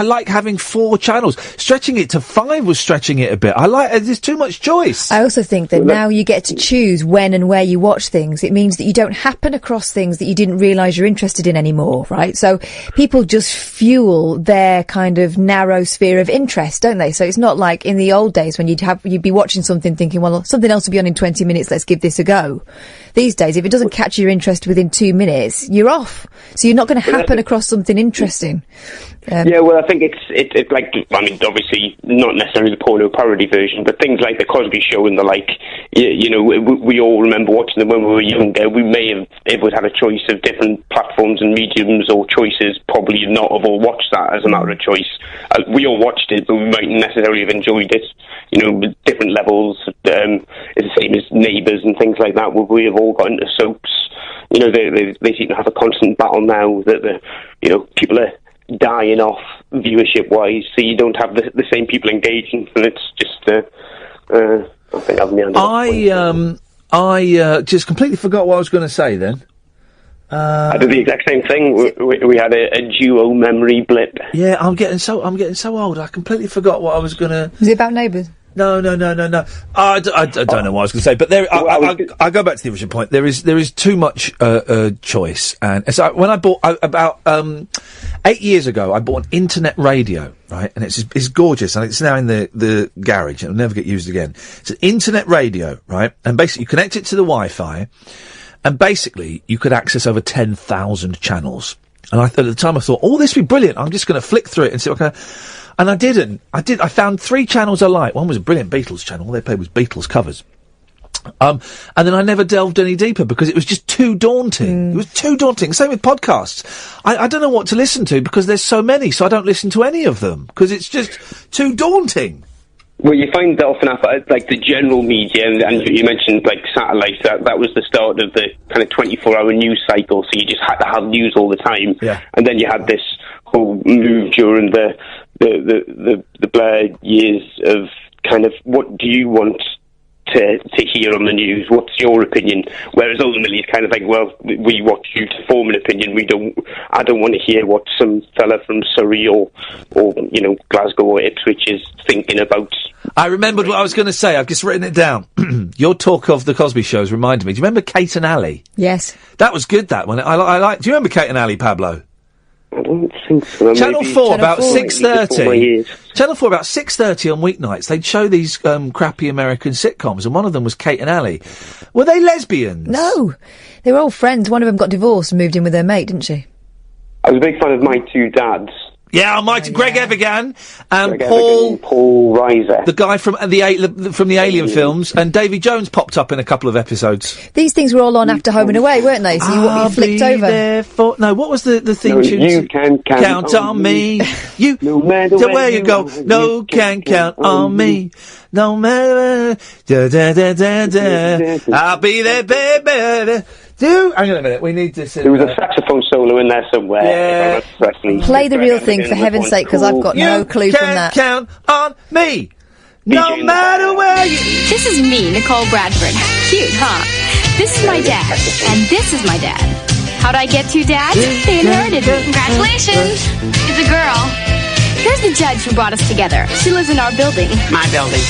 like having 4 channels. Stretching it to 5 was stretching it a bit. There's too much choice. I also think that now you get to choose when and where you watch things. It means that you don't happen across things that you didn't realise you're interested in anymore, right? So people just fuel their kind of narrow sphere of interest, don't they? So it's not like in the old days when you'd be watching something thinking, well, something else will be on in 20 minutes, let's give this a go. These days, if it doesn't catch your interest within 2 minutes, you're off. So you're not going to happen across something interesting. Yeah, well, I think it's like, I mean, obviously not necessarily the porno parody version, but things like the Cosby Show and the like. We all remember watching them when we were younger. We may have had a choice of different platforms and mediums or choices. Probably not have all watched that as a matter of choice. We all watched it, but we mightn't necessarily have enjoyed it. With different levels. It's the same as Neighbours and things like that. Where we have all got into soaps. They seem to have a constant battle now that people are dying off viewership wise, so you don't have the same people engaging, and it's just I think I've meandered. I just completely forgot what I was going to say then. I did the exact same thing. We had a duo memory blip. Yeah, I'm getting so old. I completely forgot what I was going to. Was it about Neighbours? No. I don't know what I was going to say, but I go back to the original point. There is too much choice, and so when I bought about 8 years ago, I bought an internet radio, right, and it's gorgeous, and it's now in the garage. It'll never get used again. It's an internet radio, right, and basically you connect it to the Wi-Fi, and basically you could access over 10,000 channels. And at the time I thought, oh, this would be brilliant. I'm just going to flick through it and see what kind of... And I didn't. I found 3 channels I liked. One was a brilliant Beatles channel. All they played was Beatles covers. And then I never delved any deeper because it was just too daunting. It was too daunting. Same with podcasts. I don't know what to listen to because there's so many, so I don't listen to any of them because it's just too daunting. Well, you find that often like the general media, and you mentioned like satellite, that was the start of the kind of 24-hour news cycle, so you just had to have news all the time. Yeah. And then you had this whole move during the Blair years of kind of what do you want to hear on the news? What's your opinion? Whereas ultimately it's kind of like, well, we watch you to form an opinion. I don't want to hear what some fella from Surrey or Glasgow or Ipswich is thinking about. I remembered what I was going to say. I've just written it down. Your talk of the Cosby Show has reminded me. Do you remember Kate and Ali? Yes. That was good, that one. I like. Do you remember Kate and Ali, Pablo? I don't think so. Channel 4 about 6:30. Channel 4 about 6:30 on weeknights. They'd show these crappy American sitcoms, and one of them was Kate and Ali. Were they lesbians? No, they were all friends. One of them got divorced and moved in with her mate, didn't she? I was a big fan of My Two Dads. Yeah, Greg Evigan and Paul Reiser, the guy from the Alien films, and Davy Jones popped up in a couple of episodes. These things were all on after Home and Away, weren't they? So you flicked over. No, what was the theme tune? You can count on me. You no matter where you go, no can count on me. No matter I'll be there, baby. Hang on a minute, we need to... There was a saxophone solo in there somewhere. Yeah. Play the real thing, for heaven's sake, because I've got no clue from that. You can count on me, no matter where you... This is me, Nicole Bradford. Cute, huh? This is my dad, and this is my dad. How'd I get 2 dads? They inherited me. Congratulations! It's a girl. Here's the judge who brought us together. She lives in our building. My building.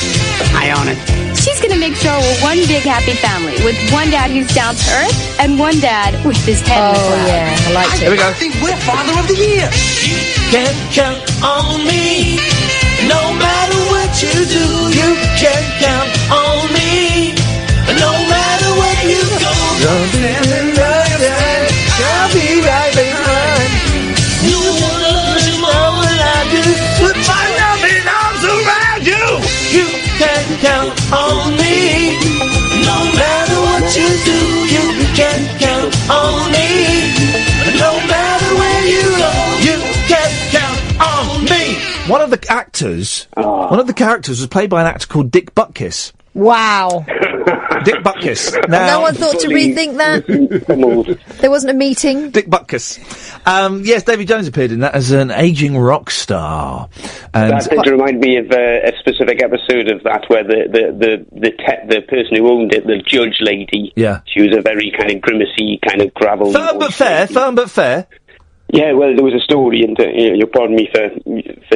I own it. She's gonna make sure we're one big happy family with one dad who's down to earth and one dad with his head in the clouds. Yeah, I like it. Here we go. I think we're Father of the Year. You can count on me. No matter what you do, you can count on me. No matter what you go, I'll be right behind. you wanna lose more than I do. Put my love in One of the actors, one of the characters was played by an actor called Dick Butkus. Wow. Dick Butkus. Now, No one thought to rethink that? There wasn't a meeting? Dick Butkus. Yes, Davy Jones appeared in that as an ageing rock star. And That did remind me of a specific episode of that where the person who owned it, the judge lady, she was a very kind of grimacy, kind of gravelly. Firm but fair. Yeah, well, there was a story, and you'll pardon me for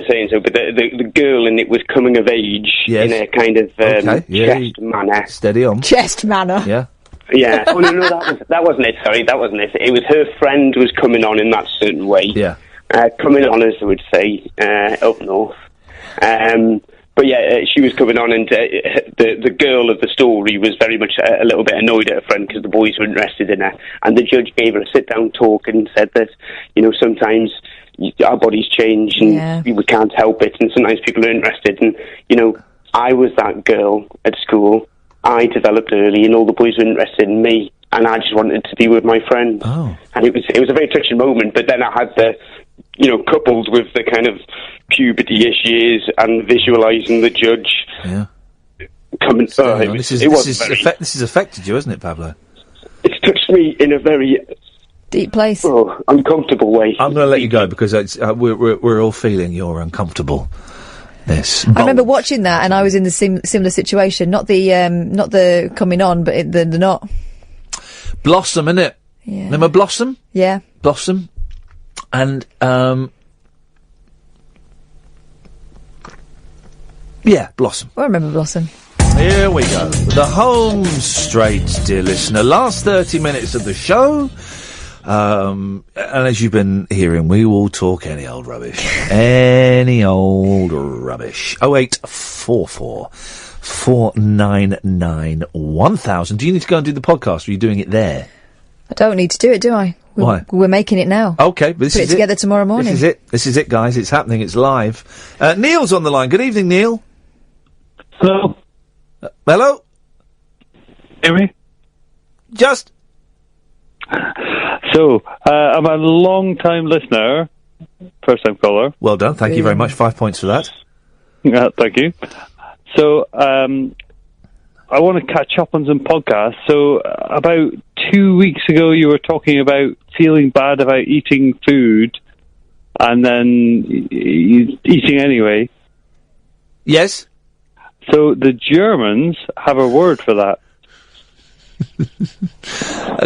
saying so, but the girl in it was coming of age in a kind of chest manner. Steady on. Chest manner. Yeah. Yeah. Oh no, that wasn't it. Sorry, that wasn't it. It was her friend was coming on in that certain way. Yeah. Coming on, as they would say, up north. But yeah, she was coming on, and the girl of the story was very much a little bit annoyed at her friend because the boys were interested in her. And the judge gave her a sit-down talk and said that, sometimes our bodies change and we can't help it, and sometimes people are interested. And, I was that girl at school. I developed early, and all the boys were interested in me, and I just wanted to be with my friend. Oh. And it was a very touching moment, but then I had the... coupled with the kind of puberty-ish years and visualising the judge coming. This has affected you, hasn't it, Pablo? It's touched me in a very deep place, uncomfortable way. I'm going to let you go because we're all feeling your uncomfortable. Yes, I remember watching that, and I was in the similar situation. Not the coming on, but the not. Blossom, innit? Yeah. Remember Blossom? Yeah. Blossom. And, Blossom. I remember Blossom. Here we go. The home straight, dear listener. Last 30 minutes of the show. And as you've been hearing, we will talk any old rubbish. Any old rubbish. 0844 499 1000. Do you need to go and do the podcast, or are you doing it there? I don't need to do it, do I? Why? We're making it now. Okay, this Put is it together tomorrow morning. This is it, guys. It's happening. It's live. Neil's on the line. Good evening, Neil. Hello. Hello. Hear me? Just. So, I'm a long-time listener, first-time caller. Well done. Thank you very much. 5 points for that. Thank you. So, I want to catch up on some podcasts. So, about 2 weeks ago, you were talking about feeling bad about eating food and then eating anyway. Yes. So, the Germans have a word for that.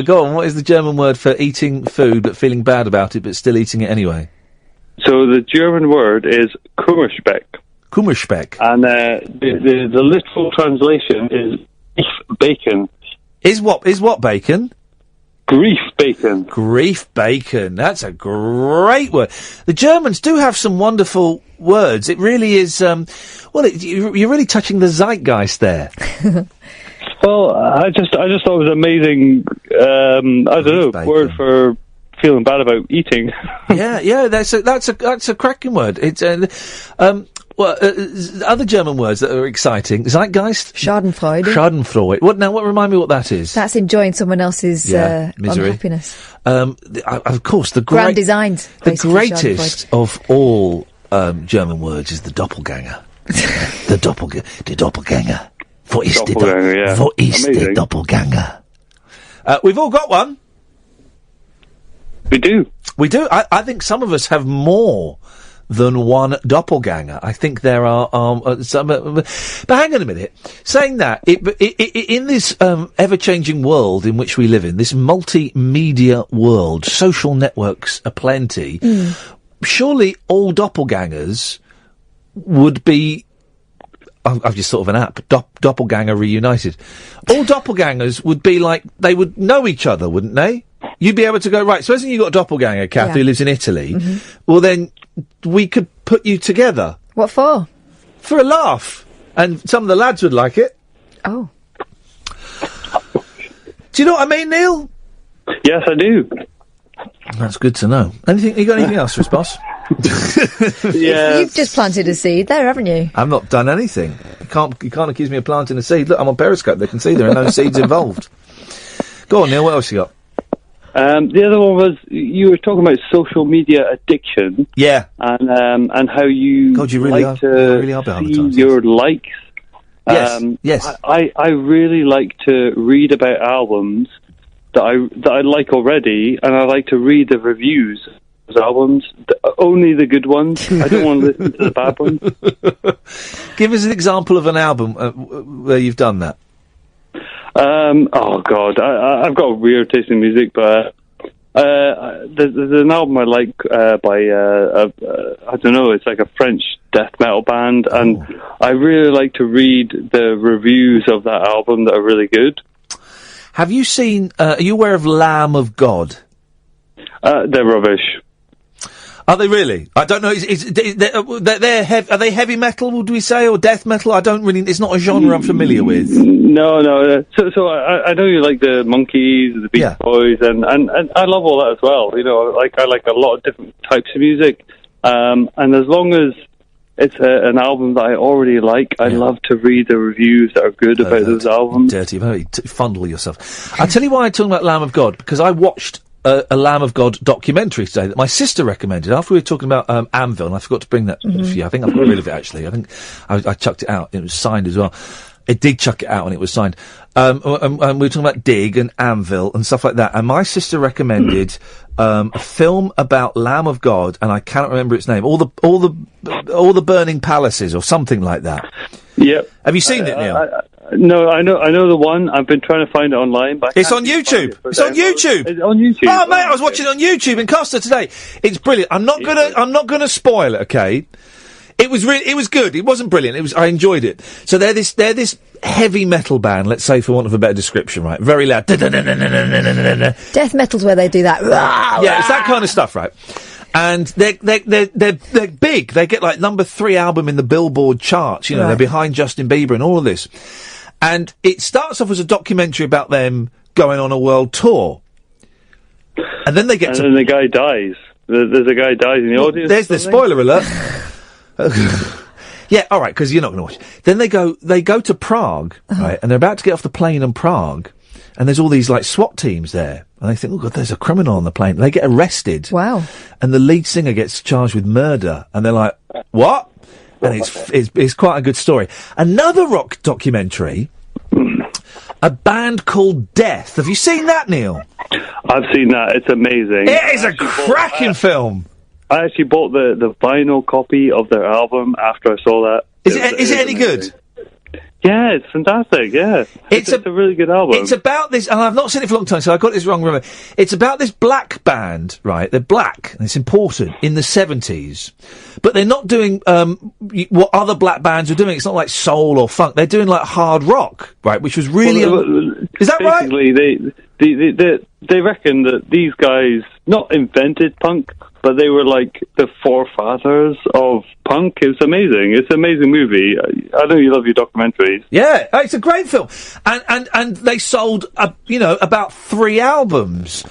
Go on, what is the German word for eating food but feeling bad about it but still eating it anyway? So, the German word is Kummerspeck. Kummerspeck. And the literal translation is beef bacon. Is what bacon? Grief bacon. Grief bacon. That's a great word. The Germans do have some wonderful words. It really is, you're really touching the zeitgeist there. Well, I just thought it was amazing, word for feeling bad about eating. yeah, that's a cracking word. It's, other German words that are exciting. Zeitgeist? Schadenfreude. What remind me what that is? That's enjoying someone else's misery. unhappiness. Of course, Grand designs. The greatest of all German words is the doppelganger. the doppelganger. Wo ist der Doppelganger? We've all got one. We do. I think some of us have more than one doppelganger. I think there are some. But hang on a minute. Saying that, in this ever-changing world in which we live in, this multimedia world, social networks aplenty. Surely all doppelgangers would be. I've just thought of an app, Doppelganger Reunited. All doppelgangers would be like, they would know each other, wouldn't they? You'd be able to go, right, supposing you've got a doppelganger, Kath, who lives in Italy, well then, we could put you together. What for? For a laugh. And some of the lads would like it. Oh. Do you know what I mean, Neil? Yes, I do. That's good to know. You got anything else for us, boss? Yeah. You've just planted a seed there, haven't you? I've not done anything. You can't accuse me of planting a seed. Look, I'm on Periscope. They can see there are no seeds involved. Go on, Neil. What else you got? The other one was you were talking about social media addiction. Yeah. And how you, God, you really like are, to you really are behind the see times. your likes. Yes, yes. I really like to read about albums that I like already, and I like to read the reviews of those albums, only the good ones. I don't want to listen to the bad ones. Give us an example of an album where you've done that. Oh God, I've got a weird taste in music, but there's an album I like by I don't know, it's like a French death metal band, and I really like to read the reviews of that album that are really good. Have you seen? Are you aware of Lamb of God? They're rubbish. Are they really? I don't know. They're are they heavy metal? Would we say, or death metal? I don't really. It's not a genre I'm familiar with. No. So I know you like the Monkees, the Beach Boys, and I love all that as well. You know, I like a lot of different types of music, and as long as it's an album that I already like, I love to read the reviews that are good about those albums. Dirty, fondle yourself. I'll tell you why I'm talking about Lamb of God, because I watched a Lamb of God documentary today that my sister recommended after we were talking about Anvil, and I forgot to bring that for you. I think I've got rid of it, actually. I think I chucked it out. It was signed as well. It did chuck it out when it was signed. And we were talking about Dig and Anvil and stuff like that. And my sister recommended a film about Lamb of God, and I cannot remember its name. All the Burning Palaces or something like that. Yep. Have you seen it, Neil? No, I know the one. I've been trying to find it online, but it's on YouTube. It's on YouTube. It's on YouTube. Oh, mate, I was watching it on YouTube in Costa today. It's brilliant. I'm not gonna spoil it. Okay. It was good. It wasn't brilliant. I enjoyed it. So they're this heavy metal band, let's say, for want of a better description, right? Very loud. Death metal's where they do that. Yeah, it's that kind of stuff, right? And they're big. They get like number 3 album in the Billboard charts. You know, they're behind Justin Bieber and all of this. And it starts off as a documentary about them going on a world tour. And then they get then the guy dies. There's a guy dies in the audience. There's the spoiler alert. Yeah, all right, because you're not going to watch it. Then they go to Prague, right, and they're about to get off the plane in Prague, and there's all these, like, SWAT teams there. And they think, oh, God, there's a criminal on the plane. They get arrested. Wow. And the lead singer gets charged with murder. And they're like, what? And it's quite a good story. Another rock documentary, a band called Death. Have you seen that, Neil? I've seen that. It's amazing. It is a cracking film. I actually bought the vinyl copy of their album after I saw that. Is it any good? Yeah, it's fantastic, yeah. It's a really good album. It's about this, and I've not seen it for a long time, so I got this wrong, remember. It's about this black band, right? They're black, and it's important, in the 70s. But they're not doing what other black bands are doing. It's not like soul or funk. They're doing like hard rock, right? Which was really... is that right? Basically, they reckon that these guys not invented punk, but they were like the forefathers of punk. It's amazing. It's an amazing movie. I know you love your documentaries. Yeah, it's a great film. And they sold, about 3 albums.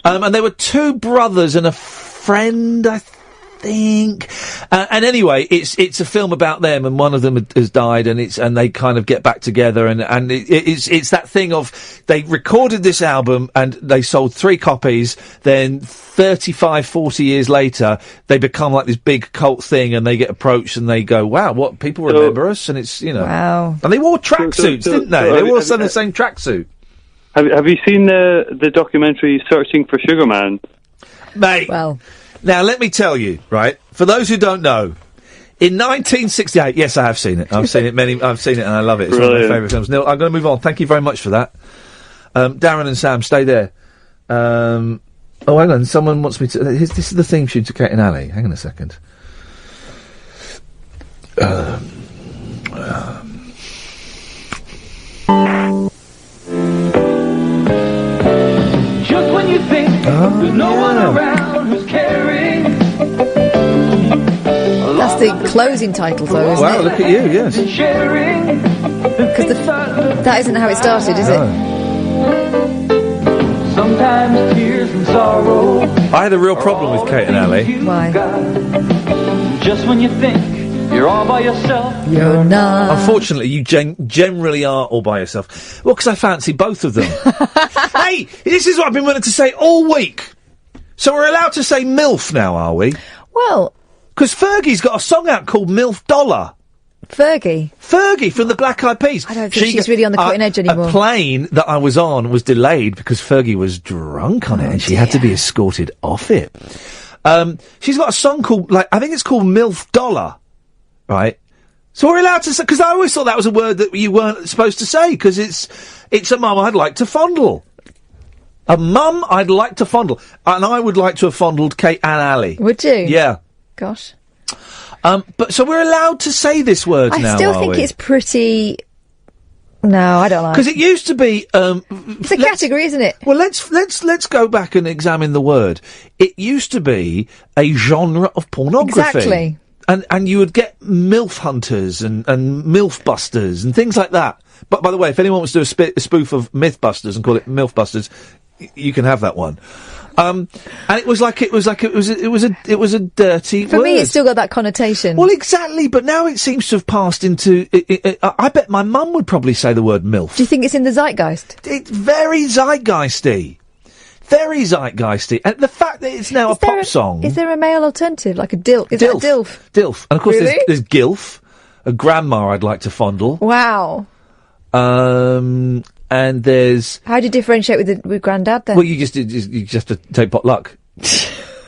And they were 2 brothers and a friend, I think. And anyway, it's a film about them, and one of them has died, and they kind of get back together, and it's that thing of they recorded this album and they sold 3 copies, then 35, 40 years later, they become like this big cult thing, and they get approached and they go, wow, what, people remember us? And it's, Wow. And they wore tracksuits, didn't they? They wore the same tracksuit. Have you seen the documentary Searching for Sugar Man? Mate. Well. Now, let me tell you, right, for those who don't know, in 1968, yes, I have seen it. I've seen it and I love it. It's one of my favourite films. Neil, I'm going to move on. Thank you very much for that. Darren and Sam, stay there. Oh, hang on, someone wants me to... This is the theme tune to Kate and Ali. Hang on a second. Just when you think there's no one around who's caring. That's the closing title, though, isn't it? Wow, look at you, yes. Because that isn't how it started, is it? Sometimes tears and sorrow. I had a real problem with Kate and Ali. Why? Just when you think You're all by yourself. You're not. Unfortunately, you generally are all by yourself. Well, because I fancy both of them. Hey, this is what I've been wanting to say all week. So we're allowed to say MILF now, are we? Well... Because Fergie's got a song out called MILF Dollar. Fergie from the Black Eyed Peas. I don't think she's really on the cutting edge anymore. A plane that I was on was delayed because Fergie was drunk on it and she had to be escorted off it. She's got a song called, I think it's called MILF Dollar, right? So we're allowed to say, because I always thought that was a word that you weren't supposed to say, because it's a mum I'd like to fondle. A mum I'd like to fondle. And I would like to have fondled Kate and Ali. Would you? Yeah. Gosh. But so we're allowed to say this word now, I still think it's pretty... No, I don't like it. Because it used to be... it's a category, isn't it? Well, let's go back and examine the word. It used to be a genre of pornography. Exactly. And you would get MILF hunters and MILF busters and things like that. But by the way, if anyone wants to do a spoof of Mythbusters and call it MILF busters, you can have that one. And it was a dirty For word. me, it's still got that connotation. Well, exactly, but now it seems to have passed into... I bet my mum would probably say the word MILF. Do you think it's in the zeitgeist? It's very zeitgeisty. Very zeitgeisty. And the fact that it's now a pop song... Is there a male alternative, like a DILF? Is that a DILF? DILF. And of course Really? there's GILF, a grandma I'd like to fondle. Wow. And there's... How do you differentiate with Grandad, then? Well, you just have to take pot luck.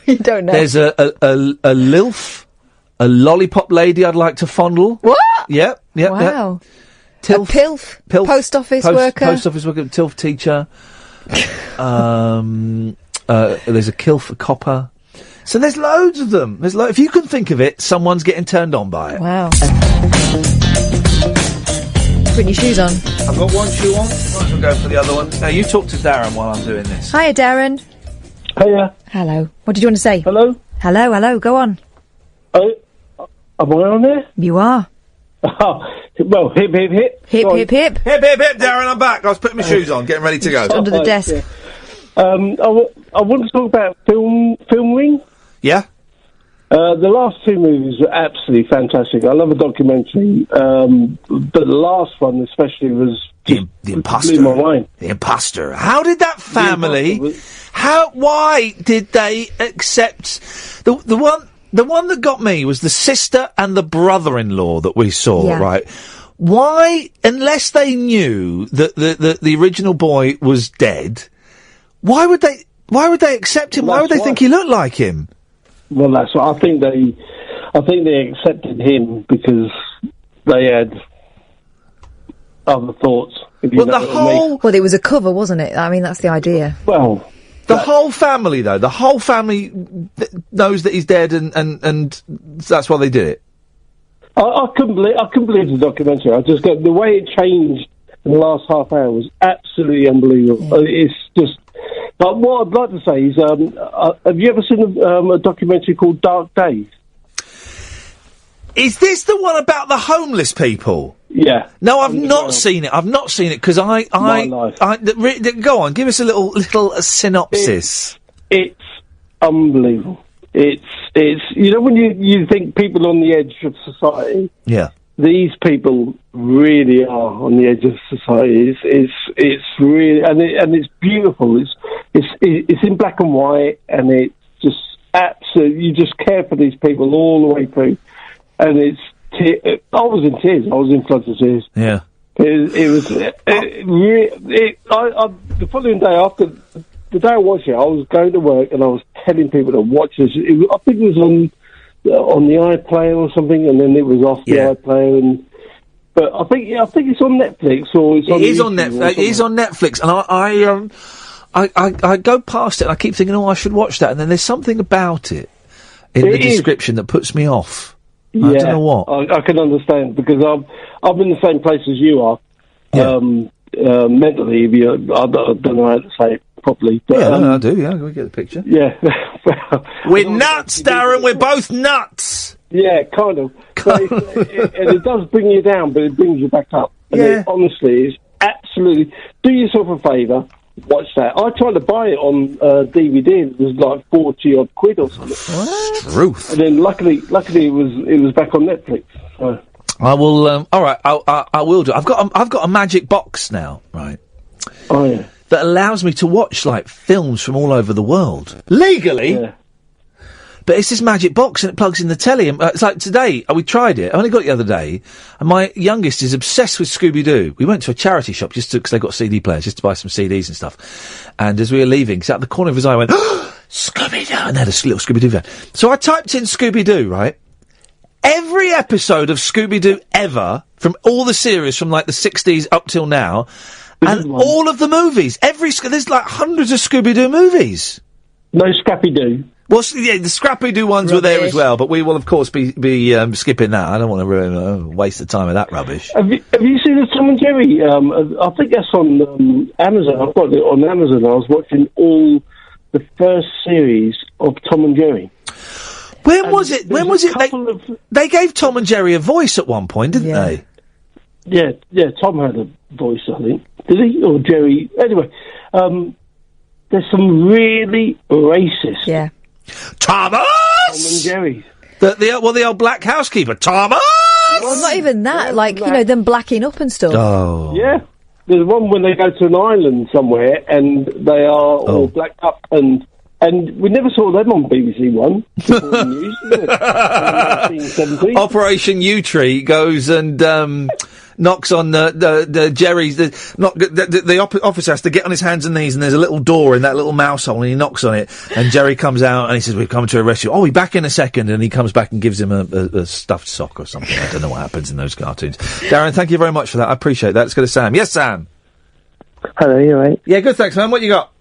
You don't know. There's a LILF, a lollipop lady I'd like to fondle. What? Yep. Wow. TILF. A PILF? Post office worker? Post office worker, TILF teacher. There's a KILF, a copper. So there's loads of them. If you can think of it, someone's getting turned on by it. Wow. Putting your shoes on. I've got one shoe on. Might as well go for the other one. Now, you talk to Darren while I'm doing this. Hiya, Darren. Hiya. Hello. What did you want to say? Hello. Hello. Go on. Oh, am I on there? You are. Well, hip, hip, hip. Hip, Sorry. hip, hip. Hip, hip, hip, Darren, I'm back. I was putting my shoes on, getting ready to go. Under the desk. Yeah. I want to talk about filming. Yeah? The last two movies were absolutely fantastic. I love a documentary, but the last one especially was the Imposter. Blew my mind. The Imposter. How did that family? Why did they accept the one that got me was the sister and the brother-in-law that we saw, right? Why, unless they knew that the original boy was dead, why would they accept him? Why would they think he looked like him? Well, that's what I think. They accepted him because they had other thoughts. Well, it was a cover, wasn't it? I mean, that's the idea. Well, the whole family, though, knows that he's dead, and that's why they did it. I couldn't believe the documentary. I just got the way it changed in the last half hour was absolutely unbelievable. It's just. But what I'd like to say is, have you ever seen a documentary called Dark Days? Is this the one about the homeless people? Yeah. No, I've not seen it. I've not seen it because go on, give us a little synopsis. It's unbelievable. It's when you think people on the edge of society. Yeah. These people really are on the edge of society. It's really and it's beautiful. It's in black and white, and it's just absolutely. You just care for these people all the way through, and I was in tears. I was in floods of tears. Yeah. The following day after the day I watched it, I was going to work and I was telling people to watch this. I think it was on the iPlayer or something, and then it was off the iPlayer. But I think it's on Netflix or it's on. It is on Netflix. It is on Netflix, and I go past it and I keep thinking, I should watch that, and then there's something about it in the description that puts me off. Yeah, I don't know what. I can understand because I'm in the same place as you are. Yeah. Mentally, I don't know how to say it properly. But, I do. Yeah, we get the picture. Yeah, we're nuts, Darren. We're both nuts. Yeah, kind of. But and it does bring you down, but it brings you back up. And honestly, it's absolutely. Do yourself a favour. watch that. I tried to buy it on DVD. It was like 40 odd quid or something. What? Truth. And then luckily it was back on Netflix. So. I will. All right, I will do. I've got a magic box now, right? Oh yeah. That allows me to watch like films from all over the world legally. Yeah. But it's this magic box and it plugs in the telly. And, it's like today, we tried it. I only got it the other day. And my youngest is obsessed with Scooby-Doo. We went to a charity shop because they got CD players, just to buy some CDs and stuff. And as we were leaving, out the corner of his eye, I went, Scooby-Doo! And they had a little Scooby-Doo van. So I typed in Scooby-Doo, right? Every episode of Scooby-Doo ever, from all the series from like the 60s up till now, and all of the movies. There's like hundreds of Scooby-Doo movies. No Scrappy-Doo. Well, yeah, the Scrappy-Doo ones were there as well, but we will, of course, be skipping that. I don't want to waste the time of that rubbish. Have you seen the Tom and Jerry? I think that's on Amazon. I've got it on Amazon. I was watching all the first series of Tom and Jerry. When was it? They gave Tom and Jerry a voice at one point, didn't they? Yeah, Tom had a voice, I think. Did he? Or Jerry? Anyway, there's some really racist... Yeah. Thomas! Tom and Jerry. The old black housekeeper, Thomas! Well, not even that, them blacking up and stuff. Oh. Yeah. There's one when they go to an island somewhere and they are all blacked up and we never saw them on BBC One. News, Operation U-Tree goes and knocks on the Jerry's. The officer has to get on his hands and knees, and there's a little door in that little mouse hole, and he knocks on it, and Jerry comes out and he says, "We've come to arrest you." "Oh, we're back in a second," and he comes back and gives him a stuffed sock or something. I don't know what happens in those cartoons. Darren, thank you very much for that. I appreciate that. Let's go to Sam. Yes, Sam. Hello, you alright? Yeah, good, thanks, man. What you got?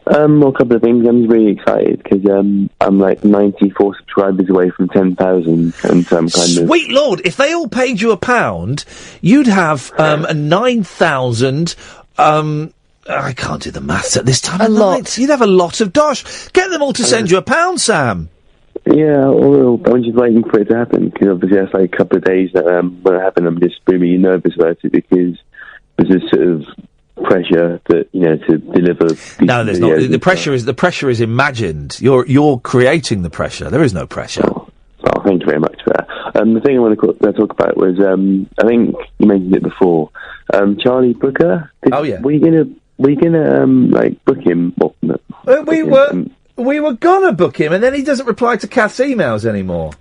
Well, a couple of things. I'm really excited because I'm like 94 subscribers away from 10,000, and kind of. Sweet Lord! If they all paid you £1, you'd have a 9,000. I can't do the maths at this time. A lot. You'd have a lot of dosh. Get them all to send you £1, Sam. Yeah, well, I'm just waiting for it to happen because obviously that's like a couple of days that when it happened, I'm just really nervous about it because there's this sort of pressure that to deliver. No, there's not. The pressure is imagined. You're creating the pressure. There is no pressure. Oh, thank you very much for that. The thing I want to talk about was I think you mentioned it before. Charlie Brooker. Were you gonna like book him? Well, no, we were gonna book him, and then he doesn't reply to Kath's emails anymore.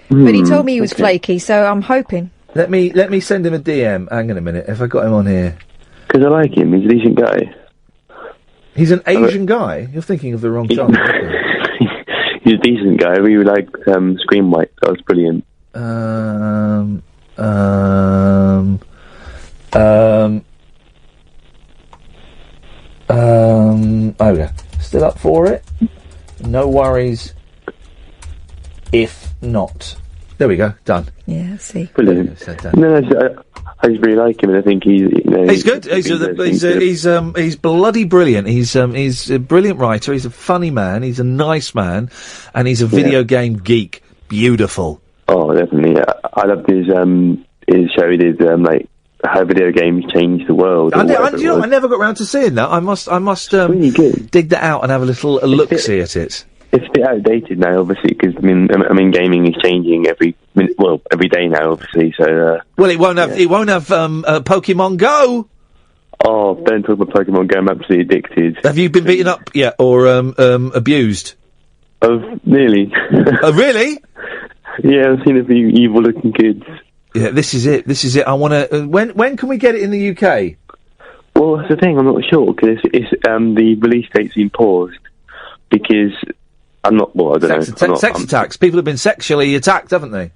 But he told me he was flaky, so I'm hoping. Let me send him a DM. Hang on a minute. Have I got him on here? Because I like him. He's a decent guy. He's an Asian guy? You're thinking of the wrong Charlie. He's a decent guy. I really liked Scream White. That was brilliant. Okay. Still up for it? No worries if not. There we go. Done. Yeah, see. Brilliant. No, I just really like him, and I think he's good. He's bloody brilliant. He's a brilliant writer. He's a funny man. He's a nice man, and he's a video game geek. Beautiful. Oh, definitely. Yeah. I loved his show. He did like how video games changed the world. I never got round to seeing that. I must really good. Dig that out and have a little look-see at it. It's a bit outdated now, obviously, because I mean, gaming is changing every day now, obviously. So, well, it won't have Pokemon Go. Oh, don't talk about Pokemon Go. I'm absolutely addicted. Have you been beaten up yet, or abused? Oh, nearly. Oh, really? Yeah, I've seen a few evil-looking kids. Yeah, this is it. I want to. When can we get it in the UK? Well, that's the thing. I'm not sure because it's the release date's been paused because. I'm not. Well, I don't know. Sex attacks. People have been sexually attacked, haven't they?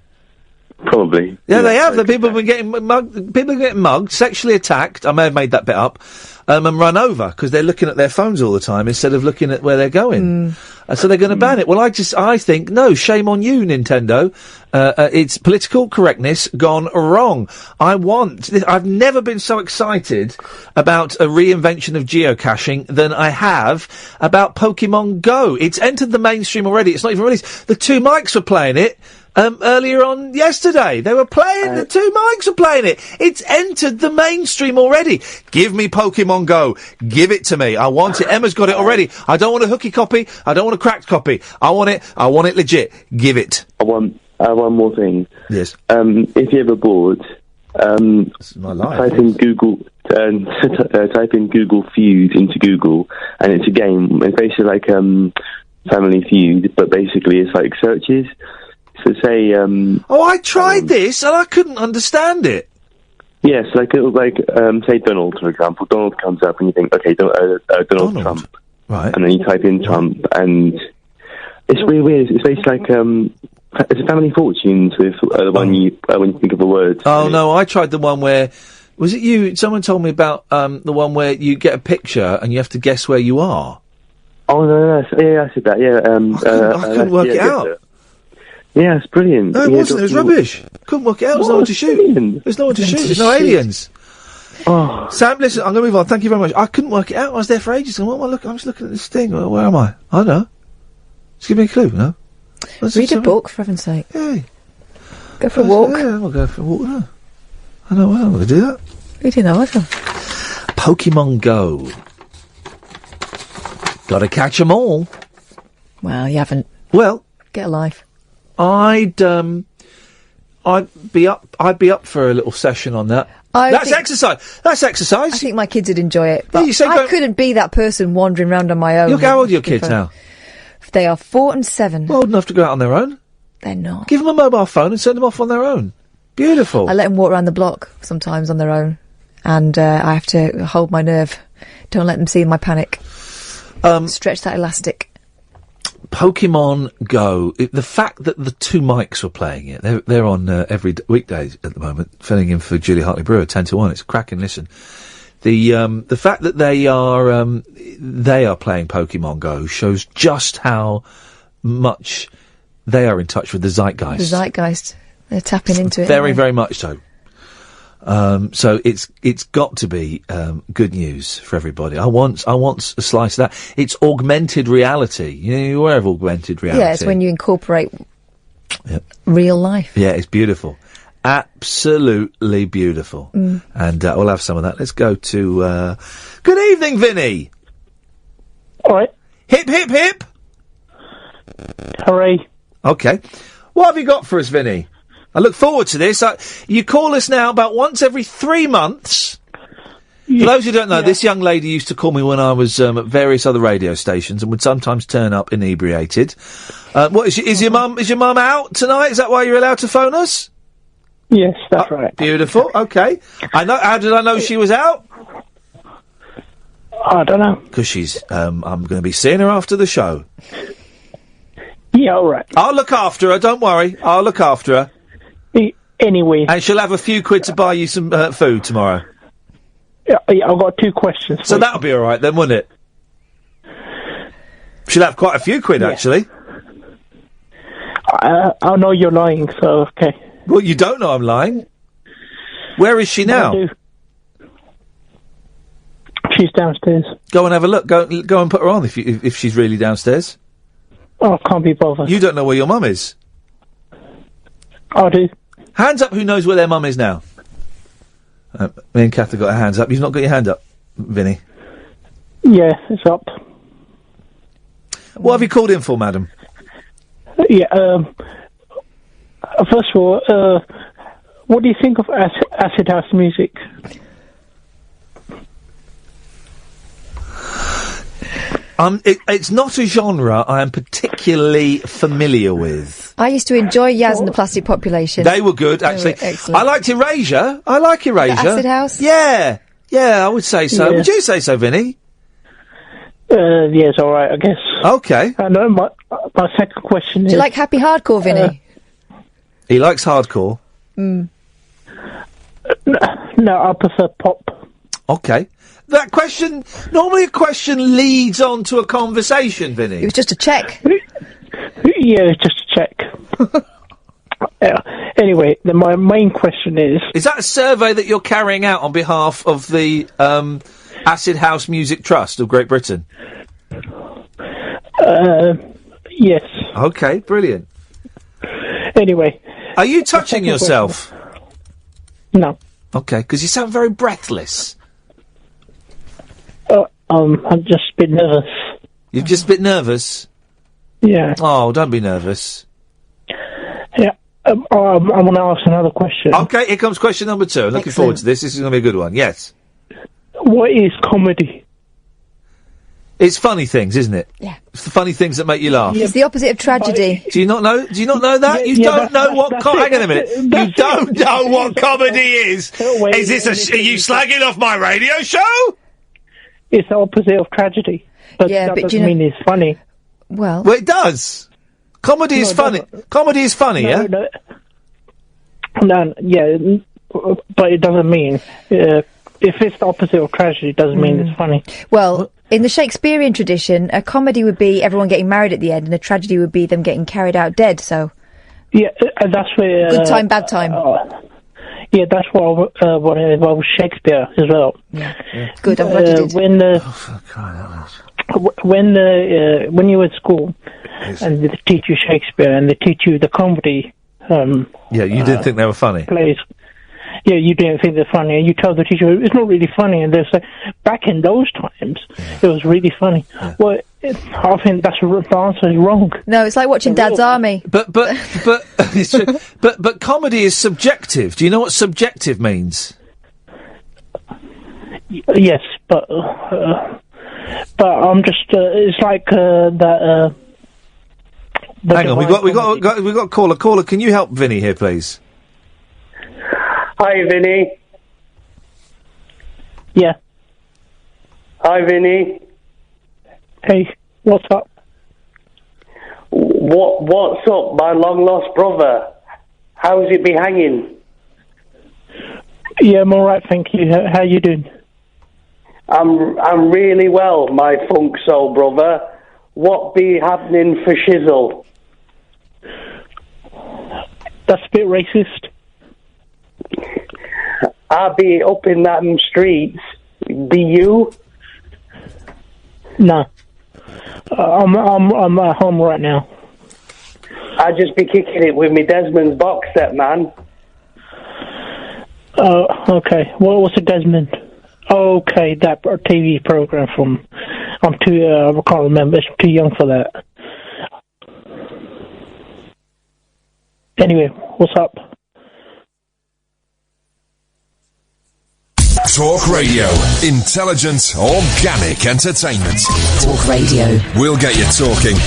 Probably. Yeah, they have. People have been getting mugged. People are getting mugged, sexually attacked. I may have made that bit up, and run over because they're looking at their phones all the time instead of looking at where they're going. So they're going to ban it. Well, I think no. Shame on you, Nintendo. It's political correctness gone wrong. I've never been so excited about a reinvention of geocaching than I have about Pokemon Go. It's entered the mainstream already. It's not even released. The two mics were playing it. earlier on yesterday. They were playing, the two mics were playing it. It's entered the mainstream already. Give me Pokemon Go. Give it to me. I want it. Emma's got it already. I don't want a hooky copy. I don't want a cracked copy. I want it legit. Give it. I want one more thing. Yes. If you're ever bored, this is my life. type in Google Feud into Google, and it's a game. It's basically like Family Feud, but basically it's like searches. So say. I tried this and I couldn't understand it. Yes, like it was like say Donald, for example. Donald comes up and you think, okay, Donald Trump, right? And then you type in Trump, and it's really weird. It's basically like it's a Family Fortunes with the one when you think of a word. Oh no, I tried the one where. Was it you? Someone told me about the one where you get a picture and you have to guess where you are. Oh no, I said that. Yeah, I couldn't work it out. Yeah, it's brilliant. No, it wasn't. It was rubbish. Couldn't work it out. There's no one to shoot. There's no one to shoot. There's no aliens. Oh. Sam, listen, I'm going to move on. Thank you very much. I couldn't work it out. I was there for ages. What am I looking? I'm just looking at this thing. Where am I? I don't know. Just give me a clue, no? Read a book, for heaven's sake. Hey. Go for a walk. Yeah, I'll go for a walk. No. I know I'm going to do that. We didn't know either. Pokemon Go. Gotta catch 'em all. Well, you haven't. Well, get a life. I'd be up for a little session on that. That's exercise. That's exercise. I think my kids would enjoy it. But Yeah, you say I couldn't be that person wandering around on my own. Look, how old are your kids now? They are 4 and 7. Well, old enough to go out on their own. They're not. Give them a mobile phone and send them off on their own. Beautiful. I let them walk around the block sometimes on their own, and I have to hold my nerve. Don't let them see my panic. Stretch that elastic. Pokemon Go. The fact that the two mics were playing it, they're on every weekdays at the moment, filling in for Julie Hartley-Brewer, 10 to 1. It's a cracking listen. The fact that they are playing Pokemon Go shows just how much they are in touch with the zeitgeist. The zeitgeist. They're tapping into it. Very, very much so. So it's got to be good news for everybody. I want a slice of that. It's augmented reality. You're aware of augmented reality? Yeah, it's when you incorporate real life. Yeah, it's beautiful. Absolutely beautiful. Mm. And we'll have some of that. Let's go to... Good evening, Vinny. All right. Hip, hip, hip. Hooray. Okay. What have you got for us, Vinny? I look forward to this. You call us now about once every 3 months. For those who don't know, this young lady used to call me when I was at various other radio stations and would sometimes turn up inebriated. What is your mum out tonight? Is that why you're allowed to phone us? Yes, that's right. Beautiful. Okay. I know. How did I know she was out? I don't know. Because she's. I'm going to be seeing her after the show. Yeah, all right. I'll look after her. Don't worry. I'll look after her. Anyway. And she'll have a few quid to buy you some food tomorrow. Yeah, I've got 2 questions. So that'll be all right then, won't it? She'll have quite a few quid, actually. I know you're lying, so okay. Well, you don't know I'm lying. Where is she now? I do. She's downstairs. Go and have a look. Go and put her on if she's really downstairs. Oh, can't be bothered. You don't know where your mum is. I do. Hands up who knows where their mum is now. Me and Kath have got our hands up. You've not got your hand up, Vinny. Yeah, it's up. What have you called in for, madam? Yeah, first of all, what do you think of acid house music? It's not a genre I am particularly familiar with. I used to enjoy Yaz and the Plastic Population. They were good, actually. Excellent. I liked Erasure. I like Erasure. The Acid House? Yeah, I would say so. Yeah. Would you say so, Vinny? Yes, all right, I guess. Okay. I know my second question is... Do you like happy hardcore, Vinny? He likes hardcore. Mm. No, I prefer pop. Okay. That question... Normally a question leads on to a conversation, Vinny. It was just a check. Yeah, it's just a check. Anyway, my main question is... Is that a survey that you're carrying out on behalf of the Acid House Music Trust of Great Britain? Yes. Okay, brilliant. Anyway. Are you touching yourself? No. Okay, because you sound very breathless. I'm just a bit nervous. You're just a bit nervous? Yeah. Oh, don't be nervous. Yeah. I want to ask another question. Okay, here comes question number 2. I'm looking forward to this. This is going to be a good one. Yes. What is comedy? It's funny things, isn't it? Yeah. It's the funny things that make you laugh. It's the opposite of tragedy. Do you not know? Do you not know that? Yeah, You don't know what? Hang on a minute. You don't know what comedy is. Is this are you slagging off my radio show? It's the opposite of tragedy. But that doesn't mean it's funny. Well, it does. Comedy is funny. Comedy is funny, yeah? No, yeah, but it doesn't mean... if it's the opposite of tragedy, it doesn't mean it's funny. Well, in the Shakespearean tradition, a comedy would be everyone getting married at the end, and a tragedy would be them getting carried out dead, so... Yeah, that's where... Good time, bad time. Yeah, that's what involves Shakespeare as well. Yeah. Good, I'm glad you did. When you're at school, and they teach you Shakespeare, and they teach you the comedy... yeah, you didn't think they were funny? Plays. Yeah, you didn't think they're funny, and you tell the teacher, it's not really funny, and they say, back in those times, it was really funny. Well, I think the answer is wrong. No, it's like watching Dad's Army. But it's true. But comedy is subjective. Do you know what subjective means? Yes, but I'm just it's like that. Hang on, we got a caller. Caller, can you help Vinny here, please? Hi, Vinny. Yeah. Hi, Vinny. Hey, what's up? What's up, my long lost brother? How's it be hanging? Yeah, I'm all right, thank you. How you doing? I'm really well, my funk soul brother. What be happening for shizzle? That's a bit racist. I'll be up in them streets. Be you? No. I'm at home right now. I'd just be kicking it with me Desmond's box set, man. Okay. What's a Desmond? Okay, that TV program from... I can't remember. I'm too young for that. Anyway, what's up? Talk Radio. Intelligent, organic entertainment. Talk Radio. We'll get you talking.